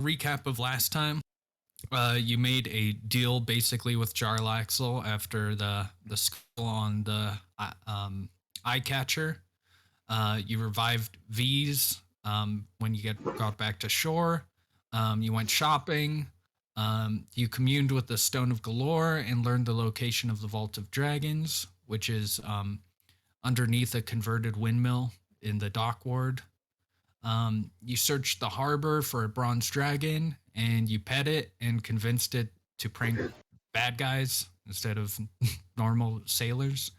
recap of last time. You made a deal basically with Jarlaxle after the skull on the eye catcher. You revived V's when you got back to shore. You went shopping. You communed with the Stone of Galore and learned the location of the Vault of Dragons, which is underneath a converted windmill in the dock ward. You searched the harbor for a bronze dragon, and you pet it and convinced it to prank bad guys instead of normal sailors.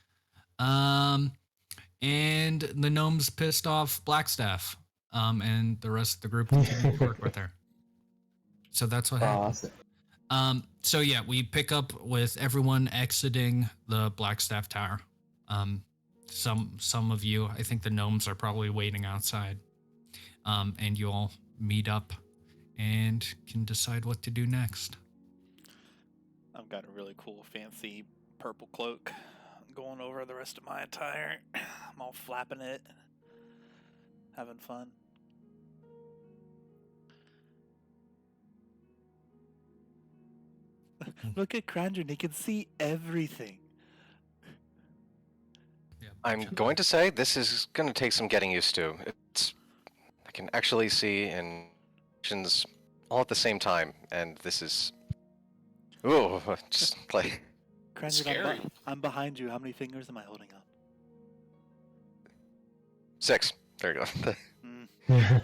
And the gnomes pissed off Blackstaff, and the rest of the group continued to work with her. So that's what happened. So yeah, we pick up with everyone exiting the Blackstaff Tower. Some of you, I think the gnomes are probably waiting outside. And you all meet up and can decide what to do next. I've got a really cool, fancy purple cloak going over the rest of my attire. I'm all flapping it, having fun. Look at Krandren, he can see everything. Yeah, I'm going to say this is going to take some getting used to. I can actually see in actions all at the same time, and this is... Ooh, just like... Krandren, scary. I'm behind you. How many fingers am I holding up? 6. There you go.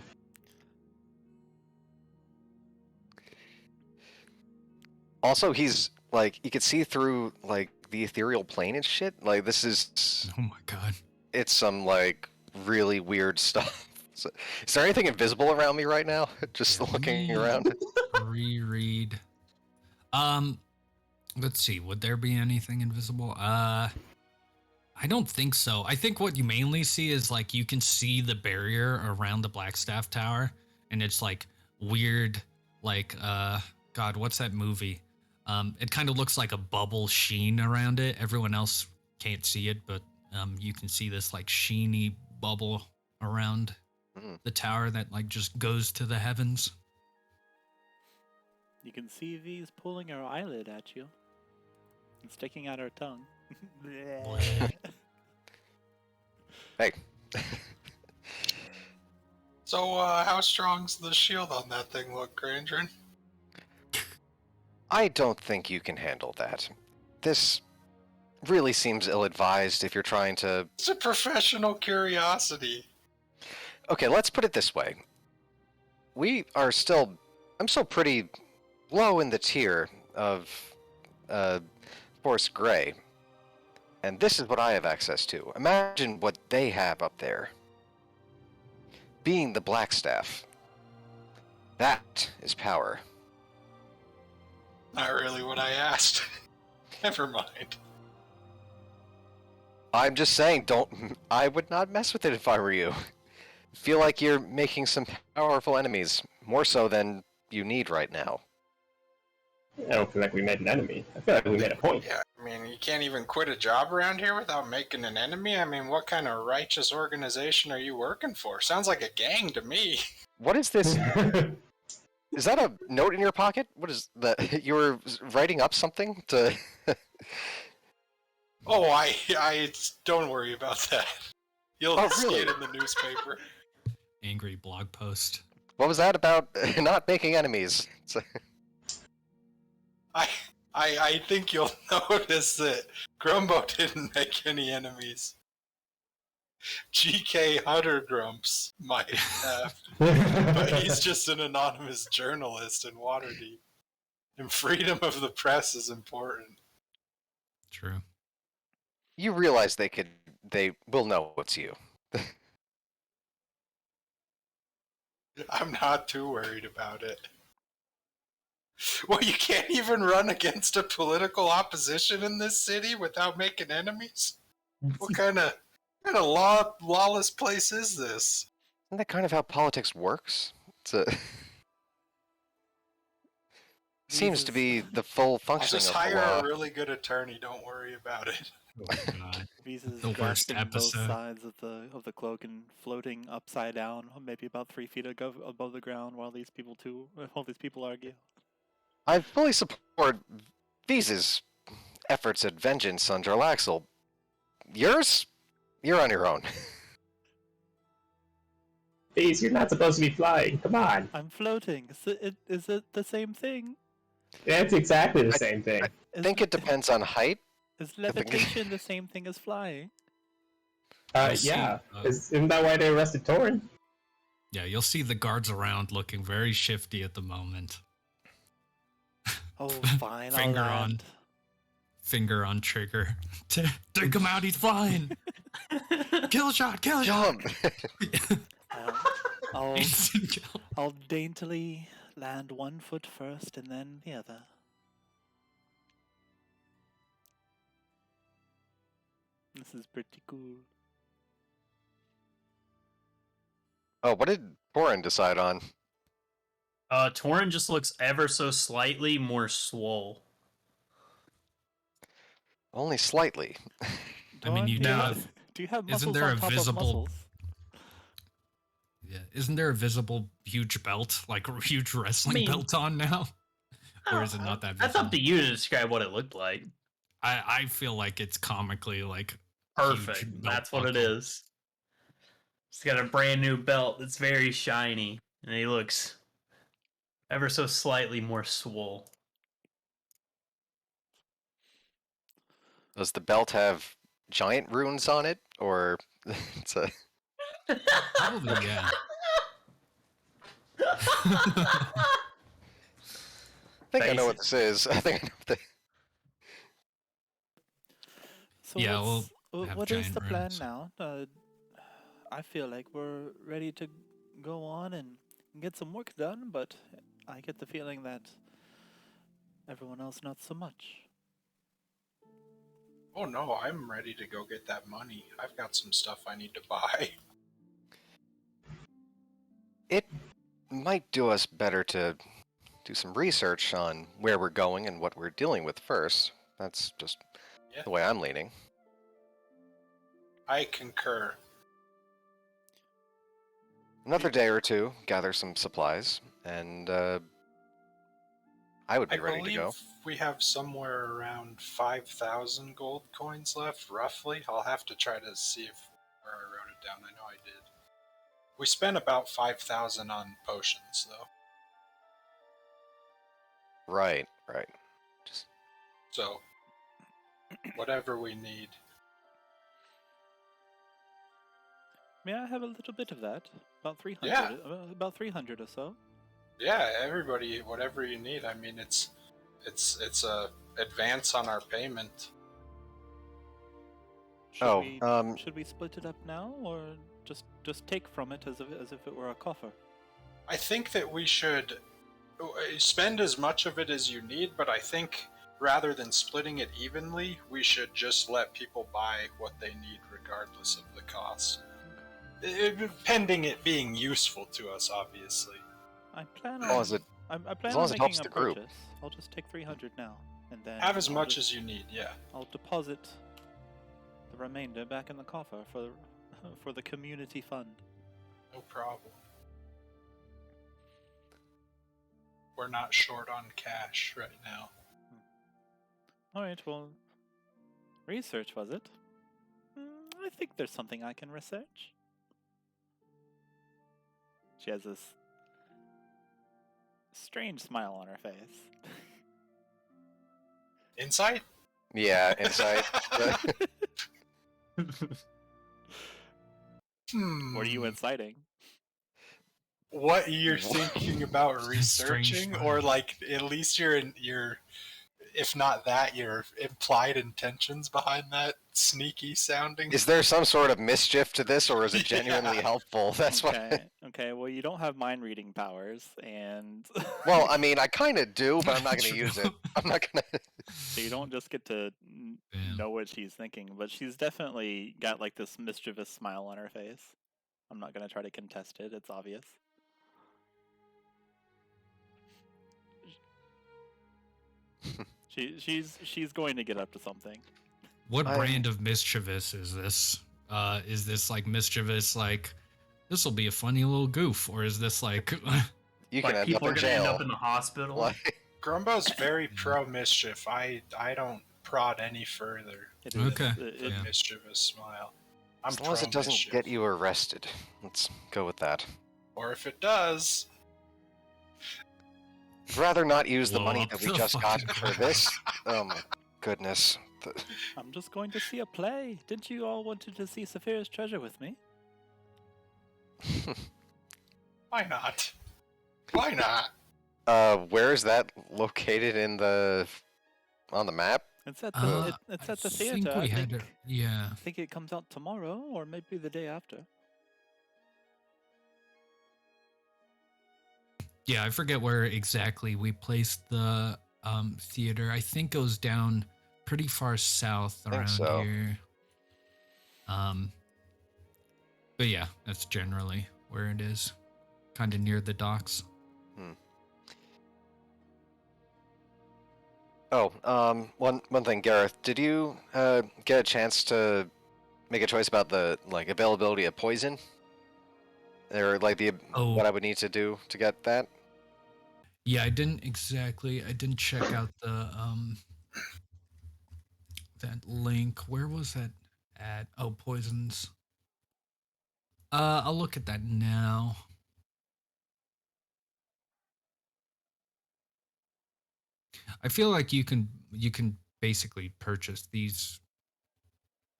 Also, he's, like, you can see through, like, the ethereal plane and shit. Like, this is... Oh my god. It's some, like, really weird stuff. So, is there anything invisible around me right now? Just looking around. Reread. Let's see. Would there be anything invisible? I don't think so. I think what you mainly see is like you can see the barrier around the Blackstaff Tower, and it's like weird. Like God, what's that movie? It kind of looks like a bubble sheen around it. Everyone else can't see it, but you can see this like sheeny bubble around the tower that like just goes to the heavens. You can see V's pulling her eyelid at you and sticking out her tongue. Hey. So, how strong's the shield on that thing look, Krandren? I don't think you can handle that. This really seems ill-advised if you're trying to... It's a professional curiosity. Okay, let's put it this way. I'm still pretty low in the tier of Forest Grey. And this is what I have access to. Imagine what they have up there. Being the Blackstaff. That is power. Not really what I asked. Never mind. I'm just saying, I would not mess with it if I were you. Feel like you're making some powerful enemies, more so than you need right now. I don't feel like we made an enemy. I feel like we made a point. Yeah, I mean, you can't even quit a job around here without making an enemy? I mean, what kind of righteous organization are you working for? Sounds like a gang to me. What is this? Is that a note in your pocket? What is that? You were writing up something to... Oh, I don't worry about that. You'll see it in the newspaper. Angry blog post. What was that about not making enemies? I think you'll notice that Grumbo didn't make any enemies. GK Hunter Grumps might have, but he's just an anonymous journalist in Waterdeep. And freedom of the press is important. True. You realize they will know it's you. I'm not too worried about it. Well, you can't even run against a political opposition in this city without making enemies? What kind of lawless place is this? Isn't that kind of how politics works? Seems to be Visa's- the full I'll functioning just of the hire law. a really good attorney. Don't worry about it. Oh, God. Visa's The worst grasping both episode. sides of the cloak and floating upside down, maybe about 3 feet above the ground, while these people argue. I fully support Visa's efforts at vengeance on Jarlaxle. Yours? You're on your own. Please, you're not supposed to be flying. Come on. I'm floating. Is it the same thing? That's exactly the same thing. I Is, think it depends on height. Is think- levitation the same thing as flying? You'll see, Yeah. Isn't that why they arrested Torin? Yeah, you'll see the guards around looking very shifty at the moment. Oh, fine. Finger I'll on- land. Finger on trigger. Take him out, he's flying! Kill shot, kill shot! Jump! I'll, Instant kill. I'll daintily land 1 foot first and then the other. This is pretty cool. Oh, what did Torin decide on? Torin just looks ever so slightly more swole. Only slightly. I mean, you do have- do you have isn't muscles there on a top visible- of muscles? Yeah, isn't there a visible huge belt, like a huge wrestling mean- belt on now? Or is it not that visible? That's up to you to describe what it looked like. I feel like it's comically like Perfect. huge belt That's what it buckle. is. He's got a brand new belt that's very shiny, and he looks ever so slightly more swole. Does the belt have giant runes on it, or it's a? Probably, yeah. I think I know what this is. I think I know what the... So Yeah, we'll have what is giant the plan runes. now? I feel like we're ready to go on and get some work done, but I get the feeling that everyone else not so much. Oh no, I'm ready to go get that money. I've got some stuff I need to buy. It might do us better to do some research on where we're going and what we're dealing with first. That's just Yeah. the way I'm leaning. I concur. Another day or two, gather some supplies, and I would be I ready to believe go. we have somewhere around 5,000 gold coins left, roughly. I'll have to try to see where I wrote it down. I know I did. We spent about 5,000 on potions, though. Right. Just So, whatever we need. May I have a little bit of that? About 300. Yeah. About 300 or so. Yeah, everybody, whatever you need. I mean, it's a advance on our payment. Should we split it up now, or just take from it as if it were a coffer? I think that we should spend as much of it as you need, but I think rather than splitting it evenly, we should just let people buy what they need regardless of the cost. Pending it being useful to us, obviously. I plan as long on. as it I plan long on as it making helps a the group. purchase. I'll just take 300 now, and then Have as much as you need, yeah. I'll deposit the remainder back in the coffer for the community fund. No problem. We're not short on cash right now. All right. Well, research was it? I think there's something I can research. She has this strange smile on her face. Insight? yeah, inside. What are you inciting? What you're thinking about Strange researching, smile. or like at least your if not that, your implied intentions behind that sneaky sounding. Is there some sort of mischief to this, or is it genuinely Yeah. helpful? That's what. Okay. Well, you don't have mind reading powers, and Well, I mean, I kind of do, but I'm not going to use it. I'm not going to. so you don't just get to Damn. know what she's thinking, but she's definitely got like this mischievous smile on her face. I'm not gonna try to contest it; it's obvious. She's going to get up to something. What brand of mischievous is this? Is this like mischievous, like this will be a funny little goof, or is this like You can Like end up people in are gonna end jail. up in the hospital. Like, Grumbo's very pro mischief. I don't prod any further It Okay. It, with Yeah. mischievous smile. I'm as long as it doesn't pro-mischief. get you arrested. Let's go with that. Or if it does, I'd rather not use the Blow money up that we the just got fucking for this. Oh my goodness. I'm just going to see a play. Didn't you all wanted to see Saphira's treasure with me? why not? Why not? Where is that located on the map? It's at the I theater. think we had it. Yeah. I think it comes out tomorrow or maybe the day after. Yeah, I forget where exactly we placed the theater. I think it goes down pretty far south I think around so. here. But yeah, that's generally where it is, kind of near the docks. Oh, one thing, Gareth, did you get a chance to make a choice about the like availability of poison, or like the Oh. what I would need to do to get that? Yeah, I didn't check out the that link. Where was that at? Oh, poisons. I'll look at that now. I feel like you can basically purchase these.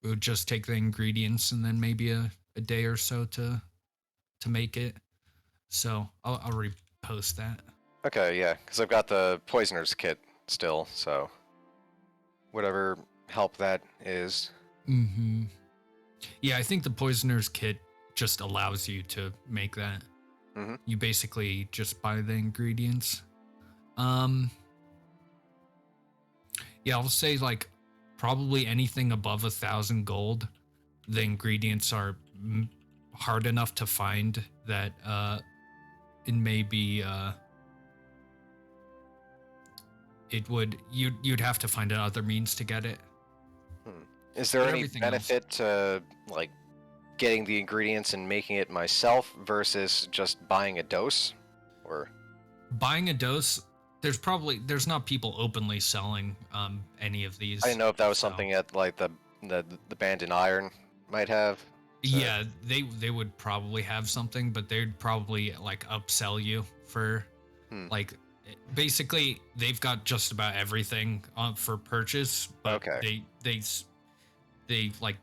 It would just take the ingredients and then maybe a day or so to make it. So I'll repost that. Okay, yeah, because I've got the poisoner's kit still, so whatever help that is. Mm-hmm. Yeah, I think the poisoner's kit just allows you to make that. Mm-hmm. You basically just buy the ingredients. Yeah, I'll say like probably anything above 1,000 gold. The ingredients are hard enough to find that it may be you'd have to find other means to get it. Is there But any everything else- benefit to like getting the ingredients and making it myself versus just buying a dose? Or Buying a dose, there's not people openly selling any of these. I didn't know if that was so- something that like the band in Iron might have. So- Yeah, they would probably have something, but they'd probably like upsell you for like basically they've got just about everything for purchase, but Okay. they like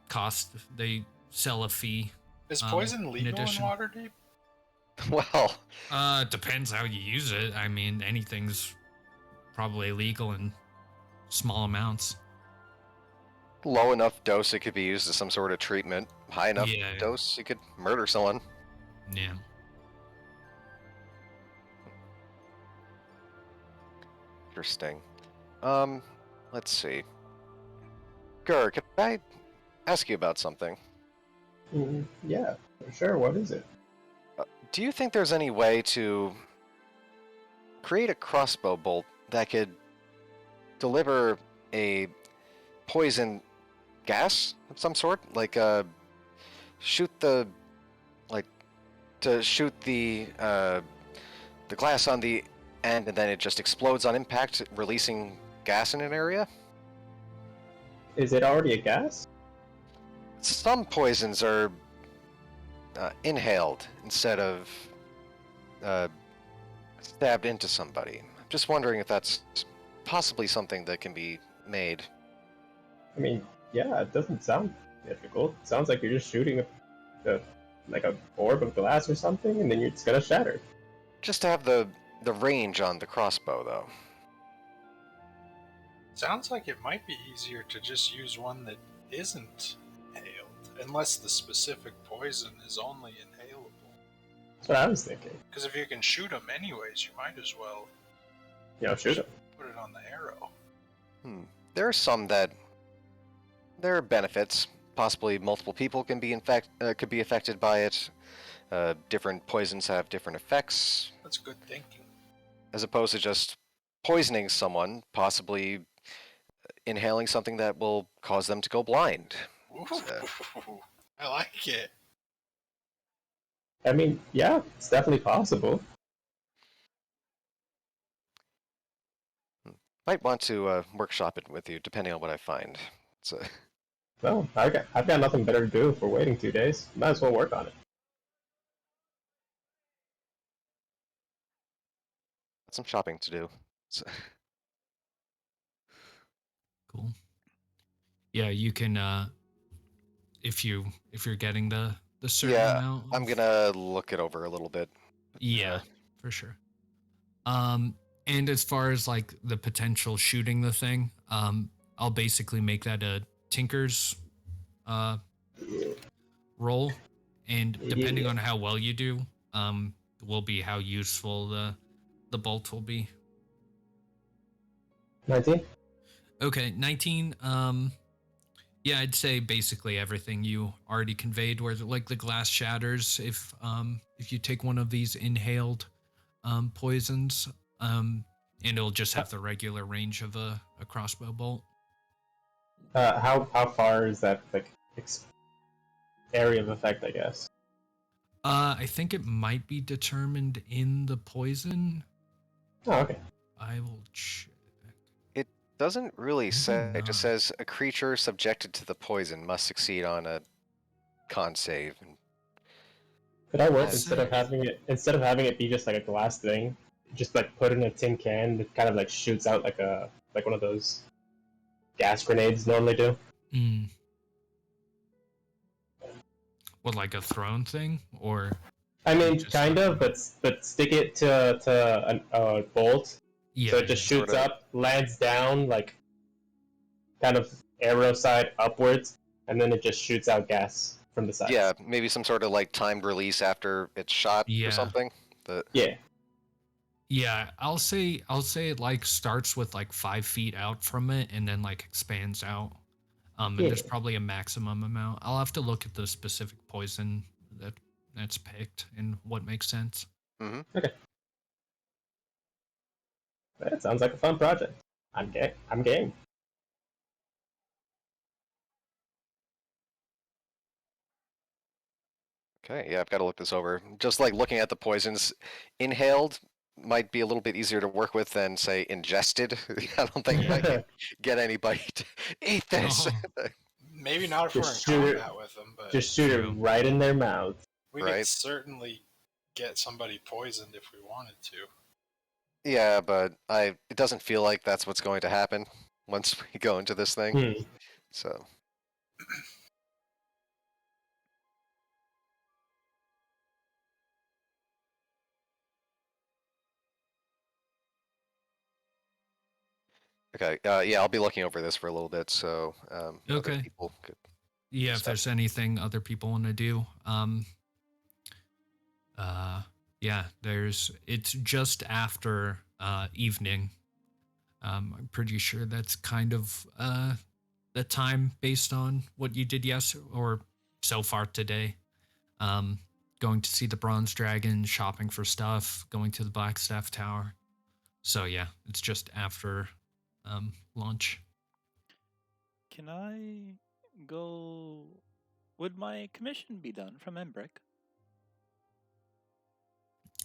they sell a fee. Is poison legal in addition. Waterdeep? Well, It depends how you use it. I mean, anything's probably illegal in small amounts. low enough dose it could be used as some sort of treatment. High enough Yeah. dose you could murder someone. Yeah. Interesting. Let's see. Gur, can I ask you about something? Yeah, for sure. What is it? Do you think there's any way to create a crossbow bolt that could deliver a poison gas of some sort? Like, shoot the glass on the end, and then it just explodes on impact, releasing gas in an area? Is it already a gas? Some poisons are inhaled instead of stabbed into somebody. I'm just wondering if that's possibly something that can be made. I mean, yeah, it doesn't sound difficult. It sounds like you're just shooting a orb of glass or something, and then it's gonna shatter. Just to have the range on the crossbow, though. Sounds like it might be easier to just use one that isn't inhaled, unless the specific poison is only inhalable. That's what I was thinking. Because if you can shoot them anyways, you might as well Shoot him. put it on the arrow. There are some that there are benefits. Possibly multiple people can be could be affected by it. Different poisons have different effects, That's good thinking. as opposed to just poisoning someone. Possibly inhaling something that will cause them to go blind. Ooh, I like it. I mean, yeah, it's definitely possible. Might want to workshop it with you, depending on what I find. So, Well, I've got nothing better to do for waiting 2 days. Might as well work on it. got some shopping to do. So, Cool. Yeah, you can if you're getting the certain yeah, amount. I'm of- gonna look it over a little bit. Yeah, for sure. And as far as like the potential shooting the thing, I'll basically make that a tinker's roll, and depending Yeah. on how well you do, will be how useful the bolt will be. 19? Okay, 19. Yeah, I'd say basically everything you already conveyed, where like the glass shatters if you take one of these inhaled poisons, and it'll just have the regular range of a crossbow bolt. How far is that like area of effect? I guess. I think it might be determined in the poison. Oh, okay. I will check. It doesn't really Maybe say. It just not. says a creature subjected to the poison must succeed on a con save. Could I work I'll instead say- of having it be just like a glass thing? Just like put in a tin can that kind of like shoots out like one of those gas grenades normally do. Mm. What, like a throne thing, or I mean, just kind of, but stick it to a bolt, yeah, so it just Sort shoots of. up, lands down, like kind of arrow side upwards, and then it just shoots out gas from the sides. Yeah, maybe some sort of like timed release after it's shot Yeah. or something. But Yeah. Yeah, I'll say it like starts with like 5 feet out from it and then like expands out. And Yeah. there's probably a maximum amount. I'll have to look at the specific poison that's picked and what makes sense. hmm That sounds like a fun project. I'm game. Okay, yeah, I've got to look this over. Just like looking at the poisons, inhaled might be a little bit easier to work with than say ingested. I don't think I can get anybody to eat this. Oh, Maybe not if we're in Just shoot it. combat with them, but Just shoot it True. right in their mouth. we could Right. certainly get somebody poisoned if we wanted to. Yeah, but it doesn't feel like that's what's going to happen once we go into this thing. Hmm. So okay, yeah, I'll be looking over this for a little bit. So other Okay. people could. yeah, if Stuff. there's anything other people want to do, yeah, it's just after evening. I'm pretty sure that's kind of the time based on what you did or so far today. Going to see the bronze dragon, shopping for stuff, going to the Blackstaff Tower. So yeah, it's just after lunch. Can I go? Would my commission be done from Embrick?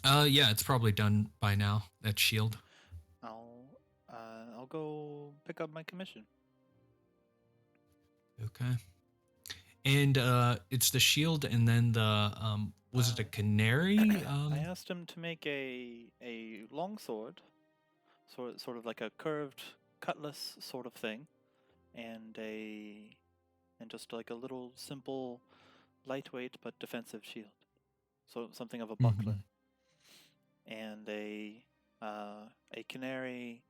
Yeah, it's probably done by now. That shield. I'll go pick up my commission. Okay. And it's the shield, and then the was it a canary? I asked him to make a long sword, sort of like a curved cutlass sort of thing, and just like a little simple, lightweight but defensive shield. So something of a buckler, and a canary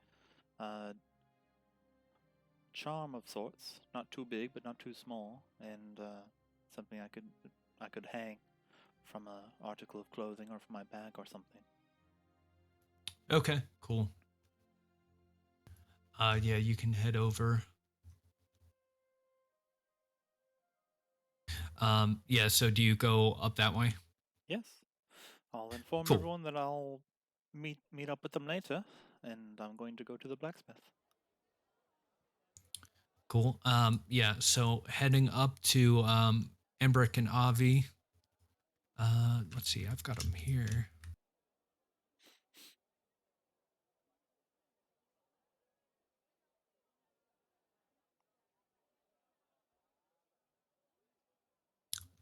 charm of sorts, not too big but not too small, and something I could hang from a article of clothing or from my bag or something. Okay, cool. Yeah, you can head over. Yeah, so do you go up that way? Yes, I'll inform Cool. everyone that I'll meet up with them later, and I'm going to go to the blacksmith. Cool. Yeah. So heading up to Embrick and Avi. Let's see. I've got them here.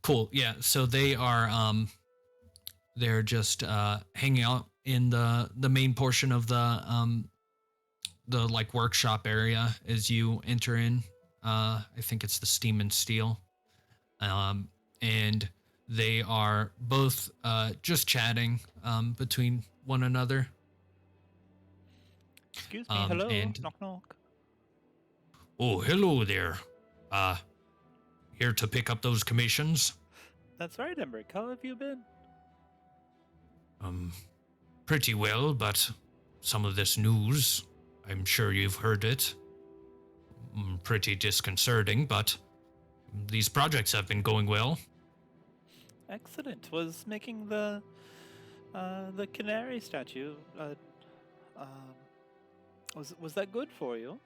Cool. Yeah. So they are they're just hanging out in the main portion of the like workshop area as you enter in. I think it's the Steam and Steel. And they are both just chatting between one another. Excuse me, hello, and knock knock. Oh, hello there. Here to pick up those commissions. That's right, Embrick. How have you been? Pretty well, but some of this news, I'm sure you've heard it. Pretty disconcerting, but these projects have been going well. Excellent. Was making the Canary Statue. Was that good for you?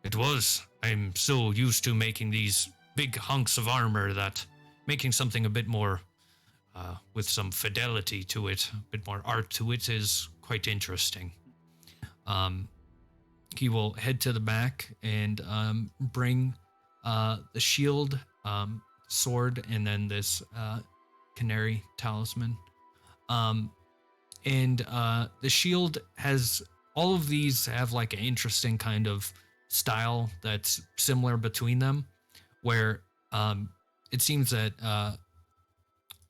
It was. I'm so used to making these big hunks of armor that making something a bit more with some fidelity to it, a bit more art to it is quite interesting. He will head to the back and bring the shield, sword, and then this canary talisman. And the shield has, all of these have like an interesting kind of style that's similar between them, where it seems that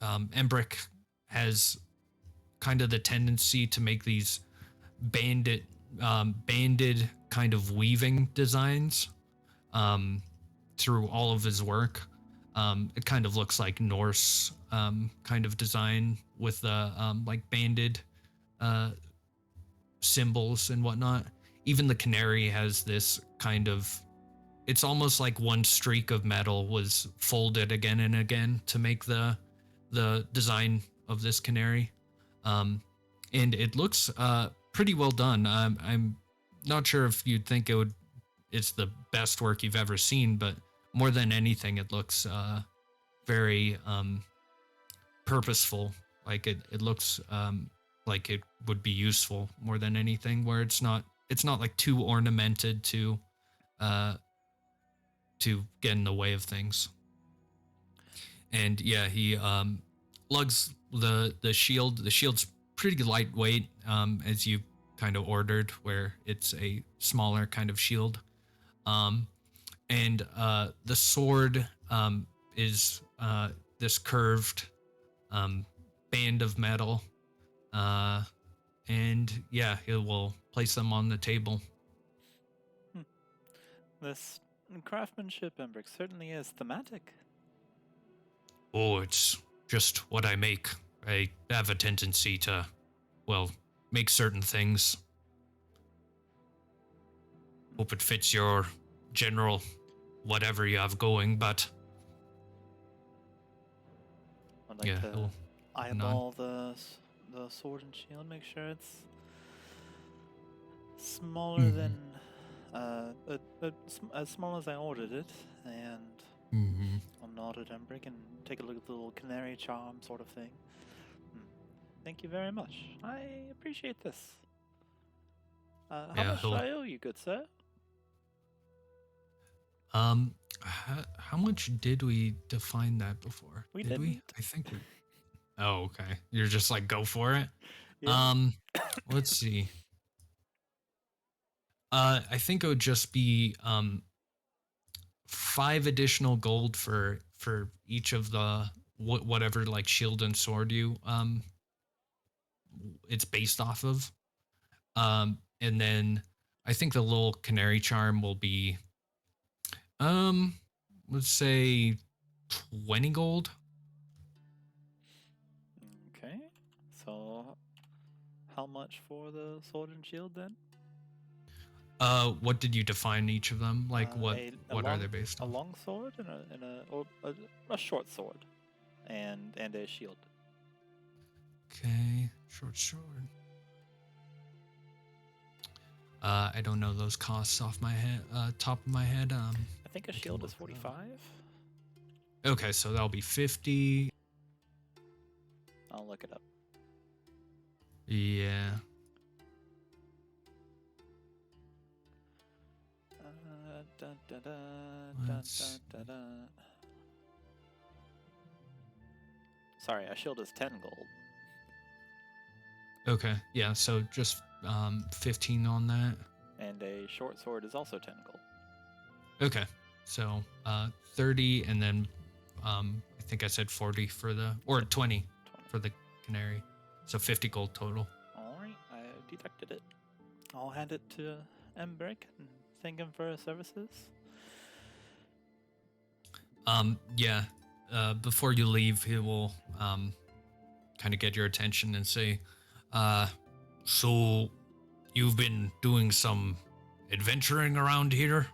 Embrick has kind of the tendency to make these banded kind of weaving designs through all of his work. It kind of looks like Norse kind of design with the like banded symbols and whatnot. Even the canary has this kind of, it's almost like one streak of metal was folded again and again to make the design of this canary. And it looks pretty well done. I'm not sure if you'd think it's the best work you've ever seen, but more than anything, it looks very purposeful. Like it looks like it would be useful more than anything, where it's not like too ornamented to get in the way of things. And yeah, he lugs the shield. The shield's pretty lightweight, as you kind of ordered, where it's a smaller kind of shield. And the sword is this curved band of metal. And yeah, he will place them on the table. This craftsmanship, Embrick, certainly is thematic. Oh, it's just what I make. I have a tendency to, well, make certain things. Hope it fits your general whatever you have going, but I'd like yeah, to he'll eyeball the sword and shield, make sure it's smaller than as small as I ordered it, and I'll nod at Embrick and take a look at the little canary charm sort of thing. Thank you very much. I appreciate this. How much do I owe you, good sir? How much did we define that before? We did didn't. we? I think we. Oh, okay. You're just like, go for it. Yeah. Let's see. I think it would just be 5 additional gold for each of the whatever like shield and sword you it's based off of. And then I think the little canary charm will be let's say 20 gold. Okay. So how much for the sword and shield then? What did you define each of them? Like what are they based on? on? A long sword and a short sword, and a shield. Okay, short sword. I don't know those costs off my head, top of my head. I think a I can shield is look it up. 45. Okay, so that'll be 50. I'll look it up. Yeah. Dun, dun, dun, Let's- dun, dun, dun. Sorry, a shield is 10 gold. Okay, yeah, so just 15 on that. And a short sword is also 10 gold. Okay, so 30, and then I think I said 40 for the, or 20 for the canary. So 50 gold total. Alright, I deducted it. I'll hand it to Embrick and thank him for his services. Yeah, before you leave, he will kind of get your attention and say, so you've been doing some adventuring around here?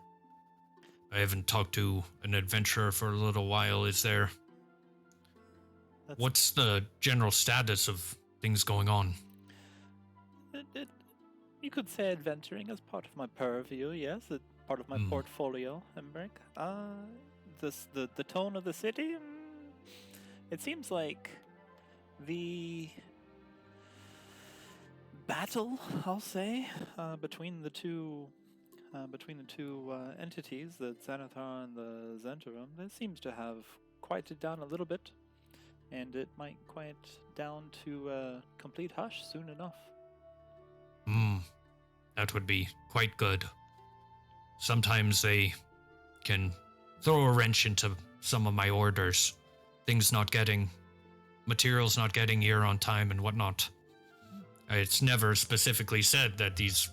I haven't talked to an adventurer for a little while. Is there... That's- What's the general status of things going on? You could say adventuring as part of my purview, yes, part of my portfolio, Embrick. The tone of the city, it seems like the battle, I'll say, between the two entities, the Xanathar and the Zentarum, that seems to have quieted down a little bit, and it might quiet down to a complete hush soon enough. That would be quite good. Sometimes they can throw a wrench into some of my orders. Materials not getting here on time and whatnot. It's never specifically said that these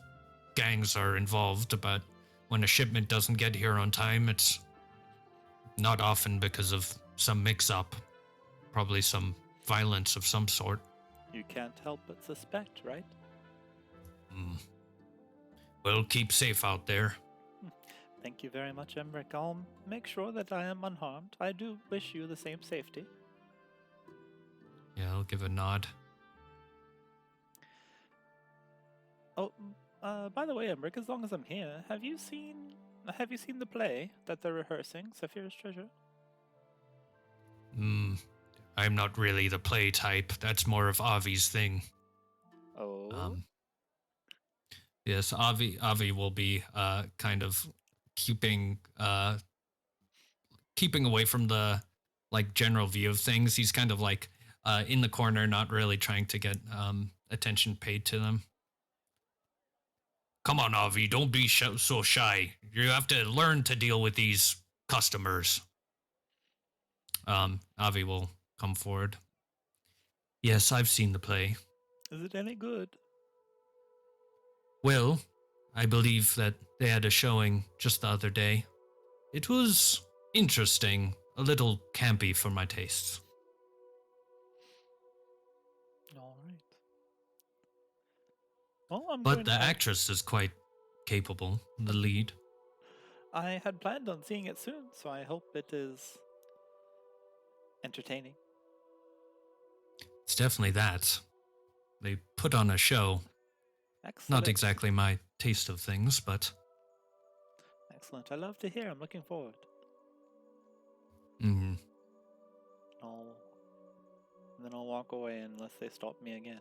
gangs are involved, but when a shipment doesn't get here on time, it's not often because of some mix-up. Probably some violence of some sort. You can't help but suspect, right? Well, keep safe out there. Thank you very much, Embrick. I'll make sure that I am unharmed. I do wish you the same safety. Yeah, I'll give a nod. Oh, by the way, Embrick, as long as I'm here, have you seen the play that they're rehearsing, Saphira's Treasure? I'm not really the play type. That's more of Avi's thing. Oh. Yes, Avi will be kind of keeping away from the like general view of things. He's kind of like in the corner, not really trying to get attention paid to them. Come on, Avi, don't be so shy. You have to learn to deal with these customers. Avi will come forward. Yes, I've seen the play. Is it any good? Well, I believe that they had a showing just the other day. It was interesting, a little campy for my tastes. All right. Well, I'm But going the to- actress is quite capable, the lead. I had planned on seeing it soon, so I hope it is entertaining. It's definitely that. They put on a show. Excellent. Not exactly my taste of things, but... Excellent. I love to hear. I'm looking forward. Mm-hmm. Then I'll walk away unless they stop me again.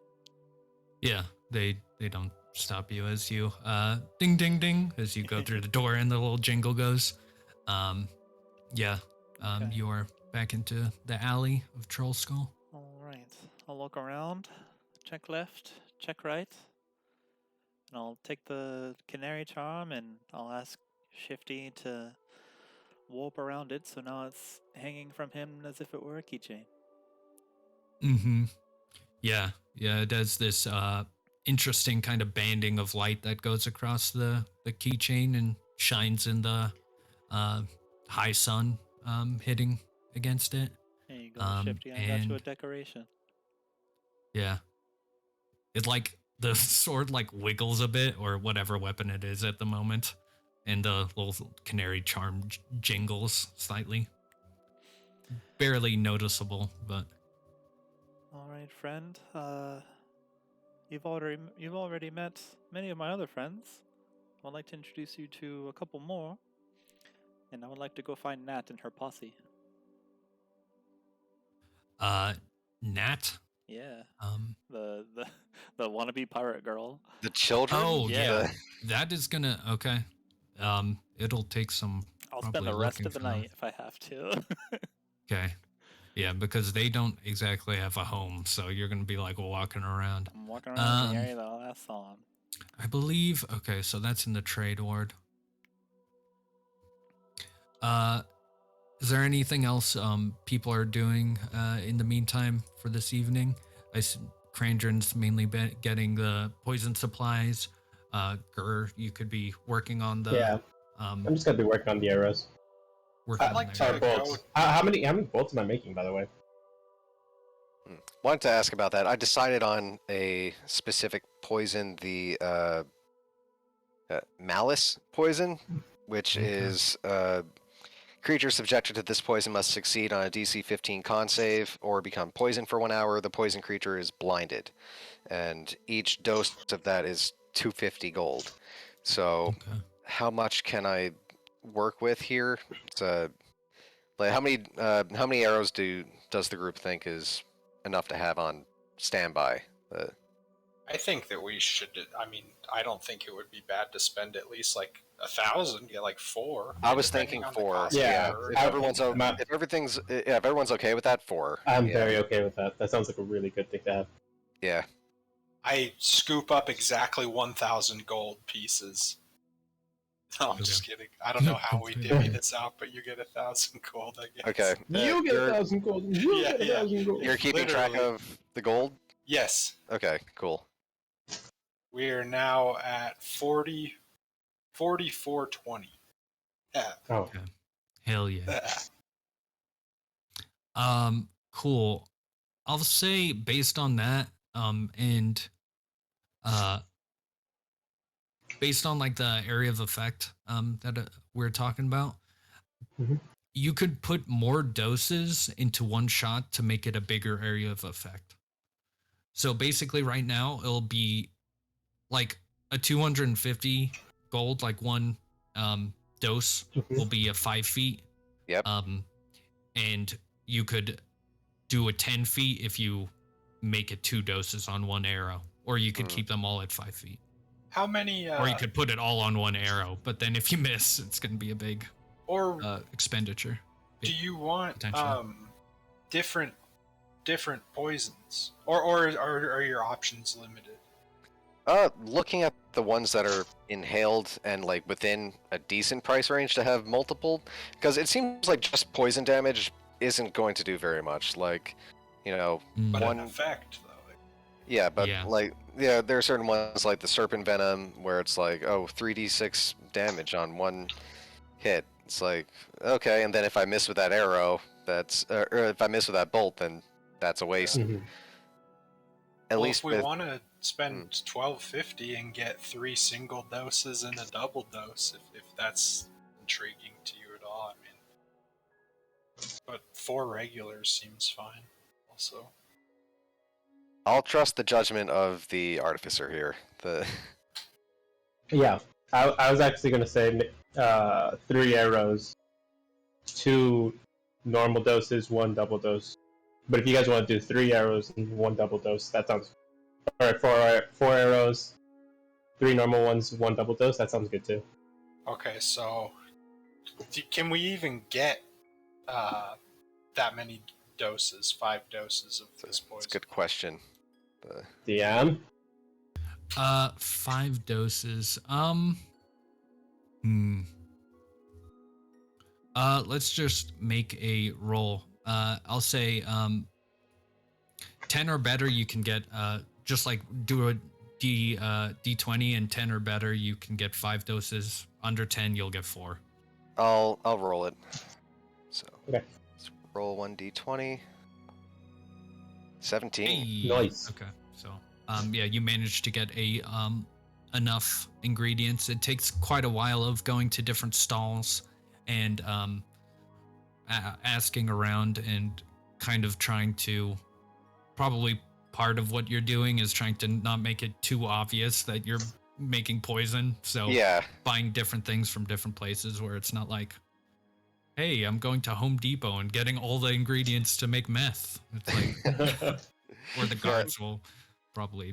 Yeah, they don't stop you as you ding ding ding as you go through the door and the little jingle goes. Yeah. Okay. You are back into the alley of Troll Skull. All right. I'll look around, check left, check right, and I'll take the canary charm and I'll ask Shifty to warp around it so now it's hanging from him as if it were a keychain. Mm-hmm. Yeah, it does this interesting kind of banding of light that goes across the keychain and shines in the high sun hitting against it. There you go, Shifty. I got you a decoration. Yeah. It like the sword like wiggles a bit or whatever weapon it is at the moment. And the little canary charm jingles slightly. Barely noticeable, but All right, friend. You've already met many of my other friends. I'd like to introduce you to a couple more, and I would like to go find Nat and her posse. Nat. Yeah, Um. the the wannabe pirate girl. The children? Oh Yeah. yeah. That is gonna okay. It'll take some. I'll spend probably the rest looking of the for them. night if I have to. Okay. Yeah, because they don't exactly have a home, so you're gonna be like walking around. I'm walking around Um, the area that I last saw him. I believe. Okay, so that's in the trade ward. Is there anything else people are doing in the meantime for this evening? Krandren's mainly getting the poison supplies. You could be working on the Yeah, I'm just gonna be working on the arrows. working I'd on like the to bolts. go. How many bolts am I making, by the way? Wanted to ask about that. I decided on a specific poison, the malice poison, which Okay. is creatures subjected to this poison must succeed on a DC 15 con save or become poisoned for 1 hour. The poison creature is blinded, and each dose of that is 250 gold. So, Okay. how much can I work with here? It's like how many arrows does the group think is enough to have on standby? I think that we should. I mean, I don't think it would be bad to spend at least like 1,000. Get like 4. I was depending thinking on the 4. cost Yeah, per- If everyone's Ma- if everyone's okay with that, 4. I'm yeah. very okay with that. That sounds like a really good thing to have. Yeah. I scoop up exactly 1,000 gold pieces. No, I'm just kidding. I don't know how we divvy this out, but you get 1,000 gold, I guess. Okay. You get you're, 1,000 gold. You Yeah, get yeah. 1,000 gold. you're keeping track Literally. of the gold? Yes, Okay, cool. we are now at 4420. Yeah. Oh, Hell yeah. Cool. I'll say based on that, and based on like the area of effect that we're talking about, Mhm. you could put more doses into one shot to make it a bigger area of effect. So basically, right now it'll be like a 250 gold, like one dose will be a 5 feet. Yep. And you could do a 10 feet if you make it 2 doses on one arrow, or you could keep them all at 5 feet, How many? or you could put it all on one arrow. But then if you miss, it's going to be a big Or expenditure. do you want potential. different poisons, or are your options limited? Looking at the ones that are inhaled and like within a decent price range to have multiple, because it seems like just poison damage isn't going to do very much. Like, you know, Mm. But one. an effect though. Yeah, but Yeah. like, yeah, there are certain ones like the serpent venom where it's like, oh, 3d6 damage on one hit. It's like, okay, and then if I miss with that arrow, that's or if I miss with that bolt, then that's a waste. Mhm. At Well, least if we with want to spend 1250 and get 3 single doses and a double dose, if that's intriguing to you at all, I mean. But 4 regulars seems fine. Also, I'll trust the judgment of the artificer here. The Yeah, I was actually going to say 3 arrows, 2 normal doses, 1 double dose. But if you guys want to do 3 arrows and 1 double dose, that sounds. Or 4 arrows, 3 normal ones, 1 double dose, that sounds good too. okay, so can we even get that many doses? 5 doses of this That's a poison? good question. DM? 5 doses. Let's just make a roll. I'll say 10 or better you can get just like do a D20, and 10 or better you can get 5 doses. Under 10 you'll get 4. I'll roll it. So Okay. let's roll 1d20. 17. Hey. Nice. Okay. So yeah, you managed to get a enough ingredients. It takes quite a while of going to different stalls and asking around and kind of trying to, probably part of what you're doing is trying to not make it too obvious that you're making poison, so Yeah. buying different things from different places where it's not like, hey, I'm going to Home Depot and getting all the ingredients to make meth. It's like, or the guards will probably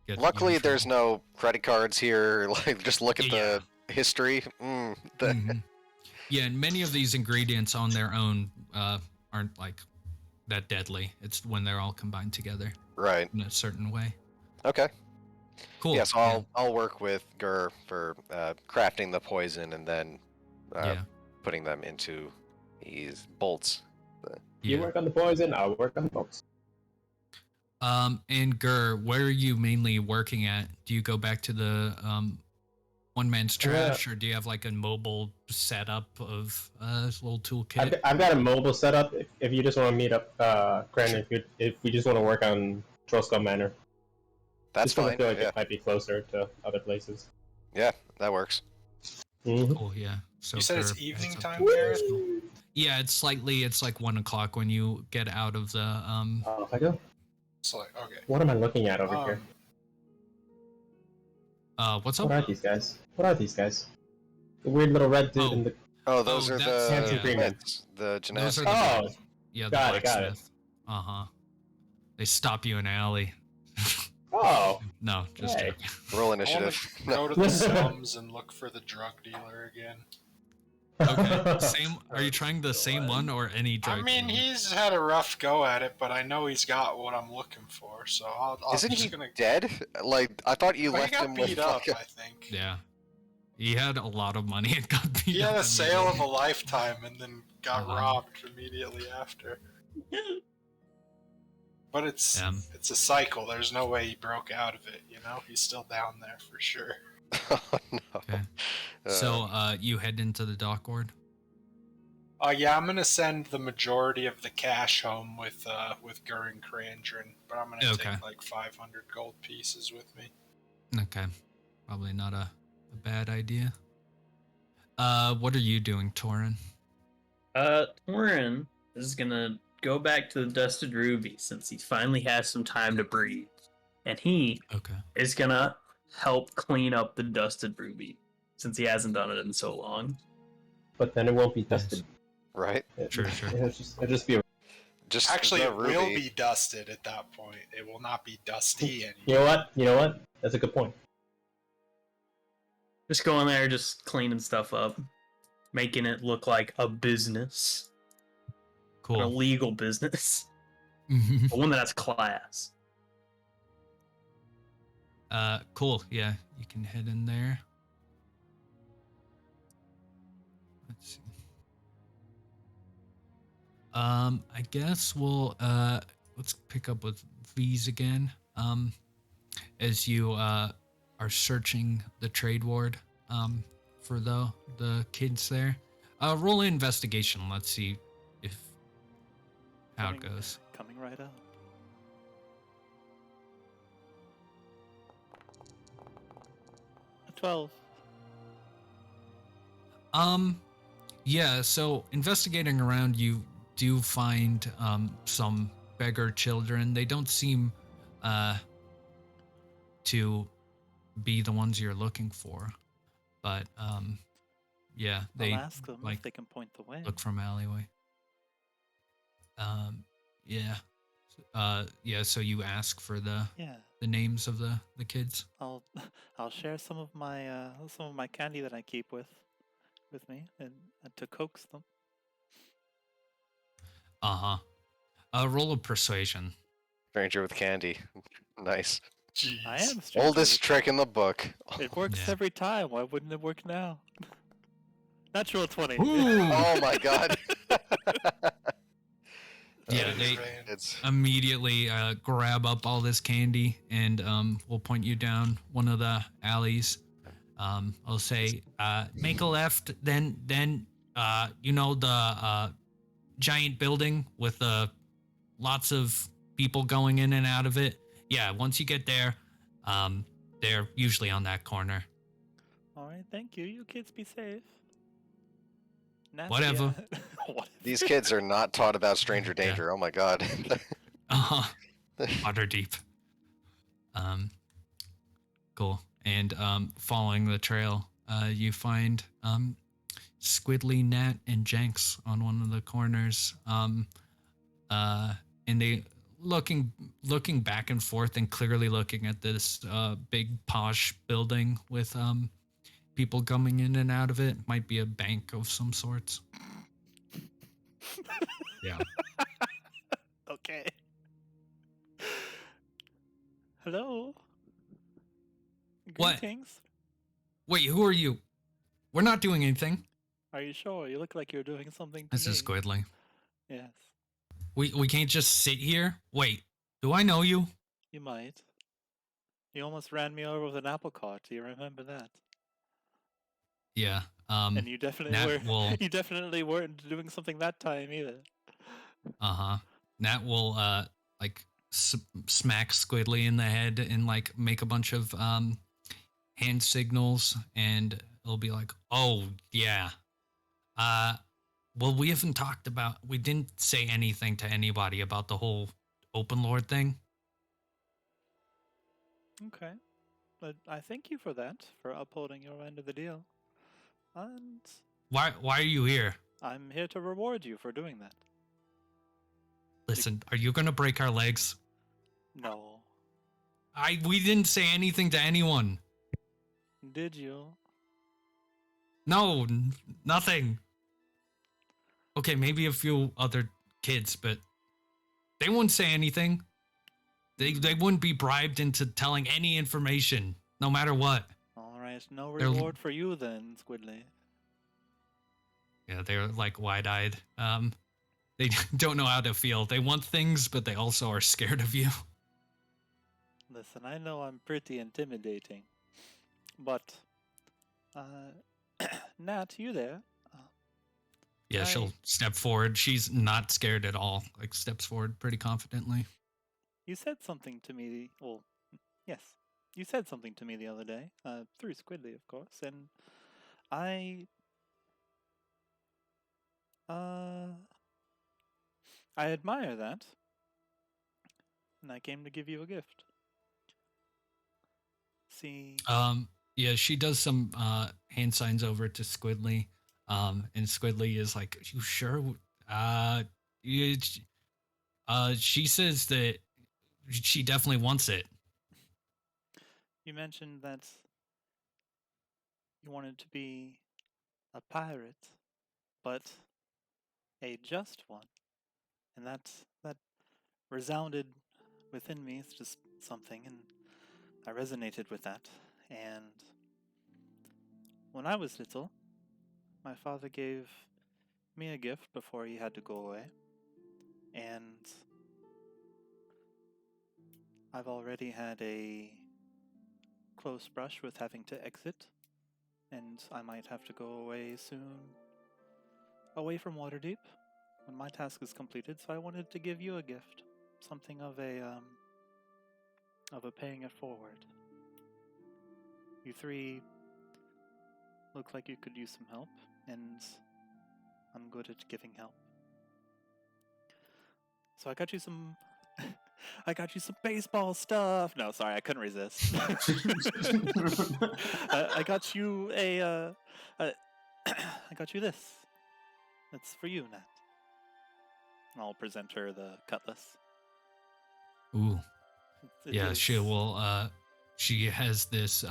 get. you in Luckily, there's trouble. no credit cards here. Like, just look at Yeah. the history. Mhm. Yeah, and many of these ingredients on their own aren't like that deadly. It's when they're all combined together Right. in a certain way. Okay. Cool. Yes, I'll work with Gur for crafting the poison and then Yeah. putting them into these bolts. You Yeah. work on the poison, I'll work on the bolts. And Gur, where are you mainly working at? Do you go back to the one man's trash, or do you have like a mobile setup of this little toolkit? I've got a mobile setup. If you just want to meet up, Krandren, if we just want to work on Trollskull Manor, That's just want to fine. feel like Yeah. it might be closer to other places. Yeah, that works. Mm-hmm. Cool. Yeah. So You said it's Gur evening heads up time, there. Gareth? Yeah, it's like 1:00 when you get out of the I go. It's like, okay. What am I looking at over here? What's What up? are these guys? What are these guys? The weird little red dude in the. Oh, those Oh, are that's- the Handsome green man. smiths, the Those gymnastics. are the Oh, guys. Yeah, the got it, got it. blacksmith. Uh-huh. They stop you in an alley. Oh, No, just Hey. joking. Roll I want initiative. to go to the slums and look for the drug dealer again. Okay. Same. Are you trying the same one or any drug? I mean, dealer? he's had a rough go at it, but I know he's got what I'm looking for, so I'm Isn't just he gonna. dead? Like, I thought you Well, he left got him beat with up, like I think. Yeah. He had a lot of money and got beat He up. had a sale of a immediately. lifetime and then got Uh-huh. robbed immediately after. But it's Yeah. a cycle. There's no way he broke out of it. You know, he's still down there for sure. oh, no. Okay. So, you head into the dock ward. Yeah, I'm gonna send the majority of the cash home with Gur and Krandren, but I'm gonna Okay. take like 500 gold pieces with me. Okay. Probably not a bad idea. What are you doing, Torin? Torin is gonna go back to the Dusted Ruby since he finally has some time to breathe. And he Okay. is gonna help clean up the Dusted Ruby since he hasn't done it in so long. but then it won't be dusted. Right? Sure. It'll just be. Just Actually, the it will ruby. be dusted at that point. It will not be dusty anymore. You know what? You know what? That's a good point. Just going there, just cleaning stuff up, making it look like a business, an Cool. illegal business, Mhm. but one that has class. Cool. Yeah, you can head in there. Let's see. I guess we'll let's pick up with V's again. As you are searching the trade ward for the kids there. Roll an investigation. Let's see if how it goes. Coming right up. A 12. Yeah, so investigating around, you do find some beggar children. They don't seem to be the ones you're looking for, but yeah, they I'll ask them like if they can point the way. look from alleyway. Yeah. Yeah, so you ask for the Yeah, names of the kids. I'll I'll share some of my candy that I keep with me and to coax them. Uh-huh. Roll of persuasion. Stranger with candy. Nice. Jeez. I am stranger Oldest with- trick in the book. It works Yeah. every time. Why wouldn't it work now? Natural 20. Oh my god. Yeah, Uh, they it's immediately grab up all this candy and we'll point you down one of the alleys. I'll say, make a left, then you know the giant building with lots of people going in and out of it. Yeah, once you get there, they're usually on that corner. All right, thank you. You kids be safe. Nasty, Whatever. Whatever. these kids are not taught about stranger Yeah. danger. Oh my god. Uh-huh. Waterdeep. Cool. and following the trail, you find Squidly, Nat, and Jenks on one of the corners. And they looking back and forth and clearly looking at this big posh building with people coming in and out of it. Might be a bank of some sorts. Yeah. Okay. Hello. What? Greetings. Wait, who are you? We're not doing anything. Are you sure? You look like you're doing something to This me. is Squidly. Yes, We can't just sit here. Wait, do I know you? you might. You almost ran me over with an apple cart. Do you remember that? Yeah. And you definitely Nat were. will. You definitely weren't doing something that time either. Nat will like smack Squidly in the head and like make a bunch of hand signals, and it'll be like, oh yeah, well, we didn't say anything to anybody about the whole open lord thing. Okay, but I thank you for that, for upholding your end of the deal, and Why are you here? I'm here to reward you for doing that. Listen, are you gonna break our legs? No, We didn't say anything to anyone. did you? No, nothing. Okay, maybe a few other kids, but they wouldn't say anything. They wouldn't be bribed into telling any information, no matter what. All right, no They're- reward for you then, Squidly. Yeah, they're like wide-eyed. They don't know how to feel. They want things, but they also are scared of you. Listen, I know I'm pretty intimidating, but Nat, you there? Yeah, she'll I- step forward. She's not scared at all. Like steps forward pretty confidently. You said something to me. Well, yes, you said something to me the other day, through Squidly, of course, and I admire that, and I came to give you a gift. See, Yeah, she does some hand signs over to Squidly. And Squidly is like, "You sure?" You, she says that she definitely wants it. you mentioned that you wanted to be a pirate, but a just one, and that resounded within me. It's just something, and I resonated with that. And when I was little, my father gave me a gift before he had to go away, and I've already had a close brush with having to exit, and I might have to go away soon, away from Waterdeep, when my task is completed. So I wanted to give you a gift, something of a paying it forward. You three look like you could use some help, and I'm good at giving help. So I got you some. I got you some baseball stuff. No, sorry, I couldn't resist. I got you a. I got you this. That's for you, Nat. And I'll present her the cutlass. Ooh, It yeah, is- she will. She has this.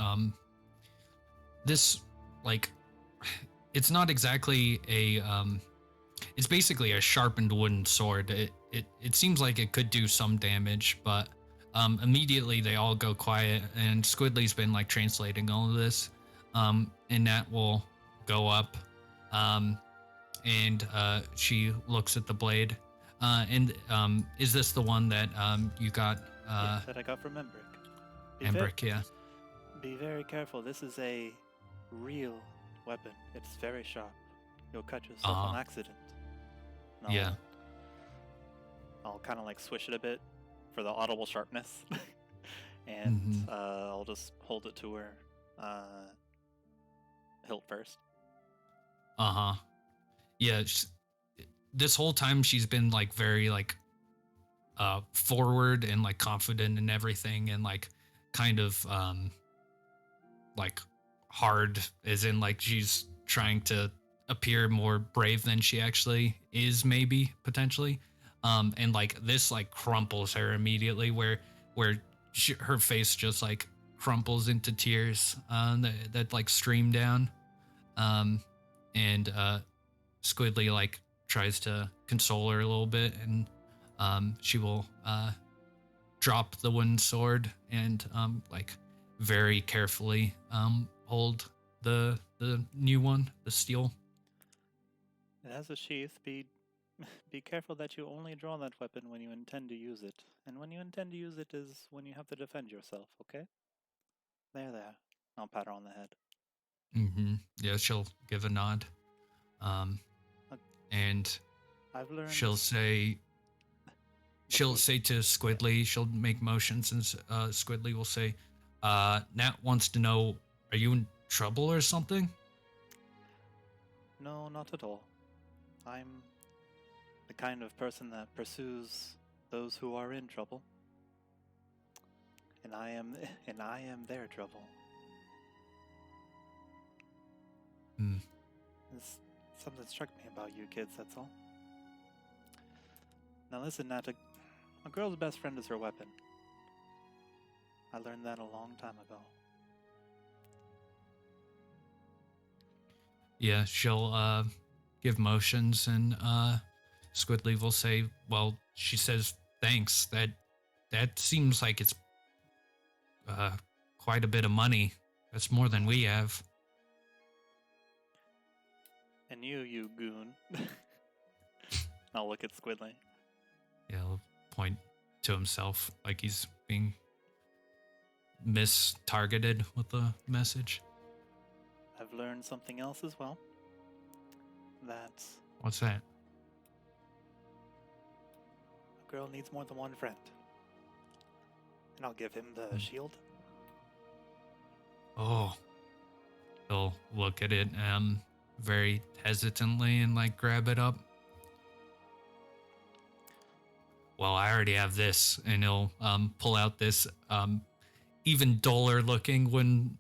This like, it's not exactly a. It's basically a sharpened wooden sword. It seems like it could do some damage, but immediately they all go quiet, and Squidly's been like translating all of this, and Nat will go up, and she looks at the blade, and is this the one that you got? yeah, that I got from Embrick. Embrick, yeah. Be very careful. This is a real weapon. It's very sharp. You'll cut yourself on accident. And Yeah. I'll kind of like swish it a bit for the audible sharpness, and I'll just hold it to her hilt first. Yeah. This whole time she's been like very like forward and like confident and everything, and like kind of like hard, as in like she's trying to appear more brave than she actually is, maybe potentially. And like this like crumples her immediately, where her face just like crumples into tears that like stream down. And Squidly like tries to console her a little bit, and she will drop the wooden sword and like very carefully hold the new one, the steel. It has a sheath. Be careful that you only draw that weapon when you intend to use it. And when you intend to use it is when you have to defend yourself, okay? There. I'll pat her on the head. Mm-hmm. Yeah, she'll give a nod. And I've learned... she'll say to Squidly, she'll make motions, and Squidly will say, Nat wants to know, are you in trouble or something? No, not at all. I'm the kind of person that pursues those who are in trouble. And I am their trouble. Something struck me about you kids, that's all. Now listen, Nat, a girl's best friend is her weapon. I learned that a long time ago. Yeah, she'll give motions, and Squidly will say, well, she says thanks. That seems like it's quite a bit of money. That's more than we have. And you goon. I'll look at Squidly. Yeah, he'll point to himself like he's being mistargeted with the message. I've learned something else as well. What's that? A girl needs more than one friend. And I'll give him the shield. Oh. He'll look at it very hesitantly and like grab it up. Well, I already have this, and he'll pull out this even duller looking wooden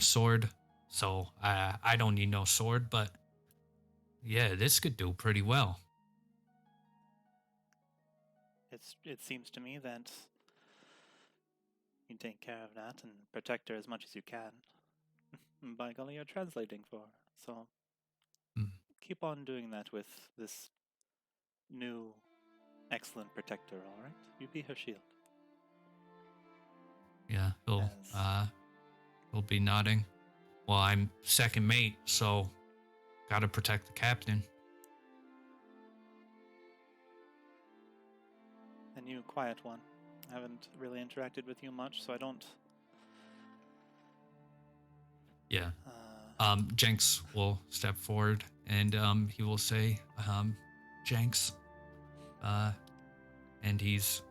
sword. So I don't need no sword, but yeah, this could do pretty well. It seems to me that you take care of that and protect her as much as you can. By golly, you're translating for her. So keep on doing that with this new excellent protector, all right? You be her shield. Yeah, he'll be nodding. Well, I'm second mate, so gotta protect the captain. And you, quiet one. I haven't really interacted with you much, so I don't... Yeah. Jenks will step forward, and he will say, Jenks, and he's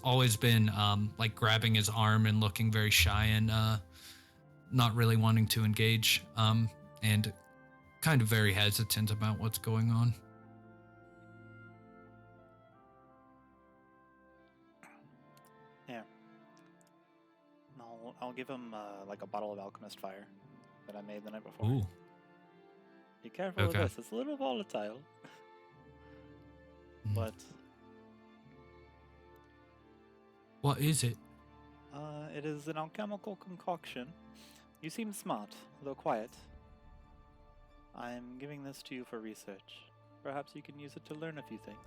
always been like grabbing his arm and looking very shy and not really wanting to engage, and kind of very hesitant about what's going on. Yeah. I'll give him like a bottle of alchemist fire that I made the night before. Ooh. Be careful Okay. with this. It's a little volatile. But what is it? it is an alchemical concoction. You seem smart, though quiet. I'm giving this to you for research. Perhaps you can use it to learn a few things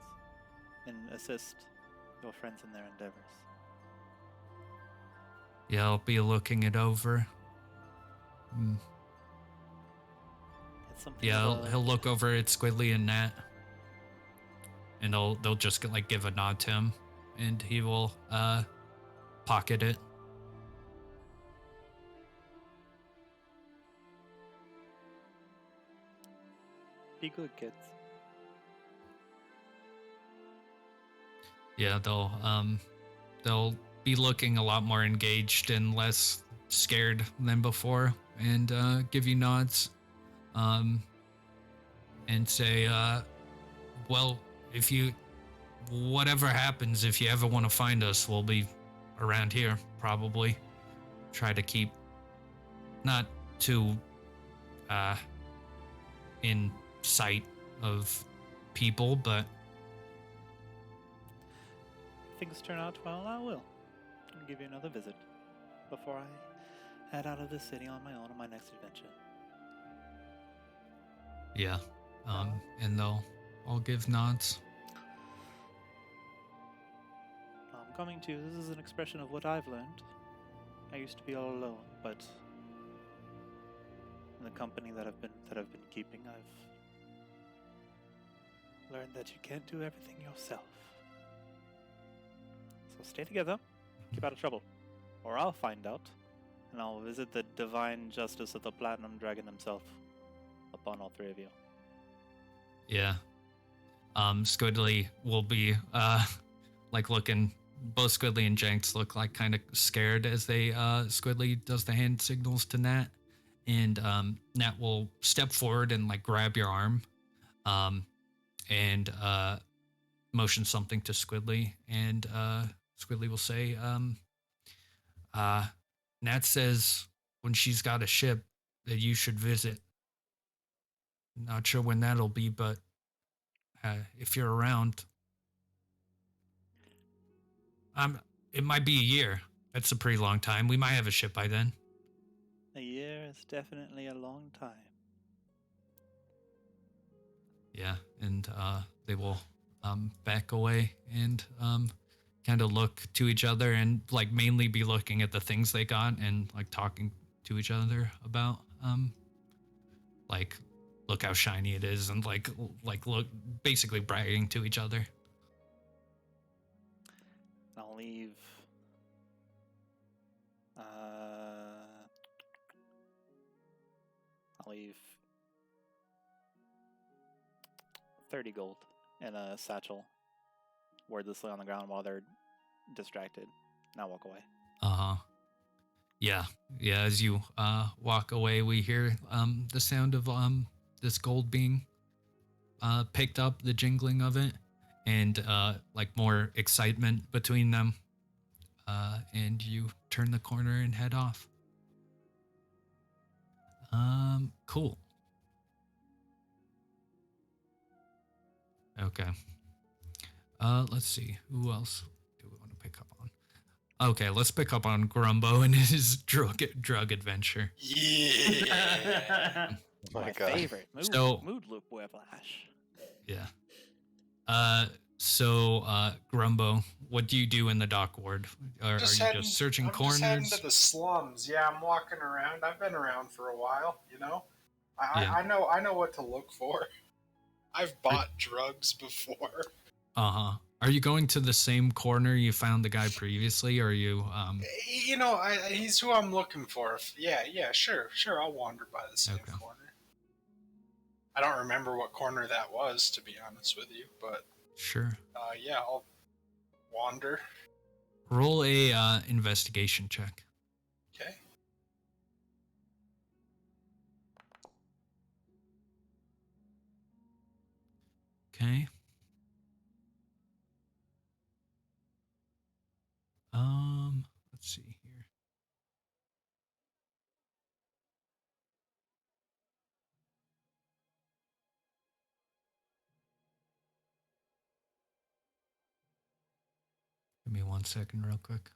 and assist your friends in their endeavors. Yeah, I'll be looking it over. It's something Yeah, he'll look over at Squidly and Nat, and they'll just give a nod to him, and he will pocket it. Be good, kids. Yeah, they'll be looking a lot more engaged and less scared than before, and give you nods, and say, well, whatever happens, if you ever want to find us, we'll be around here, probably. Try to keep not too in sight of people, but If things turn out well, I will. I'll give you another visit before I head out of the city on my own on my next adventure. yeah. And they'll all give nods. I'm coming to. This is an expression of what I've learned. I used to be all alone, but in the company that I've been keeping, I've learned that you can't do everything yourself. So stay together, keep out of trouble, or I'll find out, and I'll visit the divine justice of the Platinum Dragon himself upon all three of you. Yeah. Squidly will be like looking. Both Squidly and Jenks look like kind of scared as they Squidly does the hand signals to Nat, and Nat will step forward and like grab your arm, and motion something to Squidly, and Squidly will say, Nat says when she's got a ship that you should visit. Not sure when that'll be, but if you're around, it might be a year. That's a pretty long time. We might have a ship by then. A year is definitely a long time. Yeah, and they will back away and kind of look to each other and like mainly be looking at the things they got and like talking to each other about like look how shiny it is and like look basically bragging to each other. I'll leave. I'll leave 30 gold in a satchel, wordlessly on the ground while they're distracted. Now walk away. Yeah. As you walk away, we hear the sound of this gold being picked up, the jingling of it, and like more excitement between them. And you turn the corner and head off. Cool. Okay. Let's see. Who else do we want to pick up on? Okay, let's pick up on Grumbo and his drug adventure. Yeah. My My God. favorite. So- Mood loop whiplash. Yeah. So Grumbo, what do you do in the dock ward? Or are you just searching corners? I'm just heading to the slums. Yeah, I'm walking around. I've been around for a while, you know? Yeah. I know what to look for. I've bought drugs before. Are you going to the same corner you found the guy previously, or are you You know, he's who I'm looking for. Yeah, sure. I'll wander by the same Okay. corner. I don't remember what corner that was, to be honest with you, but sure? yeah, I'll wander. Roll a investigation check. Okay. Okay. Let's see here. Give me 1 second real quick.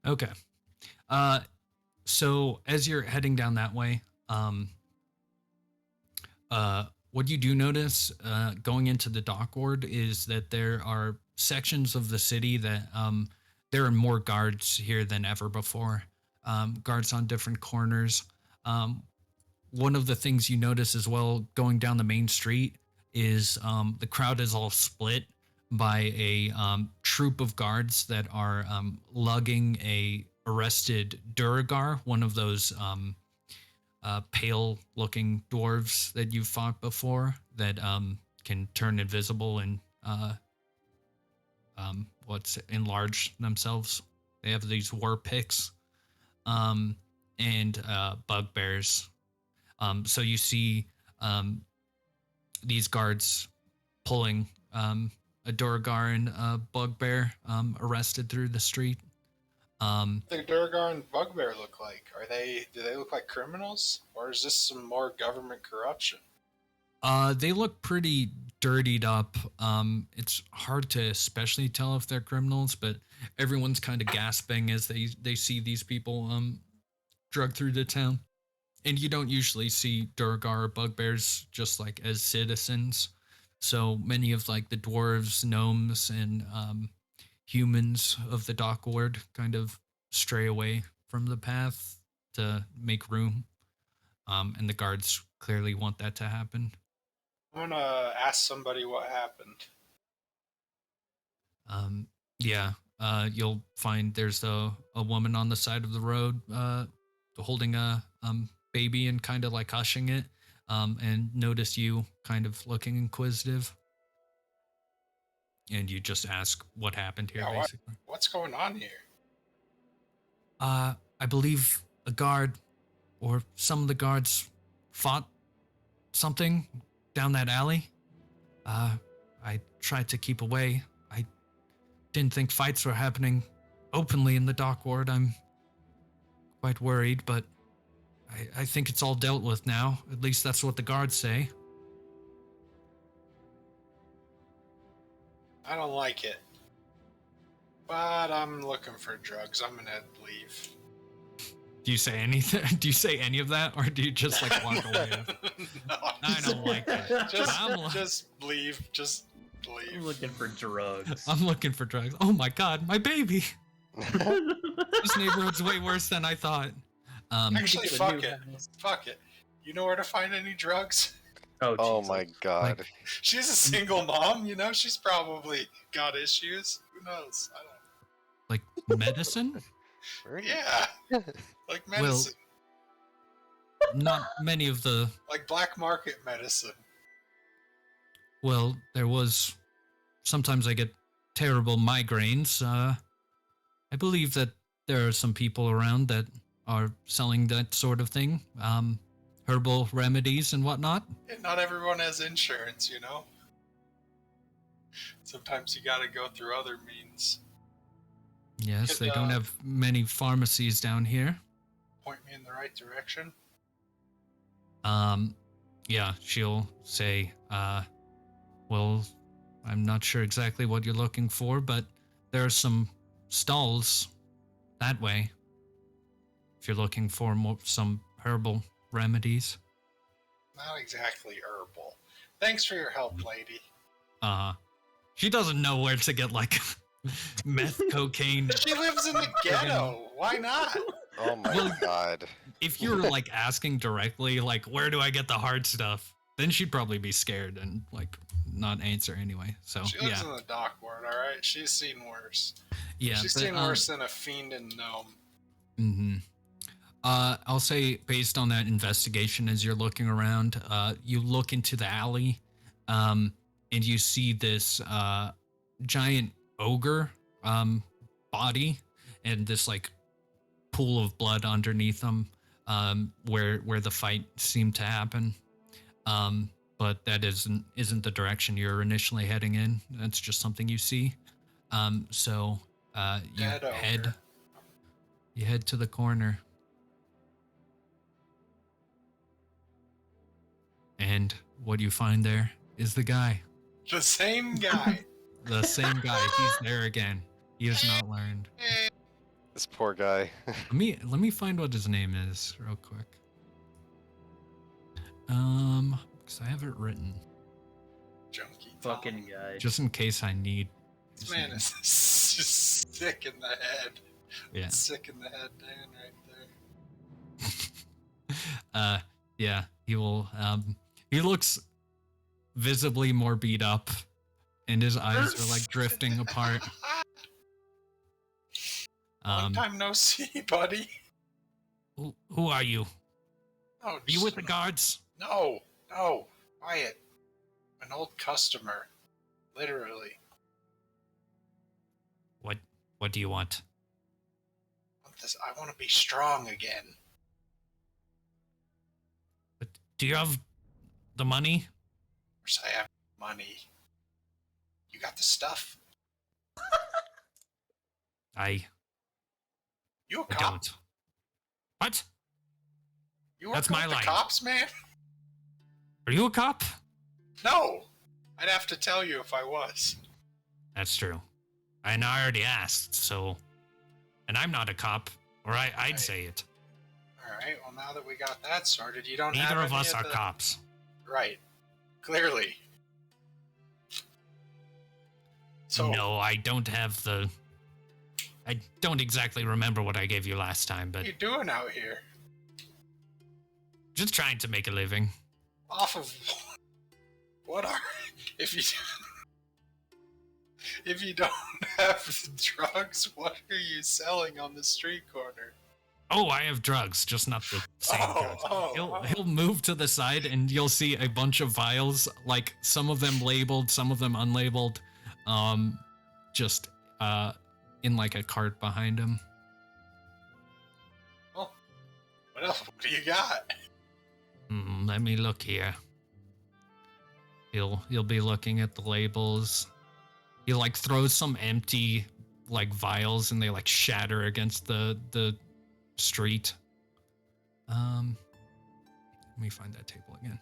Okay. So as you're heading down that way, what you do notice going into the dock ward is that there are sections of the city that there are more guards here than ever before. Guards on different corners. One of the things you notice as well going down the main street is the crowd is all split by a troop of guards that are lugging a arrested Duragar, one of those pale-looking dwarves that you've fought before that can turn invisible and enlarge themselves. They have these war picks and bugbears. So you see these guards pulling a Duragar and a bugbear arrested through the street. The Durgar and Bugbear look like? Do they look like criminals? Or is this some more government corruption? They look pretty dirtied up. It's hard to especially tell if they're criminals, but everyone's kind of gasping as they see these people drug through the town. And you don't usually see Duragar or bugbears just like as citizens. So many of like the dwarves, gnomes, and humans of the dock ward kind of stray away from the path to make room. And the guards clearly want that to happen. I'm gonna ask somebody what happened. Yeah, you'll find there's a woman on the side of the road holding a baby and kind of like hushing it, and notice you kind of looking inquisitive. And you just ask what happened here, Yeah, basically. What's going on here? I believe a guard or some of the guards fought something down that alley. I tried to keep away. I didn't think fights were happening openly in the dock ward. I'm quite worried, but I think it's all dealt with now. At least that's what the guards say. I don't like it. But I'm looking for drugs. I'm gonna leave. Do you say anything? Do you say any of that, or do you just like walk away? No, I don't like that. Just leave. Just leave. I'm looking for drugs. I'm looking for drugs. Oh my god, my baby! This neighborhood's way worse than I thought. Actually, fuck it. Fuck it. You know where to find any drugs? Oh my god. Like- She's a single mom, you know? She's probably got issues. Who knows? I don't like medicine? Yeah. Like medicine. Not many of the. Like black market medicine. Well, there was. Sometimes I get terrible migraines. I believe that there are some people around that are selling that sort of thing. Herbal remedies and whatnot. Yeah, not everyone has insurance, you know? Sometimes you gotta go through other means. Yes, Could, they don't have many pharmacies down here. Point me in the right direction. Yeah, she'll say, well, I'm not sure exactly what you're looking for, but there are some stalls that way. If you're looking for some herbal remedies. Not exactly herbal. Thanks for your help, lady. She doesn't know where to get like meth, cocaine. She lives in the ghetto. Why not? Oh my god. If you're like asking directly, like, where do I get the hard stuff? Then she'd probably be scared and like not answer anyway. So She lives yeah, in the dock ward, alright? She's seen worse. yeah. She's seen worse than a fiend and gnome. Mm-hmm. I'll say based on that investigation, as you're looking around, you look into the alley, and you see this giant ogre body and this like pool of blood underneath them, where the fight seemed to happen. But that isn't the direction you're initially heading in. That's just something you see. So you head to the corner. And what you find there is the guy. The same guy. The same guy. He's there again. He has not learned. This poor guy. Let me find what his name is real quick. Because I have it written. Junkie. Fucking guy. Just in case I need. This man is just sick in the head. Yeah. Sick in the head, Dan, right there. Yeah. He will. He looks visibly more beat up. and his eyes are like drifting apart. Long time no see, buddy. Who are you? Oh, Are you with the guards? No, quiet. An old customer, literally. What do you want? I want to be strong again. But do you have the money? Of course I have money. You got the stuff? You a I cop? don't. What? You work That's with my the line. cops, man? Are you a cop? No. I'd have to tell you if I was. That's true. And I already asked, so... And I'm not a cop, or I'd Right. say it. Alright, well now that we got that sorted, you don't have Neither of any us are the... cops. Right. Clearly. So, No, I don't have the... I don't exactly remember what I gave you last time, what but are you doing out here? just trying to make a living. Off of what are if you don't have drugs, what are you selling on the street corner? Oh, I have drugs, just not the same drugs. He'll move to the side, and you'll see a bunch of vials, like some of them labeled, some of them unlabeled, just in like a cart behind him. Well, what else? What do you got? Let me look here. He'll be looking at the labels. He like throws some empty like vials, and they like shatter against the street. Let me find that table again.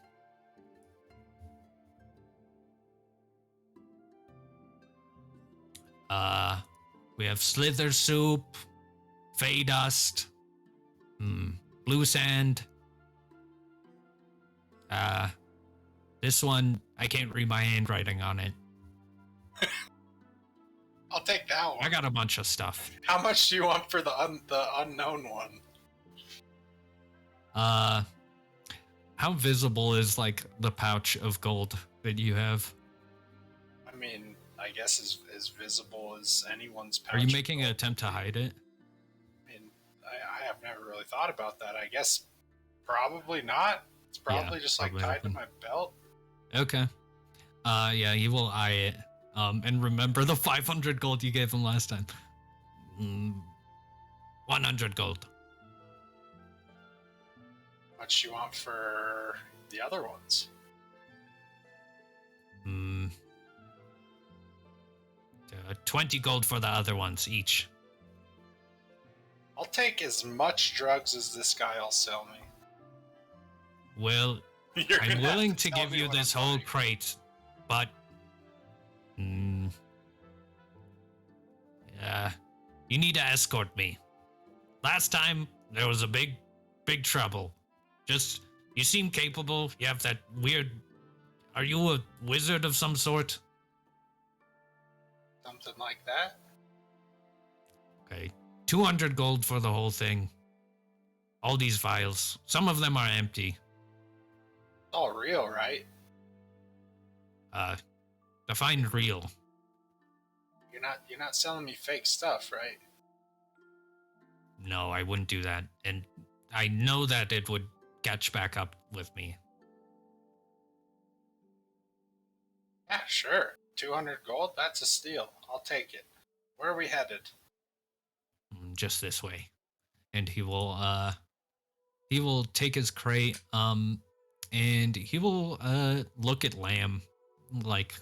We have Slither Soup, Fey Dust, Blue Sand. This one, I can't read my handwriting on it. I'll take that one. I got a bunch of stuff. How much do you want for the unknown one? How visible is like the pouch of gold that you have? I mean, I guess as visible as anyone's pouch. Are you of making an gold. attempt to hide it? I mean, I have never really thought about that. I guess probably not. It's probably just like probably tied open. to my belt. Okay. Yeah, he will eye it. And remember the 500 gold you gave him last time. 100 gold. How much you want for the other ones? 20 gold for the other ones each. I'll take as much drugs as this guy will sell me. Well, You're I'm gonna have willing to tell give me you what this I'm whole buying. crate, but you need to escort me. Last time there was a big trouble. Just you seem capable. You have that weird. Are you a wizard of some sort? Something like that. Okay, 200 gold for the whole thing. All these vials. Some of them are empty. All real, right? Define real. You're not selling me fake stuff, right? No, I wouldn't do that. And I know that it would catch back up with me. Yeah, sure. 200 gold, that's a steal. I'll take it. Where are we headed? Just this way. And he will take his crate, and he will look at Lamb. Like,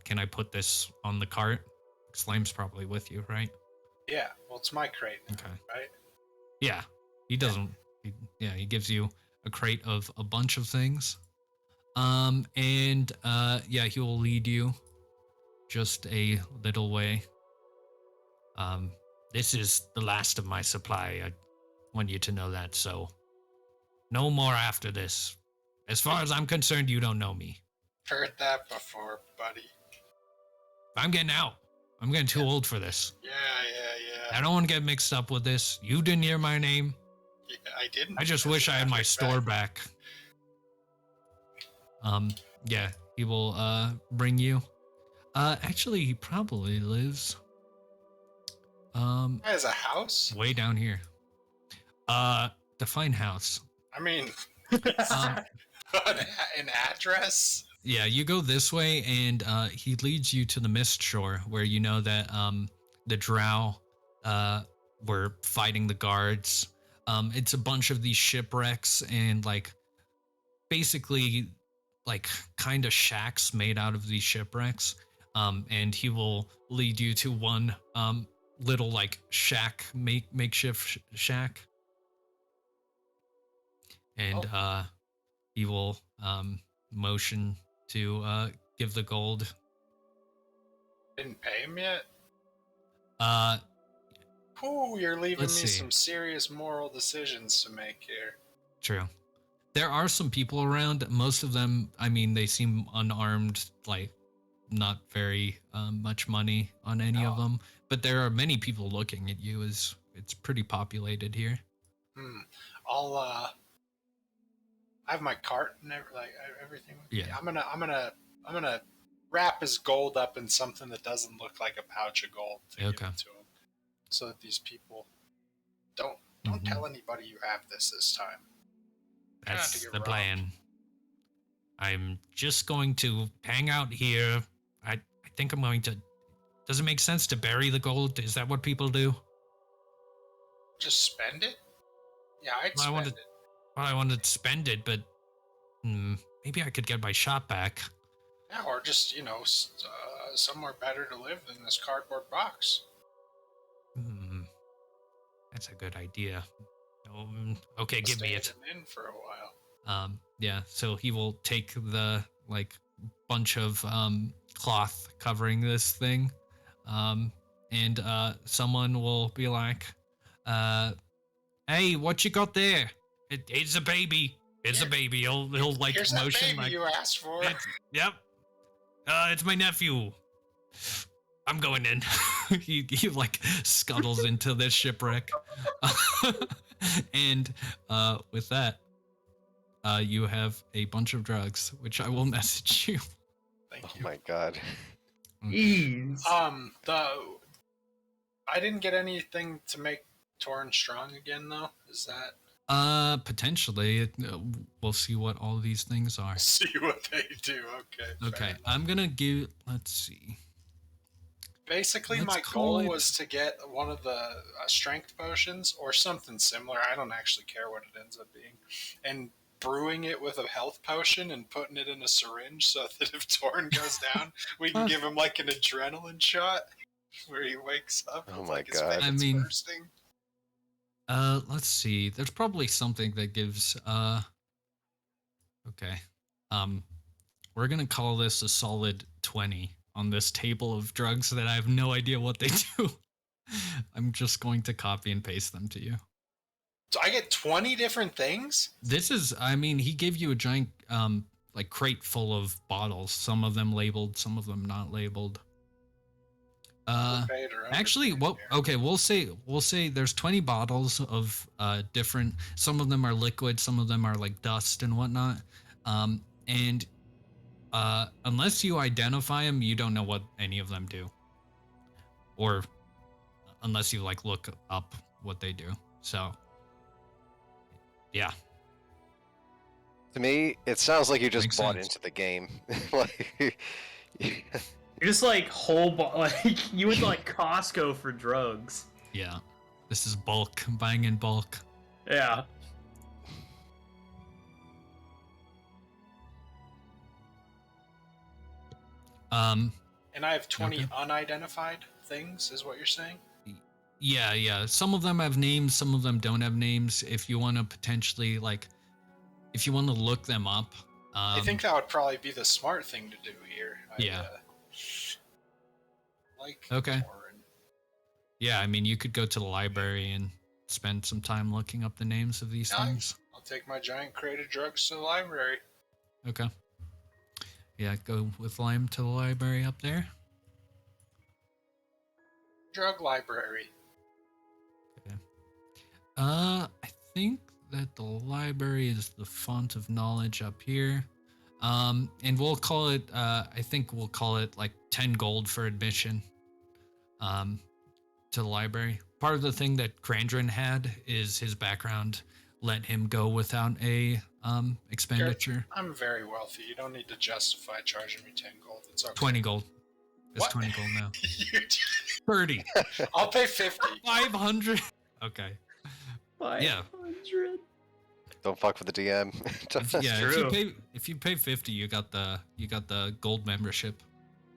can I put this on the cart? 'Cause Lamb's probably with you, right? Yeah, well, it's my crate, Okay. right? Yeah. He doesn't. He gives you a crate of a bunch of things. And he will lead you just a little way. This is the last of my supply. I want you to know that, so no more after this. As far as I'm concerned, you don't know me. Heard that before, buddy. I'm getting out. I'm getting too old for this. Yeah. I don't want to get mixed up with this. You didn't hear my name. Yeah, I didn't. I just wish I had my store back. He will bring you. Actually, he probably lives As a house? way down here. Define house. I mean, Um, an address? yeah, you go this way, and he leads you to the Mist Shore, where you know that the Drow were fighting the guards. It's a bunch of these shipwrecks and like basically like kind of shacks made out of these shipwrecks. And he will lead you to one little like shack, makeshift shack, and he will motion to give the gold. Didn't pay him yet? Uh, Ooh, you're leaving me Let's see. some serious moral decisions to make here. True. There are some people around. Most of them, I mean, they seem unarmed, like not very much money on any of Oh. them. But there are many people looking at you. As it's pretty populated here. I'll I have my cart and everything. with me. Yeah. I'm gonna wrap his gold up in something that doesn't look like a pouch of gold to give Okay. it to him, so that these people don't tell anybody you have this time. Try not to That's get the robbed. plan. I'm just going to hang out here. I think I'm going to. Does it make sense to bury the gold? Is that what people do? Just spend it. Yeah, I'd Well, I spend wanted- it. Well, I wanted to spend it, but maybe I could get my shop back. Yeah, or just somewhere better to live than this cardboard box. That's a good idea. Okay, give me it. Staying in for a while. Yeah, so he will take the like bunch of cloth covering this thing, and someone will be like, "Hey, what you got there? It's a baby. It's a baby." He'll like Here's motion that baby like, you asked for. Yep. It's my nephew. I'm going in. he like scuttles into this shipwreck, and with that. You have a bunch of drugs, which I will message you. Thank Oh you. my god. Jeez. I didn't get anything to make Torin strong again, though. Is that? Potentially. We'll see what all these things are. See what they do. Okay. fair Okay, enough. I'm gonna give. Let's see. Basically, let's my call goal it- was to get one of the strength potions or something similar. I don't actually care what it ends up being, and brewing it with a health potion and putting it in a syringe so that if Torin goes down, we can give him like an adrenaline shot where he wakes up. Oh with, my like, his God. I veins mean- bursting. Let's see. There's probably something that gives. Okay. We're gonna call this a solid 20 on this table of drugs that I have no idea what they do. I'm just going to copy and paste them to you. So I get 20 different things? This is, I mean, he gave you a giant, like crate full of bottles. Some of them labeled, some of them not labeled. Overpaid or Actually, underpaid what? here? Okay, we'll say there's 20 bottles of different. Some of them are liquid, some of them are like dust and whatnot. And unless you identify them, you don't know what any of them do, or unless you like look up what they do. So, yeah. To me, it sounds like you just Makes bought sense. into the game. Like, You're just like like you went to like Costco for drugs. Yeah, this is bulk, buying in bulk. Yeah. And I have 20 Okay. unidentified things, is what you're saying? Yeah. Some of them have names, some of them don't have names. If you want to potentially like, if you want to look them up, I think that would probably be the smart thing to do here. Yeah. Like Okay. Torin. yeah, I mean, you could go to the library and spend some time looking up the names of these Nice. things. I'll take my giant crate of drugs to the library. Okay. Yeah, go with Lime to the library up there. Drug library. I think that the library is the font of knowledge up here. And we'll call it, I think we'll call it like 10 gold for admission to the library. Part of the thing that Krandren had is his background let him go without a expenditure. I'm very wealthy. You don't need to justify charging me 10 gold. It's okay. 20 gold. It's What? 20 gold now. You- 30. I'll pay 50. 500. Okay. 500. Don't fuck with the DM. Yeah, if you pay 50, you got the gold membership.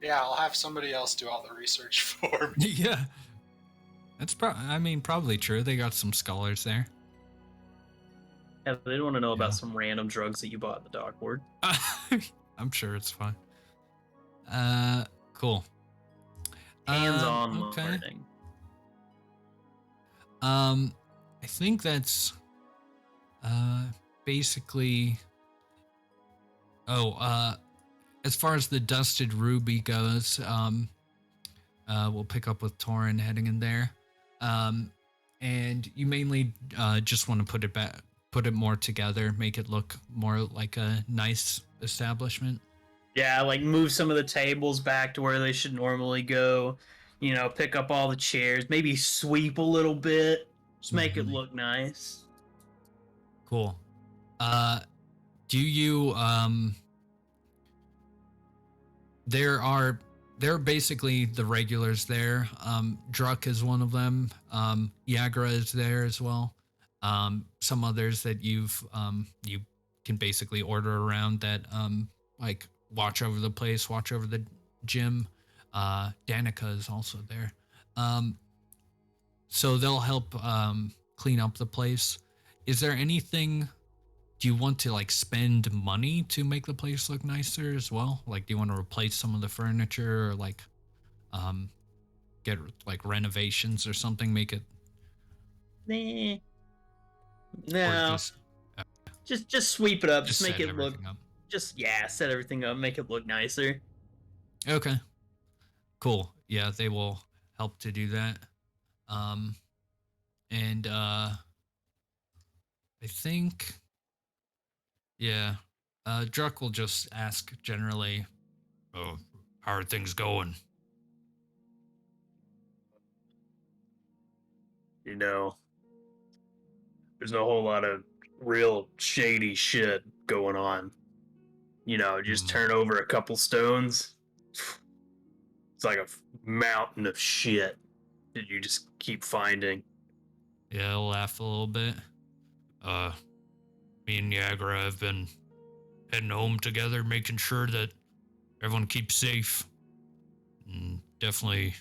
Yeah, I'll have somebody else do all the research for me. Yeah. That's probably true. They got some scholars there. Yeah, they don't want to know Yeah. about some random drugs that you bought at the dock board. I'm sure it's fine. Cool. Hands-on okay. learning. I think that's basically. As far as the dusted ruby goes, we'll pick up with Torin heading in there, and you mainly just want to put it more together, make it look more like a nice establishment. Yeah, like move some of the tables back to where they should normally go. You know, pick up all the chairs, maybe sweep a little bit, just make it Mhm. look nice. Cool. Do you there are basically the regulars there. Druck is one of them. Yagra is there as well. Some others that you can basically order around that like watch over the place, watch over the gym. Danica is also there. So they'll help clean up the place. Is there anything? Do you want to like spend money to make the place look nicer as well? Like, do you want to replace some of the furniture or like get like renovations or something? Make it Nah. or No. Just sweep it up. Just make set it look. everything up. Set everything up. Make it look nicer. Okay. Cool. Yeah, they will help to do that. And I think, yeah, Druck will just ask generally, "Oh, how are things going?" You know, there's a whole lot of real shady shit going on. You know, just turn over a couple stones. It's like a mountain of shit that you just keep finding. Yeah, I'll laugh a little bit. Me and Yagra have been heading home together, making sure that everyone keeps safe. And definitely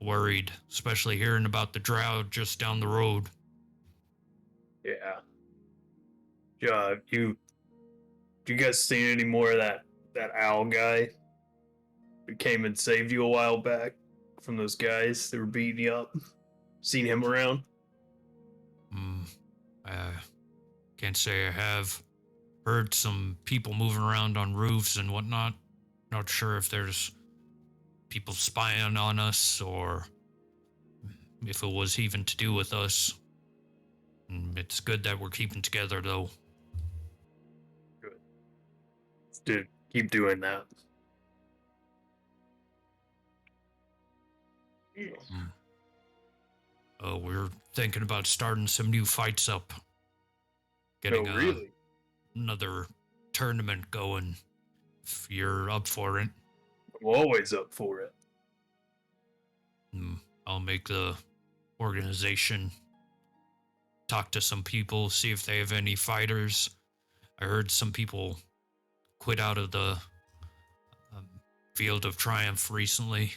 worried, especially hearing about the drought just down the road. Yeah. You guys seen any more of that owl guy who came and saved you a while back from those guys that were beating you up? Seen him around? I can't say I have. Heard some people moving around on roofs and whatnot. Not sure if there's people spying on us or if it was even to do with us. It's good that we're keeping together, though. Good. Dude, keep doing that. We're thinking about starting some new fights up. Getting really? another tournament going. If you're up for it. I'm always up for it. I'll make the organization talk to some people, see if they have any fighters. I heard some people quit out of the Field of Triumph recently.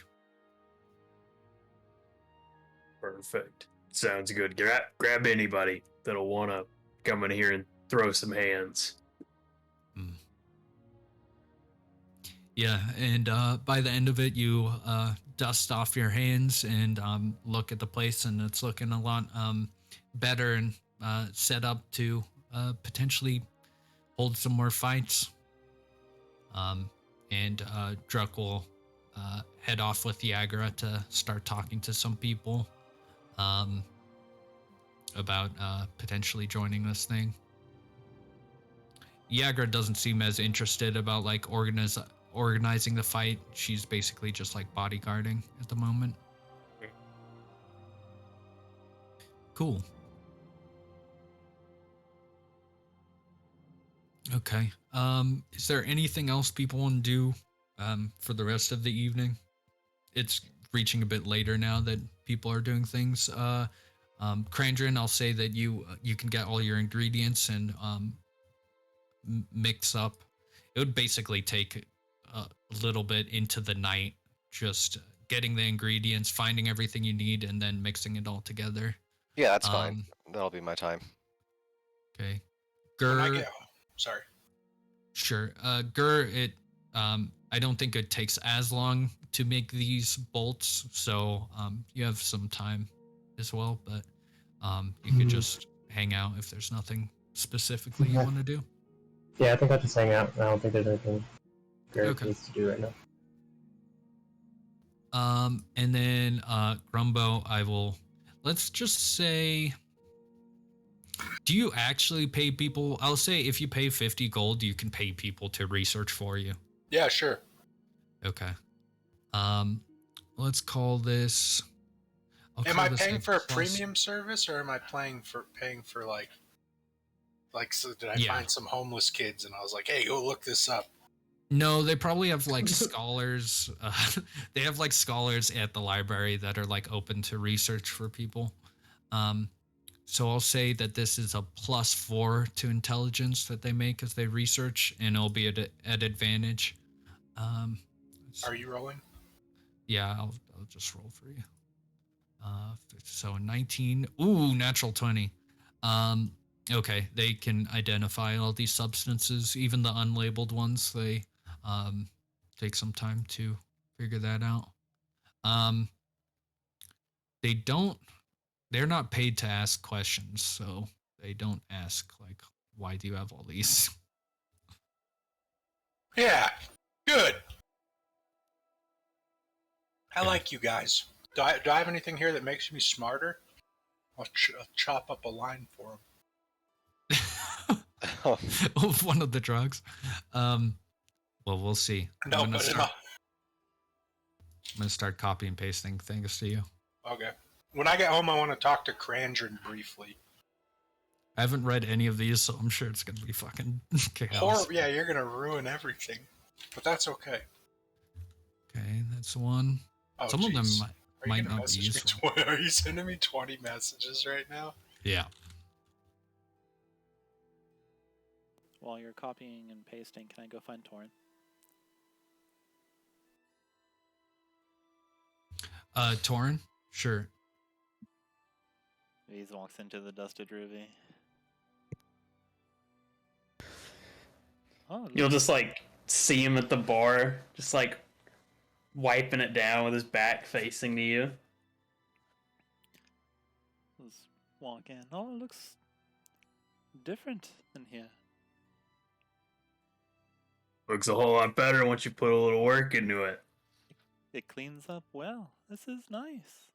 Perfect. Sounds good. Grab anybody that'll want to come in here and throw some hands. Yeah, and by the end of it, you dust off your hands and look at the place, and it's looking a lot better and set up to potentially hold some more fights. And Druck will head off with Yagra to start talking to some people about potentially joining this thing. Yagra doesn't seem as interested about like organizing the fight. She's basically just like bodyguarding at the moment. Cool. Okay. Is there anything else people want to do for the rest of the evening? It's reaching a bit later now that people are doing things. Krandren, I'll say that you can get all your ingredients and mix up. It would basically take a little bit into the night, just getting the ingredients, finding everything you need, and then mixing it all together. Yeah, that's fine. That'll be my time. Okay. When I Gur, get home. Sorry. sure. Gur, I don't think it takes as long to make these bolts, so you have some time as well, but you could just hang out if there's nothing specifically you want to do. Yeah, I think I'll just hang out. I don't think there's anything Gareth needs to do right now. And then Grumbo, let's just say, do you actually pay people? I'll say if you pay 50 gold, you can pay people to research for you. Yeah, sure. Okay. Let's call this. Am I paying for a premium service, or am I paying for so did I find some homeless kids and I was like, hey, go look this up? No, they probably have like scholars. They have like scholars at the library that are like open to research for people. So I'll say that this is a +4 to intelligence that they make as they research, and it'll be at advantage. Are you rolling? Yeah, I'll just roll for you. So 19. Ooh, natural 20. Okay, they can identify all these substances, even the unlabeled ones. They take some time to figure that out. They're not paid to ask questions, so they don't ask like, why do you have all these? Yeah, good. I like you guys. Do I have anything here that makes me smarter? I'll chop up a line for them. One of the drugs. Well, we'll see. No, I'm but gonna start copy and pasting things to you. Okay. When I get home, I want to talk to Krandren briefly. I haven't read any of these, so I'm sure it's gonna be fucking chaos. Yeah, you're gonna ruin everything, but that's okay. Okay, that's one. Oh, Some of them might not be message useful. me? Are you sending me 20 messages right now? Yeah. While you're copying and pasting, can I go find Torin? Torin? Sure. He walks into the dusted ruby. Oh, You'll just like see him at the bar, just like wiping it down with his back facing to you. let's walk in. Oh, it looks different in here. Looks a whole lot better once you put a little work into it. It cleans up well. This is nice.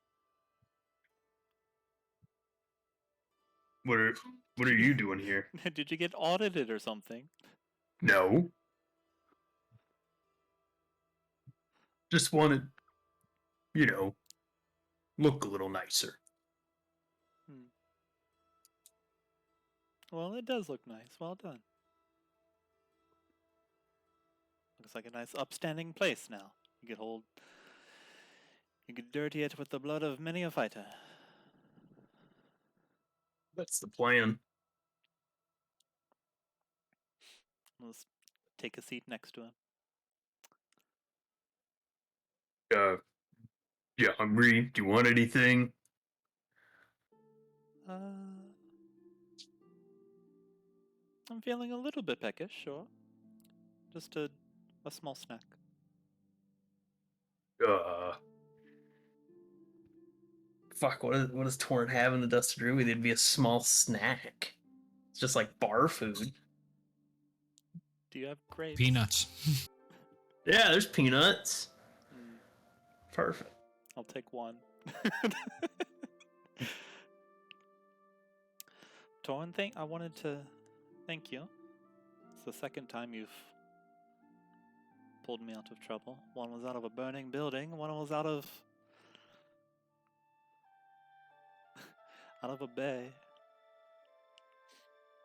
What are you doing here? Did you get audited or something? No. Just wanted, look a little nicer. Well, it does look nice. Well done. Looks like a nice upstanding place now. You could dirty it with the blood of many a fighter. That's the plan. Let's take a seat next to him. Yeah, hungry? Do you want anything? I'm feeling a little bit peckish, sure. Just a small snack. Fuck, what does Torin have in the Dusted Ruby? They'd be a small snack. It's just like bar food. Do you have grapes? Peanuts. Yeah, there's peanuts. Perfect. I'll take one. Torin, I wanted to thank you. the second time you've pulled me out of trouble. One was out of a burning building, one was out of a bay.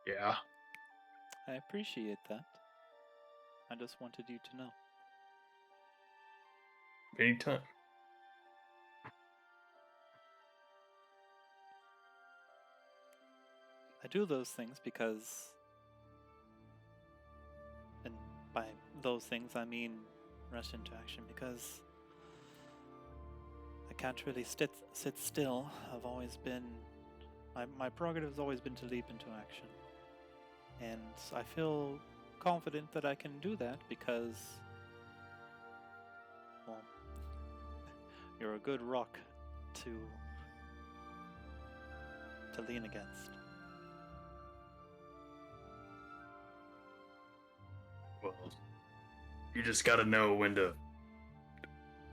Yeah. I appreciate that. I just wanted you to know. Anytime. I do those things because, and by those things I mean rush into action, because I can't really sit still. I've always been, my prerogative has always been to leap into action. And I feel confident that I can do that because, well, you're a good rock to lean against. Well, you just gotta know when to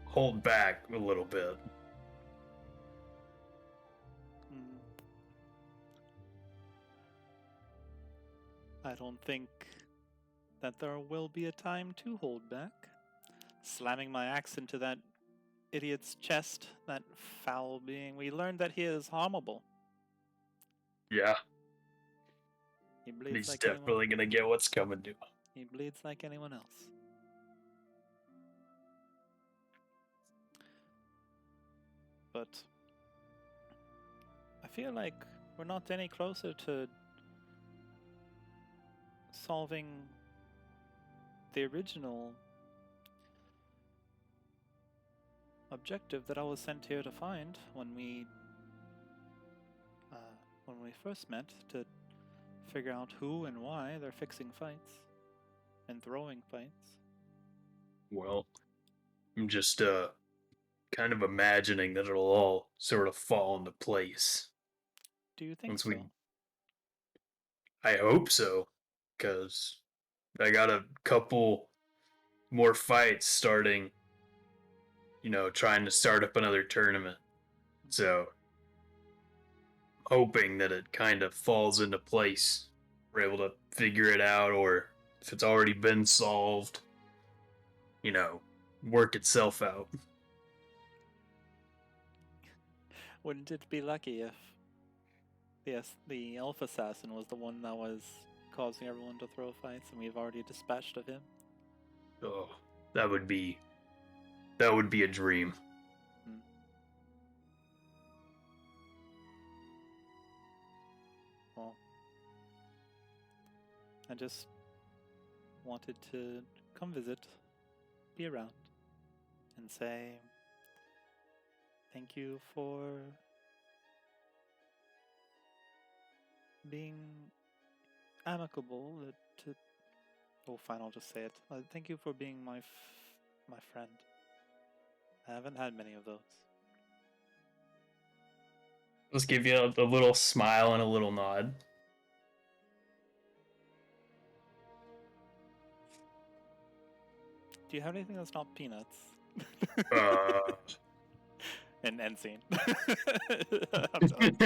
hold back a little bit. I don't think that there will be a time to hold back. Slamming my axe into that idiot's chest, that foul being, we learned that he is harmable. Yeah, He bleeds he's like definitely anyone. gonna get what's coming to him. He bleeds like anyone else. But I feel like we're not any closer to solving the original objective that I was sent here to find when we first met, to figure out who and why they're fixing fights and throwing fights. Well, I'm just kind of imagining that it'll all sort of fall into place. Do you think Once so? I hope so, because I got a couple more fights starting, trying to start up another tournament. So, hoping that it kind of falls into place. We're able to figure it out, or if it's already been solved, work itself out. Wouldn't it be lucky if the elf assassin was the one that was causing everyone to throw fights and we've already dispatched of him? Oh, that would be a dream. Well, I just wanted to come visit, be around, and say thank you for being amicable oh fine, I'll just say it. Thank you for being my friend. I haven't had many of those. Let's give you a little smile and a little nod. Do you have anything that's not peanuts? And end scene. I'm done.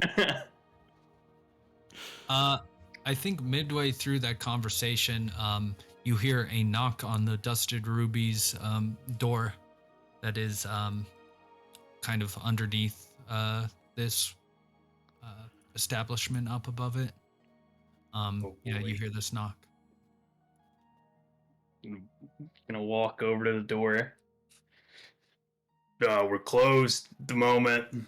I think midway through that conversation, you hear a knock on the Dusted Ruby's door that is kind of underneath this establishment up above it. Yeah, you hear this knock. Gonna walk over to the door. We're closed at the moment.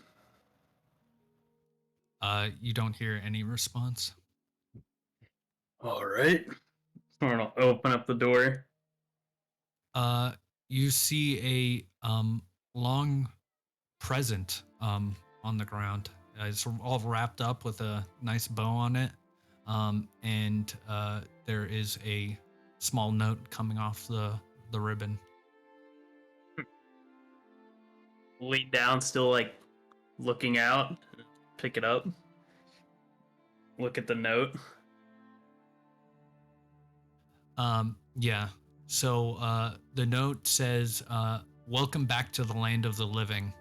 You don't hear any response. All right. I'm gonna open up the door. You see a long present on the ground. It's all wrapped up with a nice bow on it, and there is a small note coming off the ribbon. Lean down, still like looking out. Pick it up. Look at the note. Yeah. So the note says, "Welcome back to the land of the living.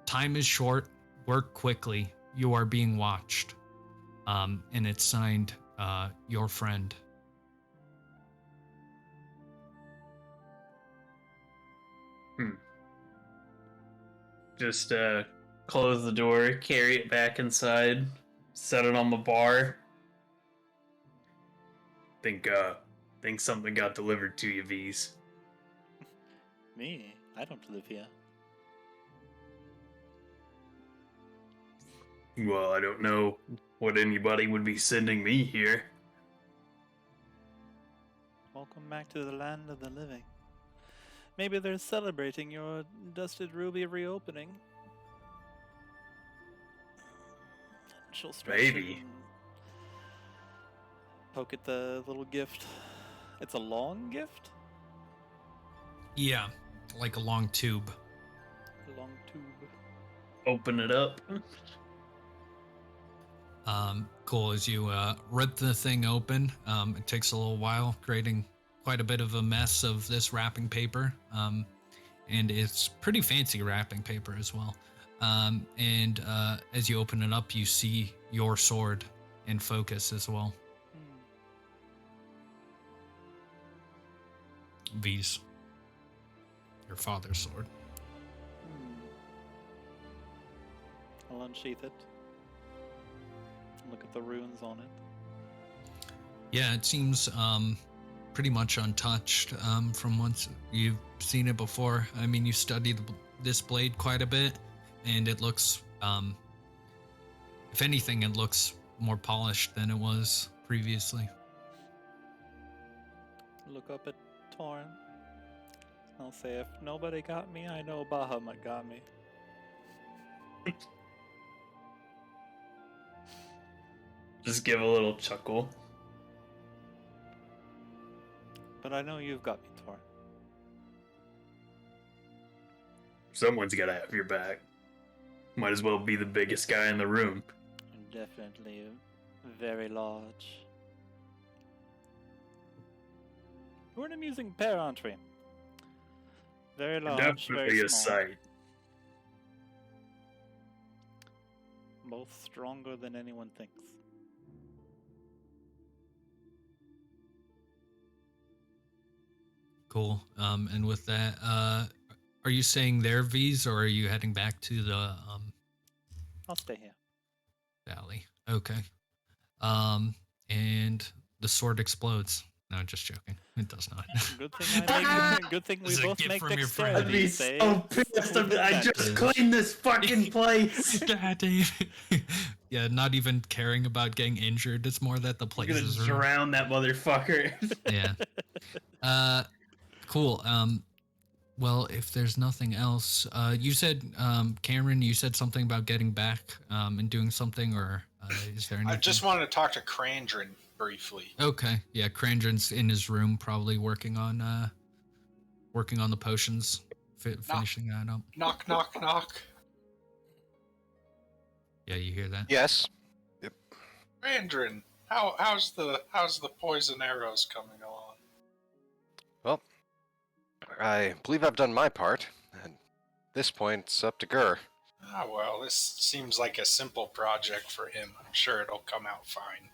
Time is short. Work quickly. You are being watched." And it's signed, your friend. Just close the door, carry it back inside, set it on the bar. Think something got delivered to you, V's. Me? I don't live here. Well, I don't know what anybody would be sending me here. Welcome back to the land of the living. Maybe they're celebrating your Dusted Ruby reopening. She'll stretch Maybe. and poke at the little gift. It's a long gift? Yeah, like a long tube. A long tube. Open it up. Cool. As you rip the thing open, it takes a little while, creating quite a bit of a mess of this wrapping paper. And it's pretty fancy wrapping paper as well. And as you open it up, you see your sword in focus as well. V's. Your father's sword. I'll unsheath it. Look at the runes on it. Yeah, it seems pretty much untouched from once you've seen it before. I mean, you studied this blade quite a bit, and it looks, if anything, it looks more polished than it was previously. Look up at Torin. I'll say, if nobody got me, I know Bahamut got me. Just give a little chuckle. But I know you've got me, Torin. Someone's gotta have your back. Might as well be the biggest guy in the room. Definitely very large. We're an amusing pair, aren't we? Very large, Definitely very a small. sight. Both stronger than anyone thinks. Cool. And with that, are you saying their V's, or are you heading back to the I'll stay here. valley? Okay. And the sword explodes. No, just joking. It does not. Good thing I make. Good thing we This is a both gift make from your friend. I'd dexterity be save. so pissed. I just cleaned this fucking place. God damn it. Yeah, not even caring about getting injured. It's more that the I'm place gonna is ruined. drown that motherfucker. Yeah. Cool. Well, if there's nothing else, you said, Cameron, you said something about getting back and doing something, or is there anything? I just wanted to talk to Krandren briefly. Okay. Yeah, Krandren's in his room, probably working on the potions, finishing that up. Knock, knock, knock. Yeah, you hear that? Yes. Krandren, how's the poison arrows coming along? Well, I believe I've done my part. At this point, it's up to Gur. Ah, well, this seems like a simple project for him. I'm sure it'll come out fine.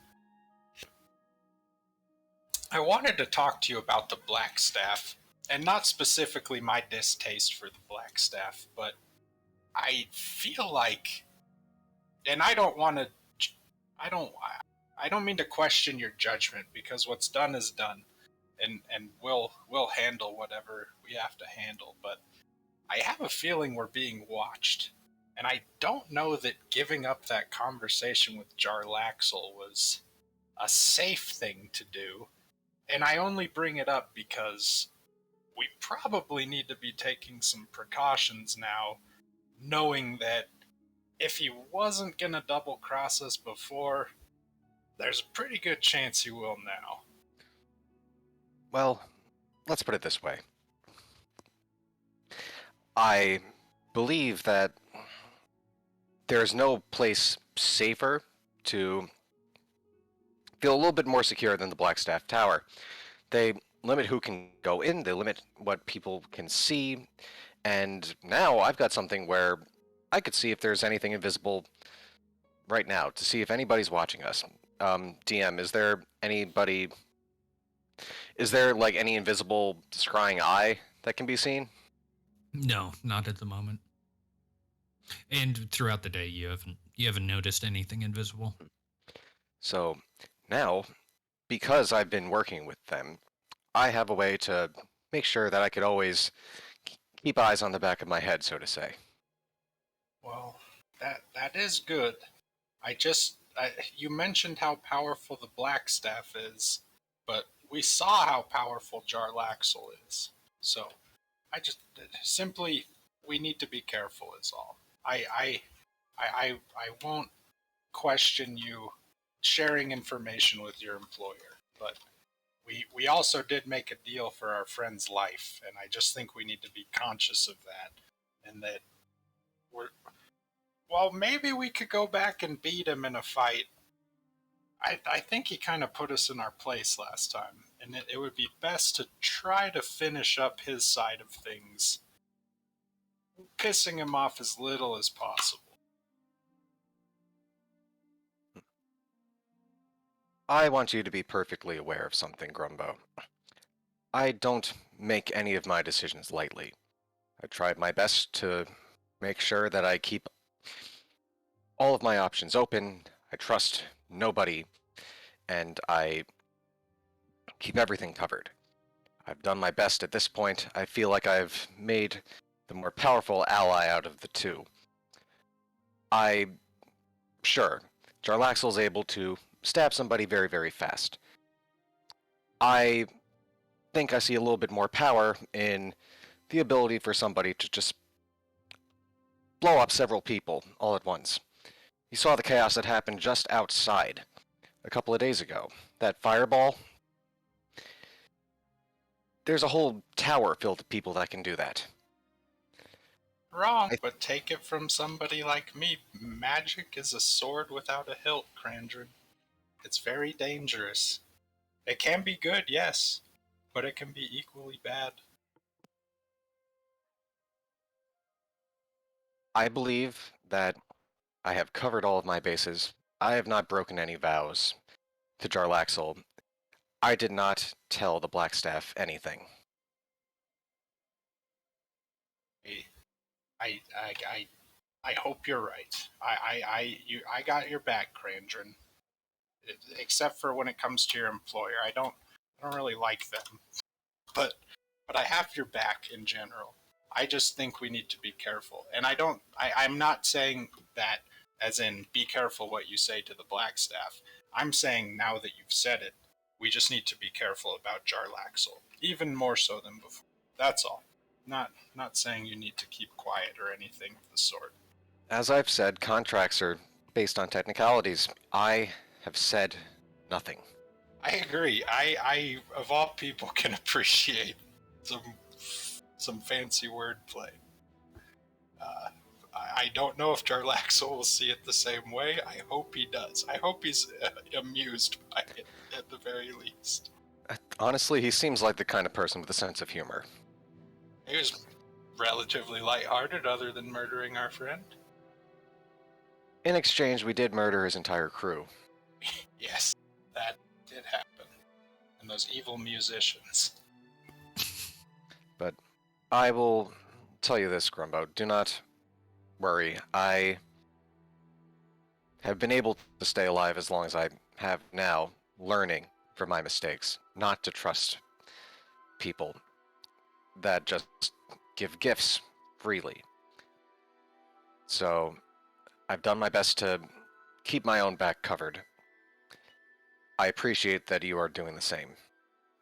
I wanted to talk to you about the Black Staff, and not specifically my distaste for the Black Staff, but I feel like, and I don't mean to question your judgment, because what's done is done, and we'll handle whatever we have to handle, but I have a feeling we're being watched, and I don't know that giving up that conversation with Jarlaxle was a safe thing to do. And I only bring it up because we probably need to be taking some precautions now, knowing that if he wasn't going to double-cross us before, there's a pretty good chance he will now. Well, let's put it this way. I believe that there's no place safer to feel a little bit more secure than the Blackstaff Tower. They limit who can go in, they limit what people can see, and now I've got something where I could see if there's anything invisible right now, to see if anybody's watching us. DM, is there like any invisible scrying eye that can be seen? No, not at the moment. And throughout the day, you haven't noticed anything invisible. So now, because I've been working with them, I have a way to make sure that I could always keep eyes on the back of my head, so to say. Well, that is good. You mentioned how powerful the Black Staff is, but we saw how powerful Jarlaxle is. So, I just simply we need to be careful. Is all. I won't question you sharing information with your employer, but we also did make a deal for our friend's life, and I just think we need to be conscious of that, and that we're well, maybe we could go back and beat him in a fight. I think he kind of put us in our place last time, and it would be best to try to finish up his side of things, pissing him off as little as possible. I want you to be perfectly aware of something, Grumbo. I don't make any of my decisions lightly. I tried my best to make sure that I keep all of my options open. I trust nobody, and I keep everything covered. I've done my best at this point. I feel like I've made the more powerful ally out of the two. Sure, Jarlaxle's able to stab somebody very, very fast. I think I see a little bit more power in the ability for somebody to just blow up several people all at once. You saw the chaos that happened just outside a couple of days ago. That fireball. There's a whole tower filled with people that can do that. Wrong, but take it from somebody like me. Magic is a sword without a hilt, Krandren. It's very dangerous. It can be good, yes, but it can be equally bad. I believe that I have covered all of my bases. I have not broken any vows to Jarlaxle. I did not tell the Blackstaff anything. I hope you're right. I got your back, Krandren. Except for when it comes to your employer, I don't really like them, but I have your back in general. I just think we need to be careful, and I'm not saying that as in be careful what you say to the Blackstaff. I'm saying now that you've said it, we just need to be careful about Jarlaxle, even more so than before. That's all. Not saying you need to keep quiet or anything of the sort. As I've said, contracts are based on technicalities. I have said nothing. I agree. I of all people can appreciate some fancy wordplay. I don't know if Jarlaxle will see it the same way. I hope he does. I hope he's amused by it at the very least. Honestly, he seems like the kind of person with a sense of humor. He was relatively lighthearted, other than murdering our friend. In exchange, we did murder his entire crew. Yes, that did happen. And those evil musicians. But I will tell you this, Grumbo. Do not worry. I have been able to stay alive as long as I have now, learning from my mistakes, not to trust people that just give gifts freely. So, I've done my best to keep my own back covered. I appreciate that you are doing the same.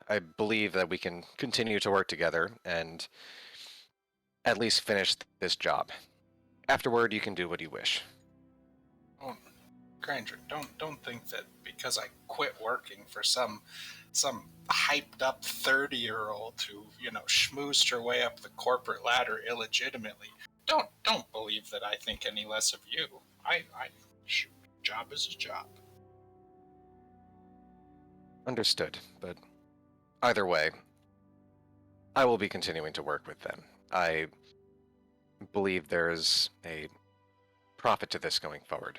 I believe that we can continue to work together and at least finish this job. Afterward, you can do what you wish. Oh, Granger, don't think that because I quit working for some hyped up 30-year-old who, schmoozed her way up the corporate ladder illegitimately. Don't believe that I think any less of you. Job is a job. Understood, but either way, I will be continuing to work with them. I believe there is a profit to this going forward.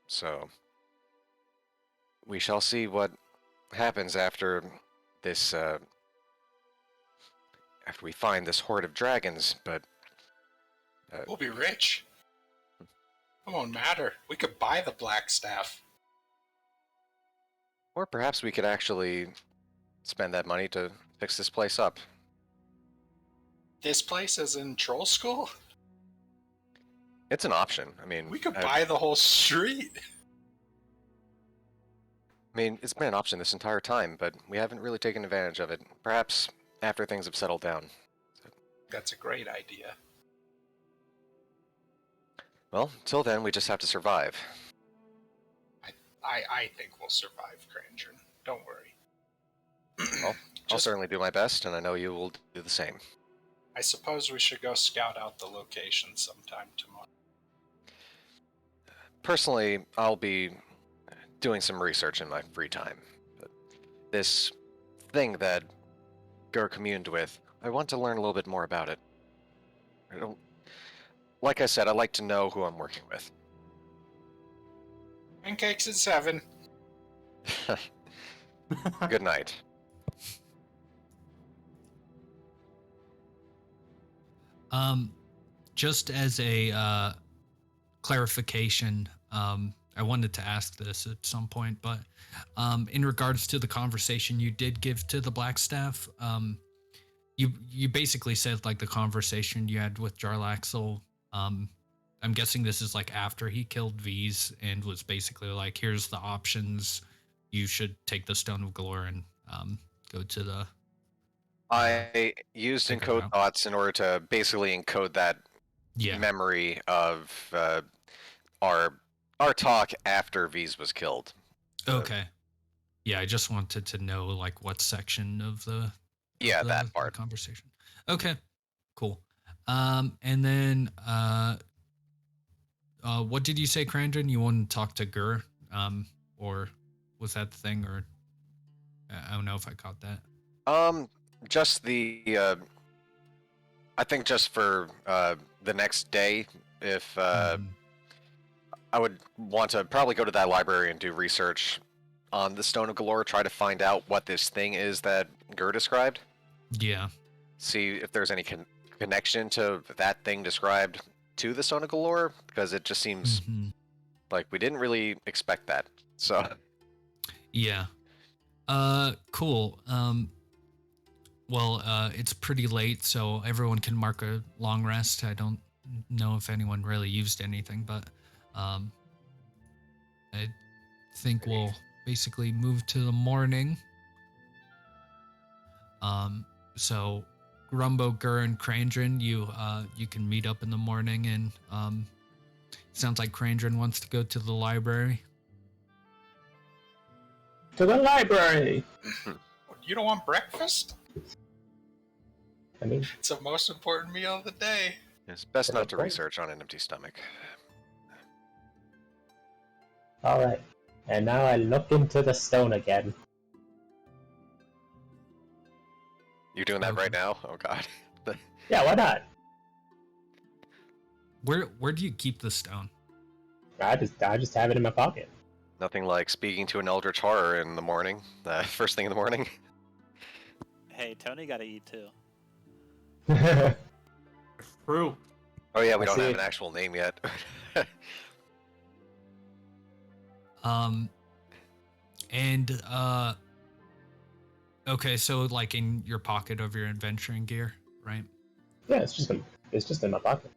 So, we shall see what happens after this, after we find this horde of dragons, but We'll be rich. It won't matter. We could buy the black staff. Or perhaps we could actually spend that money to fix this place up. This place is in troll school? It's an option. I mean, We could buy the whole street. I mean, it's been an option this entire time, but we haven't really taken advantage of it. Perhaps after things have settled down. That's a great idea. Well, till then, we just have to survive. I think we'll survive, Krandren. Don't worry. Well, I'll certainly do my best, and I know you will do the same. I suppose we should go scout out the location sometime tomorrow. Personally, I'll be doing some research in my free time. But this thing that Gur communed with, I want to learn a little bit more about it. Like I said, I like to know who I'm working with. Pancakes at 7. Good night. Just as a clarification, I wanted to ask this at some point, but in regards to the conversation you did give to the Blackstaff, you basically said like the conversation you had with Jarlaxle. I'm guessing this is like after he killed V's and was basically like, here's the options. You should take the Stone of Galore and go to the. I used figure it encode out. thoughts in order to basically encode that Yeah. memory of our talk after V's was killed. Okay. Yeah, I just wanted to know like what section of the Yeah, the that part. conversation. Okay, cool. And then what did you say, Krandren? You wanted to talk to Gur, or was that the thing? Or I don't know if I caught that. Just the I think just for the next day, if Mhm. I would want to probably go to that library and do research on the Stone of Galore, try to find out what this thing is that Gur described. Yeah. See if there's any connection to that thing described to the Stone of Galore, because it just seems Mhm. like we didn't really expect that. So Yeah. Cool. Well, it's pretty late, so everyone can mark a long rest. I don't know if anyone really used anything, but I think we'll basically move to the morning. So Grumbo, Gur, and Krandren, you can meet up in the morning, and sounds like Krandren wants to go to the library. To the library! You don't want breakfast? I mean, It's the most important meal of the day. it's best Yeah, not to right. research on an empty stomach. alright. And now I look into the stone again. You doing that Okay. right now? Oh god. Yeah, why not? Where do you keep the stone? I just have it in my pocket. Nothing like speaking to an eldritch horror in the morning, first thing in the morning. Hey, Tony gotta eat too. True. Oh yeah, we I don't see. have an actual name yet. And okay, so like in your pocket of your adventuring gear, right? Yeah, it's just in my pocket.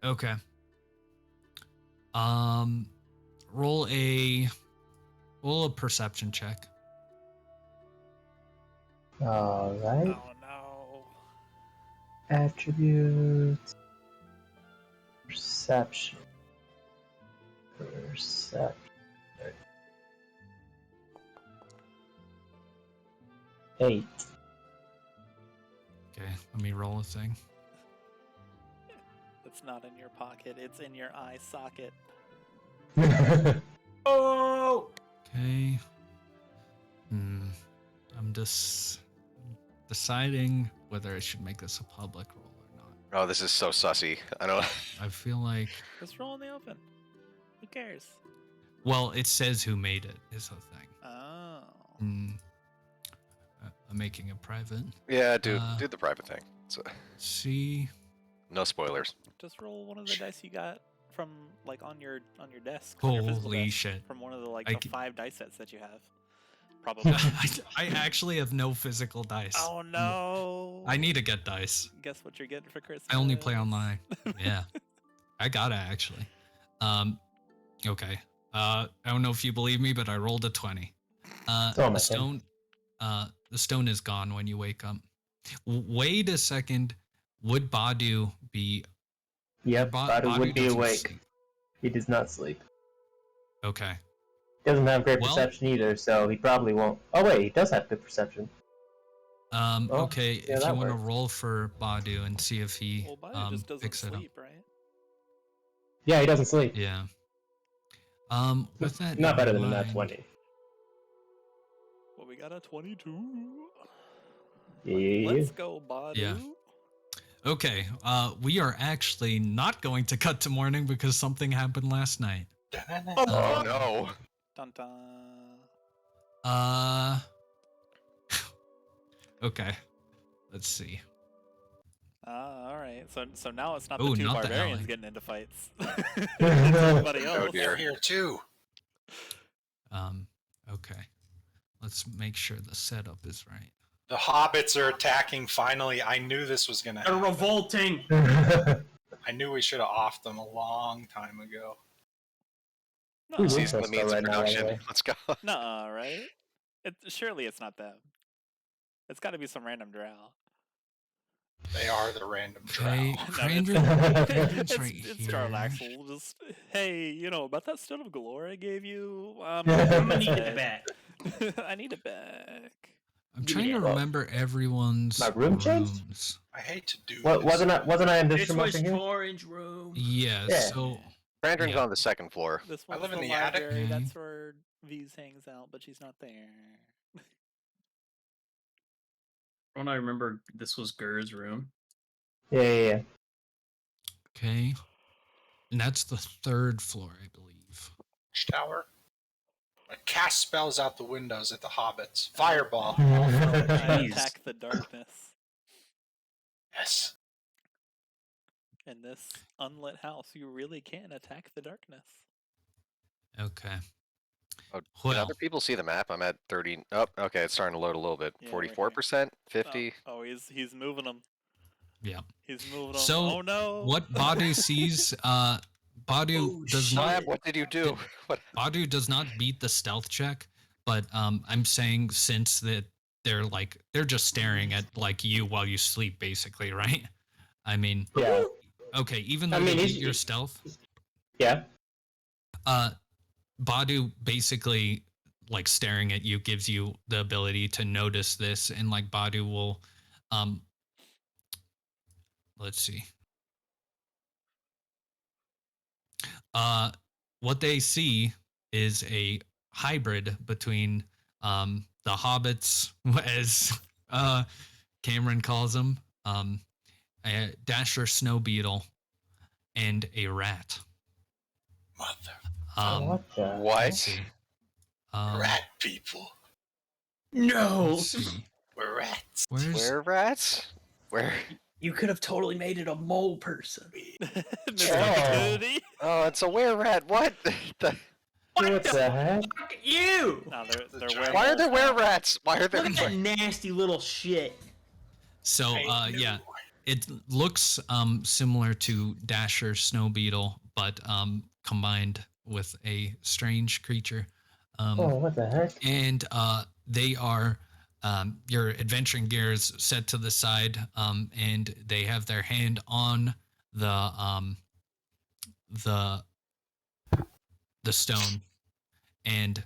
Okay. Roll a perception check. Alright. Oh no. Attributes. Perception. 8. Okay, let me roll a thing. It's not in your pocket, it's in your eye socket. Oh! Okay. I'm just deciding whether I should make this a public roll or not. Oh, this is so sussy. I don't. I feel like, Just roll in the open. Who cares? well, it says who made it is the thing. Oh. I'm making it private. Yeah, do Uh, do the private thing. So, See. No spoilers. Just roll one of the dice you got from like on your desk. On your physical Holy desk, shit. From one of the like I the c- 5 dice sets that you have. Probably. I actually have no physical dice. Oh no! I need to get dice. Guess what you're getting for Christmas? I only play online. Yeah. I gotta actually. Okay. I don't know if you believe me, but I rolled a 20. all The my stone the stone is gone when you wake up. Wait a second. Would Badu be Yep, Badu would be doesn't awake. sleep. He does not sleep. Okay. Doesn't have great Well- perception either, so he probably won't. Oh wait, he does have good perception. Oh, Okay, yeah, if that you want to works. roll for Badu and see if he Well, Badu just doesn't picks it up. sleep, right? Yeah, he doesn't sleep. Yeah. With that Not in better than that mind- 20. Well, we got a 22. Yeah. Let's go, Badu. Yeah. Okay, we are actually not going to cut to morning because something happened last night. Oh no. Dun dun. Okay. Let's see. All right. So now it's not Ooh, the 2 not the barbarians alley. getting into fights. It's everybody Oh, else. dear. They're here too. Okay. Let's make sure the setup is right. The hobbits are attacking finally. I knew this was gonna They're happen. revolting. I knew we should have offed them a long time ago. Ooh, Season so the means right of now, by the production. way. Let's go. Nuh-uh, right? Surely it's not them. It's got to be some random drow. They are the random Okay, drow. Krandren. it's right it's here. Jarlaxle. Just hey, about that stone of galore I gave you. I'm gonna need it back. I need it back. I'm Give me trying to that. remember everyone's My room changed? rooms. I hate to do What this. wasn't I in This this room was over here? Torin's room. Yeah, Yeah. so Brandon's Yeah. on the second floor. This I one's live in the the attic. library. Okay. That's where V's hangs out, but she's not there. Don't I remember this was Gur's room? Yeah. okay. And that's the 3rd floor, I believe. Tower. I cast spells out the windows at the hobbits. Fireball. I Jeez. attack the darkness Yes. in this unlit house. You really can attack the darkness. Okay. Oh, did Well, other people see the map? I'm at 30. Oh, okay. It's starting to load a little bit. Yeah, we're here. 44%, 50. Oh, he's moving them. yeah. He's moving them. So, Oh no! What Badu sees, Badu does Slab, not. what did you do? What? Badu does not beat the stealth check, but I'm saying since that they're just staring at like you while you sleep, basically, right? I mean, Yeah. okay, even though I mean, they he's- beat your stealth, Yeah. Badu basically like staring at you gives you the ability to notice this, and like Badu will, let's see. What they see is a hybrid between the hobbits, as Cameron calls them, a dasher snow beetle, and a rat. Mother. What the? let's What? see. Rat people. No. Let's see. We're rats. Where's Where rats? Where? You could have totally made it a mole person. Mr. Oh. Opportunity. Oh, it's a were rat. What? The- What the heck? Fuck you! No, The they're giant- Why are there werewolves were now. rats? Why are there? Look at that nasty little shit. so? I Yeah, knew. it looks similar to Dasher Snow Beetle, but combined with a strange creature. Oh, what the heck? And they are your adventuring gear is set to the side, and they have their hand on the stone, and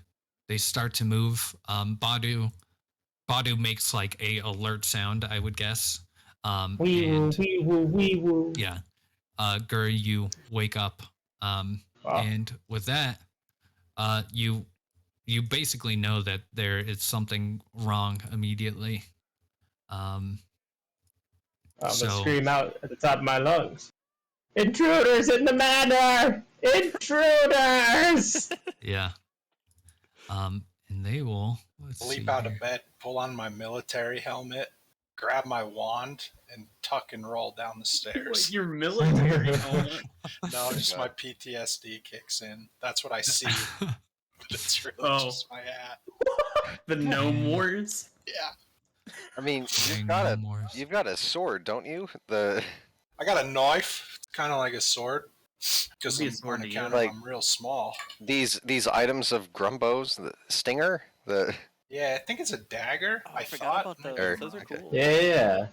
they start to move. Badu makes like a alert sound, I would guess. Wee woo, And wee woo, wee woo. yeah, Gur, you wake up, Wow. and with that, you basically know that there is something wrong immediately. I'm gonna so- scream out at the top of my lungs. Intruders in the manor! Intruders! Yeah. And they will. Let's see Leap out here. of bed, pull on my military helmet, grab my wand and tuck and roll down the stairs. What, your military helmet? No, just my PTSD kicks in. That's what I see. But it's really just my hat. The Gnome Wars? Yeah. I mean, Dang, you've got a sword, don't you? I got a knife. It's kind of like a sword. Because Be a sword on to account you. of I'm real small. These items of Grumbo's, the stinger, Yeah, I think it's a dagger. Oh, I forgot thought. about Or- those. Those are okay. cool. Yeah.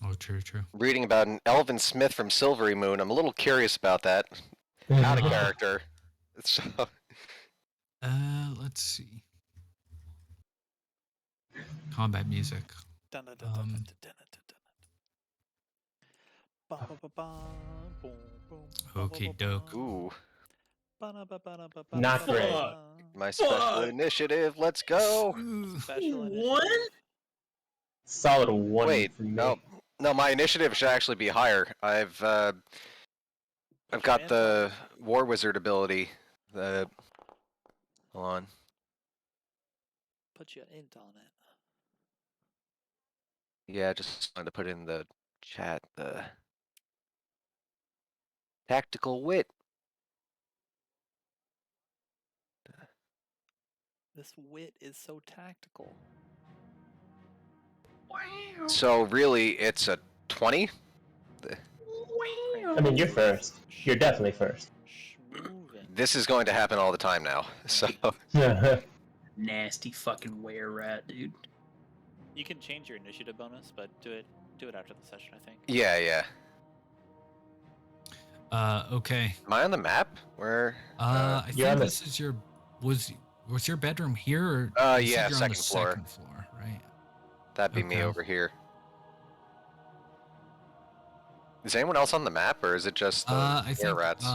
Oh, true. reading about an elven smith from Silvery Moon. I'm a little curious about that. Out of character. So, Let's see. Combat music. Dun, dun, dun, dun, dun, dun, dun, dun, dun. Ba, ba, ba, ba, boom, boom, ba, ba, Okey ba, doke. ba. ooh, Ba, da, ba, ba, da, ba, ba, Not ba, great. ba. my special Fuck. initiative. Let's go. Special What? initiative. Solid 1 Wait, from me. no, my initiative should actually be higher. I've Put your got int the on War Wizard ability. Hold on. Put your int on it. Yeah, just wanted to put in the chat the tactical wit. This wit is so tactical. So really, it's a 20. I mean, you're first. You're definitely first. Schmoovin'. This is going to happen all the time now. So Nasty fucking were rat, dude. You can change your initiative bonus, but do it after the session, I think. yeah. Okay. Am I on the map? Where? I you're on think the- this is your was your bedroom here or you said Yeah, you're on the second floor. second floor, right? That'd be me Okay. over here. Is anyone else on the map, or is it just the I air think rats?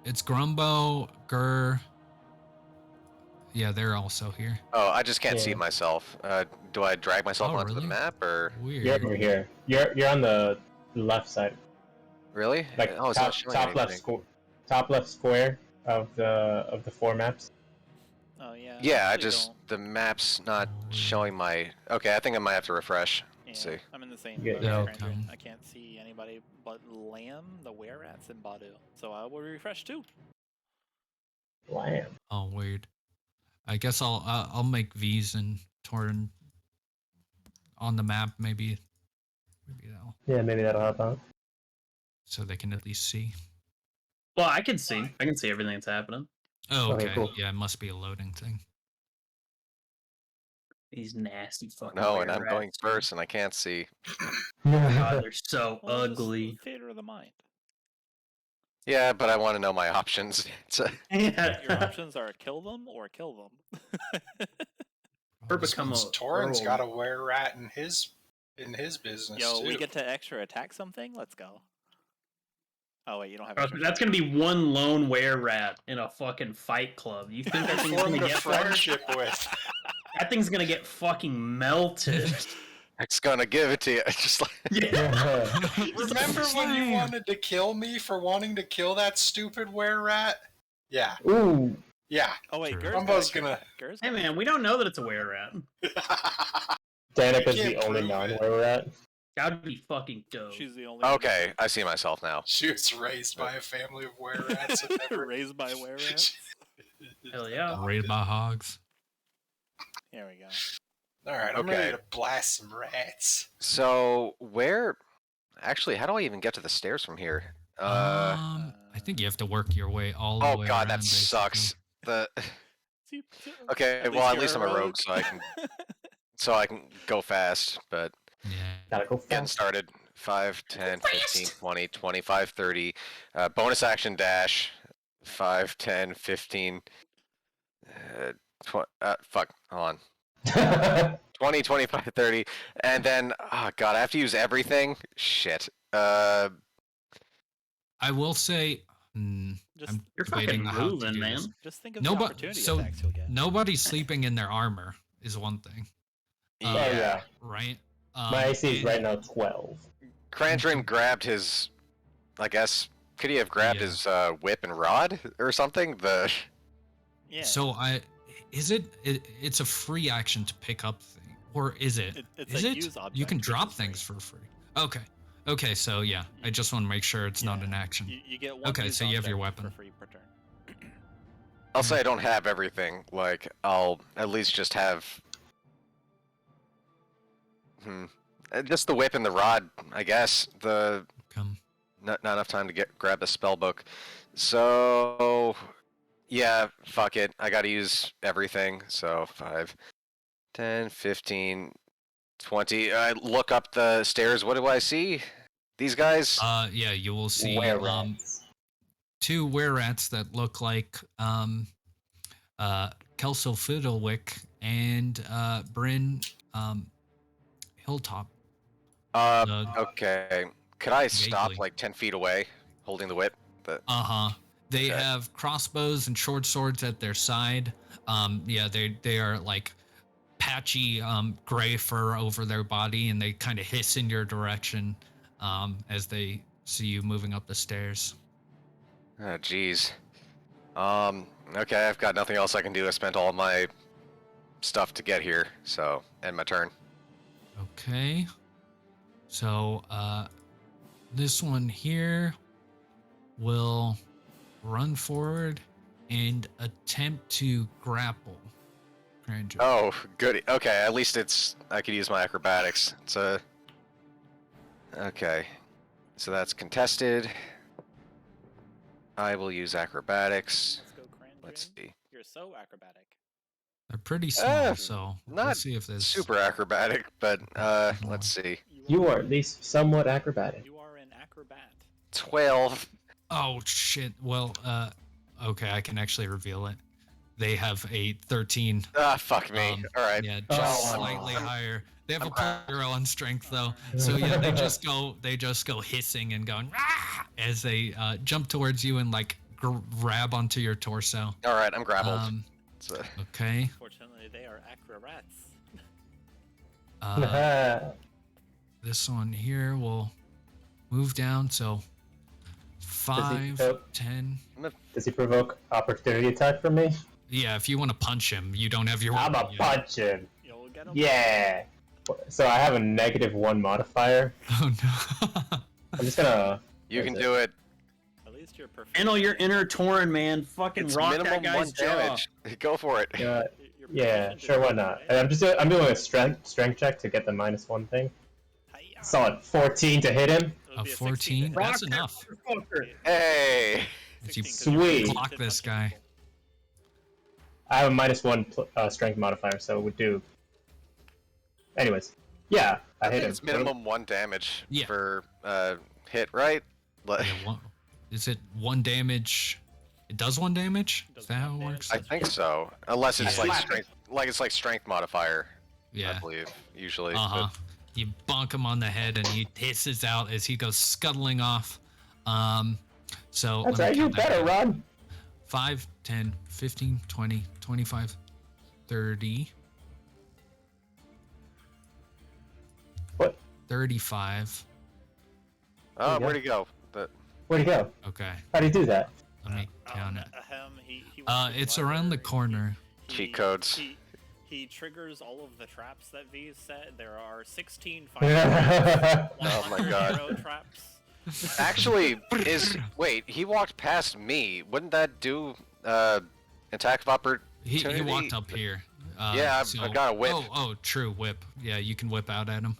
it's Grumbo, Gur. Yeah, they're also here. Oh, I just can't see Yeah. myself. Do I drag myself Oh, onto really? the map, or Weird. You're over here. You're on the left side. really? Like Oh, it's not showing anything. top left square of the 4 maps. Oh yeah. Yeah, actually the map's not Oh, showing my. Okay, I think I might have to refresh. Yeah, see. I'm in the same Yeah, boat yeah. as Okay. Krandren. I can't see anybody but Lamb, the were-rats, and Badu. So I will refresh too. Lamb. Oh, weird. I guess I'll make V's and Torin on the map. Maybe that'll Yeah, maybe that'll help out. so they can at least see. Well, I can see everything that's happening. Oh, Okay, okay. cool. Yeah, it must be a loading thing. These nasty fucking No, and I'm were-rats, going dude. first, and I can't see. God, they're so Well, it's ugly. the theater of the mind. Yeah, but I want to know my options. Yeah. Your options are kill them or kill them. Or become a Torin's girl. got a were rat in his business Yo, too. we get to extra attack something? Let's go. Oh wait, you don't have Oh, extra that's gonna be one lone were rat in a fucking fight club. You think that thing's gonna Formed a get far? friendship with. That thing's gonna get fucking melted. It's gonna give it to you. Just like Yeah. Remember when you wanted to kill me for wanting to kill that stupid were rat? Yeah, Ooh. yeah. Oh wait, Sure. Gur's Grumbo's got a gonna- Gur's Hey got a- man, we don't know that it's a were rat. Danica You is the can't only prove non it. where we're at. That would be fucking dope. She's the only one okay, I see myself now. She was raised by a family of were rats. and never- raised by were-rats. Hell yeah. Raided by hogs. Here we go. All right, I'm Okay. ready to blast some rats. So where? Actually, how do I even get to the stairs from here? I think you have to work your way all the Oh way god, around, that basically. sucks. The See, okay, well at least I'm a rogue, so I can go fast. But Yeah. Gotta go getting fast. started. 5, 10, 15, 20, 25, 30. Bonus action dash. 5, 10, 15. Fuck. Hold on. 20, 25, 30. And then, oh god, I have to use everything? Shit. I will say, Just, I'm You're debating fucking how to moving, do man. this. just think of No, the but- opportunity so- attacks you'll get. Nobody's sleeping in their armor is one thing, Oh yeah. right? My AC is and- right now 12. Krandren grabbed his, I guess, could he have grabbed Yeah. his whip and rod or something? Yeah. So it's a free action to pick up Or is it? It's Is a it? use You object, can which drop is free. things for free. Okay. Okay, so yeah, I just want to make sure it's not Yeah, an action. You get one Okay, use so you have your object weapon. for free per turn. I'll say I don't have everything. Like, I'll at least just have... just the whip and the rod, I guess. Come. Not enough time to grab the spell book. So... Yeah, fuck it. I gotta use everything. So, 5, 10, 15, 20. I look up the stairs. What do I see? These guys? Yeah, you will see Were-rats. 2 were-rats that look like Kelso Fiddlewick and Bryn Hilltop. Okay. Could I stop Vaguely. like 10 feet away, holding the whip? They Okay. have crossbows and short swords at their side. Yeah, they are like patchy gray fur over their body, and they kind of hiss in your direction as they see you moving up the stairs. Oh, jeez. Okay, I've got nothing else I can do. I spent all my stuff to get here, so end my turn. Okay. So this one here will run forward and attempt to grapple Krandren. Oh, good. Okay, at least I could use my acrobatics. Okay. So that's contested. I will use acrobatics. Let's go, Krandren. Let's see. You're so acrobatic. They're pretty small, Uh, so not let's see if this Super acrobatic, but let's see. You are at least somewhat acrobatic. You are an acrobat. 12. Oh shit. Well, okay, I can actually reveal it. They have a 13. Ah, fuck me. All right. Yeah, just Oh. slightly higher. They have a I'm- +0 on strength though. So yeah, they just go hissing and going "Rah!" as they jump towards you and like grab onto your torso. All right, I'm grappled. So- Okay. Fortunately, they are acrobats. This one here will move down. So 5, oh. 10. Does he provoke opportunity attack from me? Yeah, if you want to punch him, you don't have your I'm weapon a yet. punch him. You'll get 'em. Yeah. So I have a -1 modifier. Oh no. I'm just gonna. You What can is do it. At least you're perfect. Handle your inner Torin, man. Fucking It's rock minimum that 1 guy's jaw. damage. Go for it. Yeah. You're Yeah. proficient Sure. in Why it, not? right? And I'm doing a strength check to get the -1 thing. Hiya. Solid 14 to hit him. It would A be 14? 16 to That's hit. Rock that enough. motherfucker. Hey! As you 16 'cause you're Sweet. block this guy. I have a -1 strength modifier, so it would do. Anyways, yeah, I I hit think him. it's minimum 1 damage Yeah. for hit, right? Yeah, is it 1 damage? It does 1 damage? Does Is that how it 1 damage. works? I think so. Unless it's Yeah. like strength modifier, I Yeah. believe, usually. Uh-huh. You bonk him on the head and he hisses out as he goes scuttling off. So That's let me right, you count that better down. run. 5, 10, 15, 20, 25, 30. What? 35. Oh, Yeah. where'd he go? Where'd he go? Okay, How'd he do that? let me count it. He went to It's around the library. corner. Cheat codes. He triggers all of the traps that V's set. There are 16 Oh fire Oh my God. arrow traps. Actually, wait, he walked past me. Wouldn't that do attack of opportunity? He walked up here. Yeah, I've got a whip. Oh, true, whip. Yeah, you can whip out at him.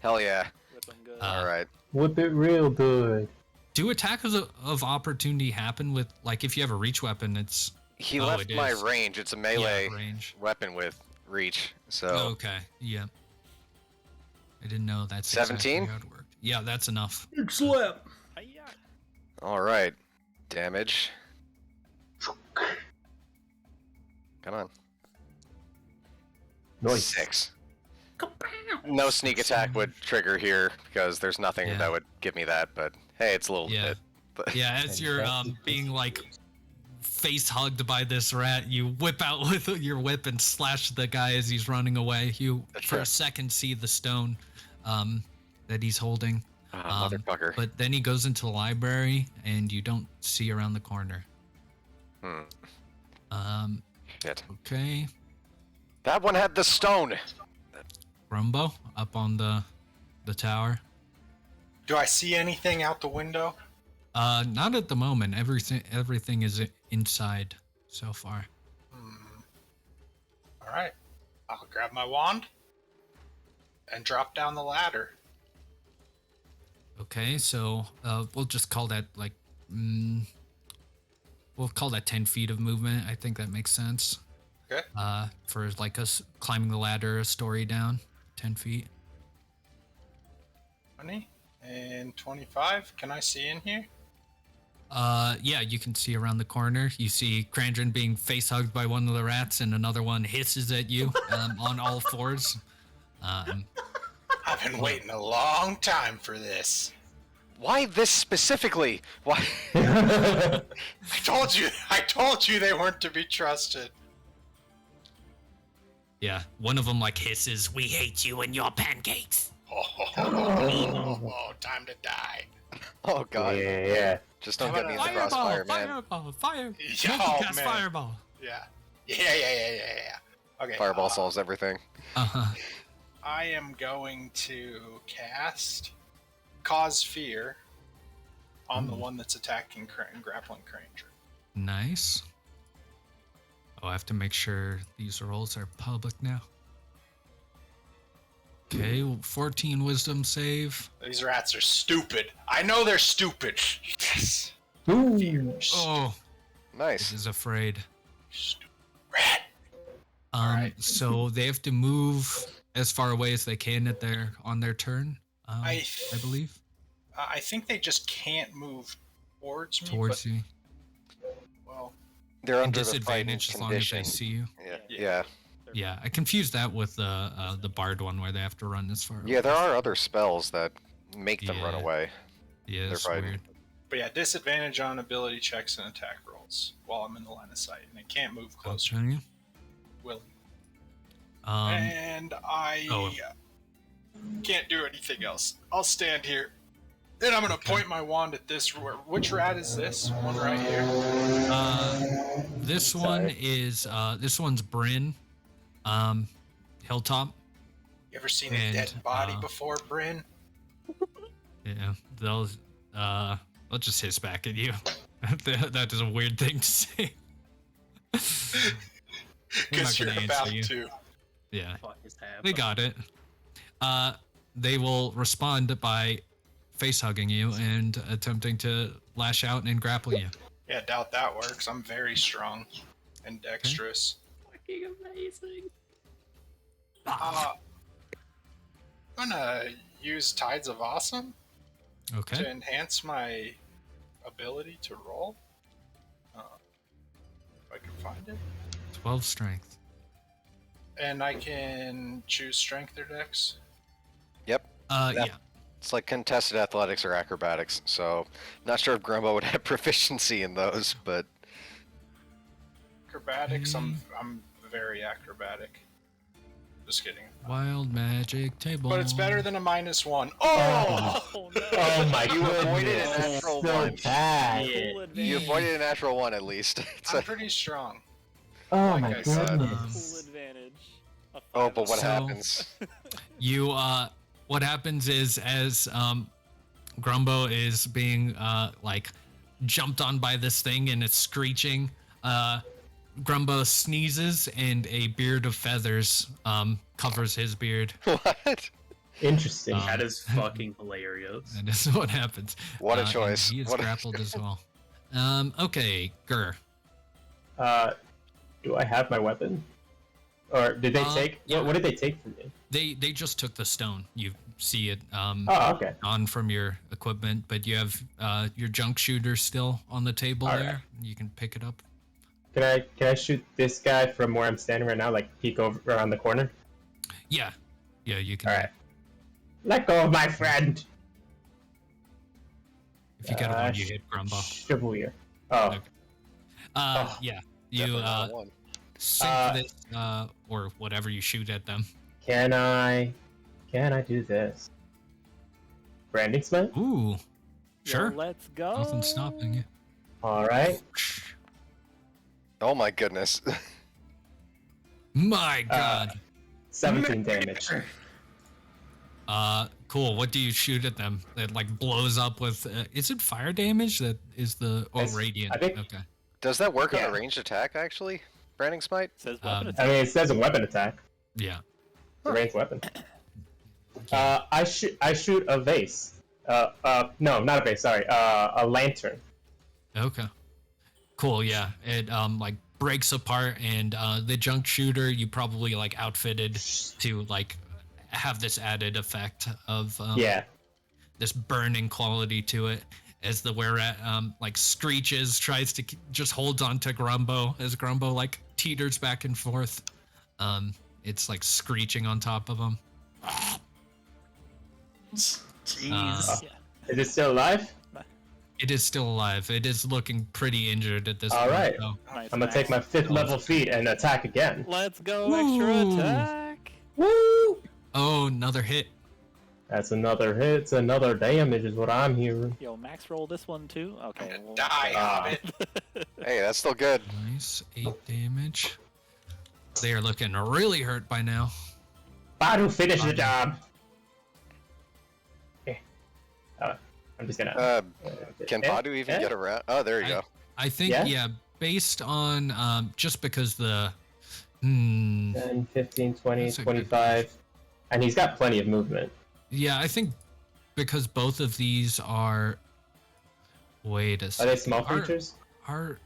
Hell yeah. Whip 'em good. Alright. Whip it real good. Do attacks of opportunity happen with, like, if you have a reach weapon, it's... He Oh, left it my is. range. It's a melee Yeah, range. weapon with reach. So Okay, yeah. I didn't know that's exactly 17? how it worked. Yeah, that's enough. Big slip. Hiya. alright. Damage. Come on. Nice. 6. No sneak attack would trigger here because there's nothing Yeah. that would give me that, but hey, it's a little Yeah. bit. But Yeah, as you're being like face hugged by this rat, you whip out with your whip and slash the guy as he's running away. You for a second see the stone that he's holding, motherfucker. but then he goes into the library and you don't see around the corner. Shit. Okay. That one had the stone. Grumbo up on the tower. Do I see anything out the window? Not at the moment. Everything is inside so far. All right. I'll grab my wand and drop down the ladder. Okay, so we'll just call that like we'll call that 10 feet of movement. I think that makes sense. Okay. For like us climbing the ladder, a story down, 10 feet. 20 and 25. Can I see in here? Yeah, you can see around the corner. You see Krandren being face hugged by one of the rats, and another one hisses at you on all fours. I've been waiting a long time for this. Why this specifically? Why? I told you they weren't to be trusted. Yeah, one of them like hisses, "We hate you and your pancakes." Oh, time to die. Oh god. Yeah. Just don't get me in the crossfire, man. Fire! Yeah, Multicast man. fireball. Yeah. Okay. Fireball solves everything. I am going to cast Cause Fear on the one that's attacking and grappling Krandren. Nice. Oh, I have to make sure these rolls are public now. Okay, 14 wisdom save. These rats are stupid. I know they're stupid. Yes. Ooh. Fears. Oh, Nice. this is afraid. Stupid rat. Alright. So they have to move as far away as they can on their turn. I believe I think they just can't move towards me. towards you. Well, They're under the Disadvantage fighting as long as condition. they see you. Yeah. Yeah, I confused that with the bard one where they have to run this far. Yeah, there are other spells that make them run Yeah. away. Yeah, they're it's fighting. weird. but yeah, disadvantage on ability checks and attack rolls while I'm in the line of sight, and they can't move closer. Okay. Willing. Um, And I oh. can't do anything else. I'll stand here. Then I'm gonna point my wand at this. Which rat is this? One right here. this one is this one's Bryn, Hilltop. You ever seen a And, dead body before, Bryn? Yeah, they'll just hiss back at you. That is a weird thing to say. They're Because not you're gonna about answer you. to. Yeah, Fuck is happening? they got it. They will respond by face hugging you and attempting to lash out and grapple you. Yeah, doubt that works. I'm very strong and dexterous. Fucking amazing. I'm gonna use Tides of Awesome to Okay. enhance my ability to roll. If I can find it. 12 strength. And I can choose strength or dex. Yep. That- Yeah. It's like contested athletics or acrobatics, so not sure if Grumbo would have proficiency in those, but Acrobatics, I'm very acrobatic. Just kidding. Wild magic table. But it's better than a -1. Oh, Oh no. oh my You goodness. avoided a natural so one. bad. Yeah. you advantage. avoided a natural one at least. It's I'm a- pretty strong. Oh Like my I said. goodness. Full advantage. A oh, five but what So- happens? You what happens is as Grumbo is being like jumped on by this thing and it's screeching, Grumbo sneezes and a beard of feathers covers his beard. What? Interesting. That is fucking hilarious. That is what happens. What a And choice. he is What a- grappled as well. Okay, Gur. Do I have my weapon? Or did they take? yeah. What did they take from me? They just took the stone. You see it Oh, okay. on from your equipment, but you have your junk shooter still on the table All there. right. You can pick it up. Can I shoot this guy from where I'm standing right now? Like peek over around the corner? Yeah, you can. All right. Let go of my friend. If you get a one, you hit Grumbo. Chevalier. Oh. Okay. Yeah, you Definitely not one. sink this or whatever you shoot at them. Can I do this? Branding smite? Ooh, Yo, sure. let's go. Nothing stopping you. All right. Oh my goodness. My God. 17 damage. Cool. What do you shoot at them? That like blows up with? Is it fire damage? That is the radiant. I think- Okay. Does that work on Yeah. a ranged attack, actually? Branding Smite? Says weapon Um, attack. I mean, it says a weapon attack. Yeah. It's a ranged weapon. I shoot a vase. No, not a vase. Sorry. A lantern. Okay. Cool. Yeah. It like breaks apart, and the junk shooter you probably like outfitted to like have this added effect of Yeah. this burning quality to it. As the were-rat like screeches, tries to just holds on to Grumbo as Grumbo like teeters back and forth. It's like screeching on top of him. Jeez. Yeah. Is it still alive? It is still alive. It is looking pretty injured at this All point. right. Though. Nice, I'm gonna take my nice. 5th level feat and attack again. Let's go, extra Woo. attack. Woo! Oh, another hit. That's another hit. It's another damage, is what I'm hearing. Yo, max roll this one too. Okay. Well, Die, Hobbit. Hey, that's still good. Nice. 8 damage. They are looking really hurt by now. Badu, finish the job. Okay. I'm just gonna. Can Badu even get around? Oh, there you go. I think, Yeah? yeah, based on just because the 10, 15, 20, That's a good 25. And he's got plenty of movement. yeah, I think because both of these are wait a Are second. they small creatures? Are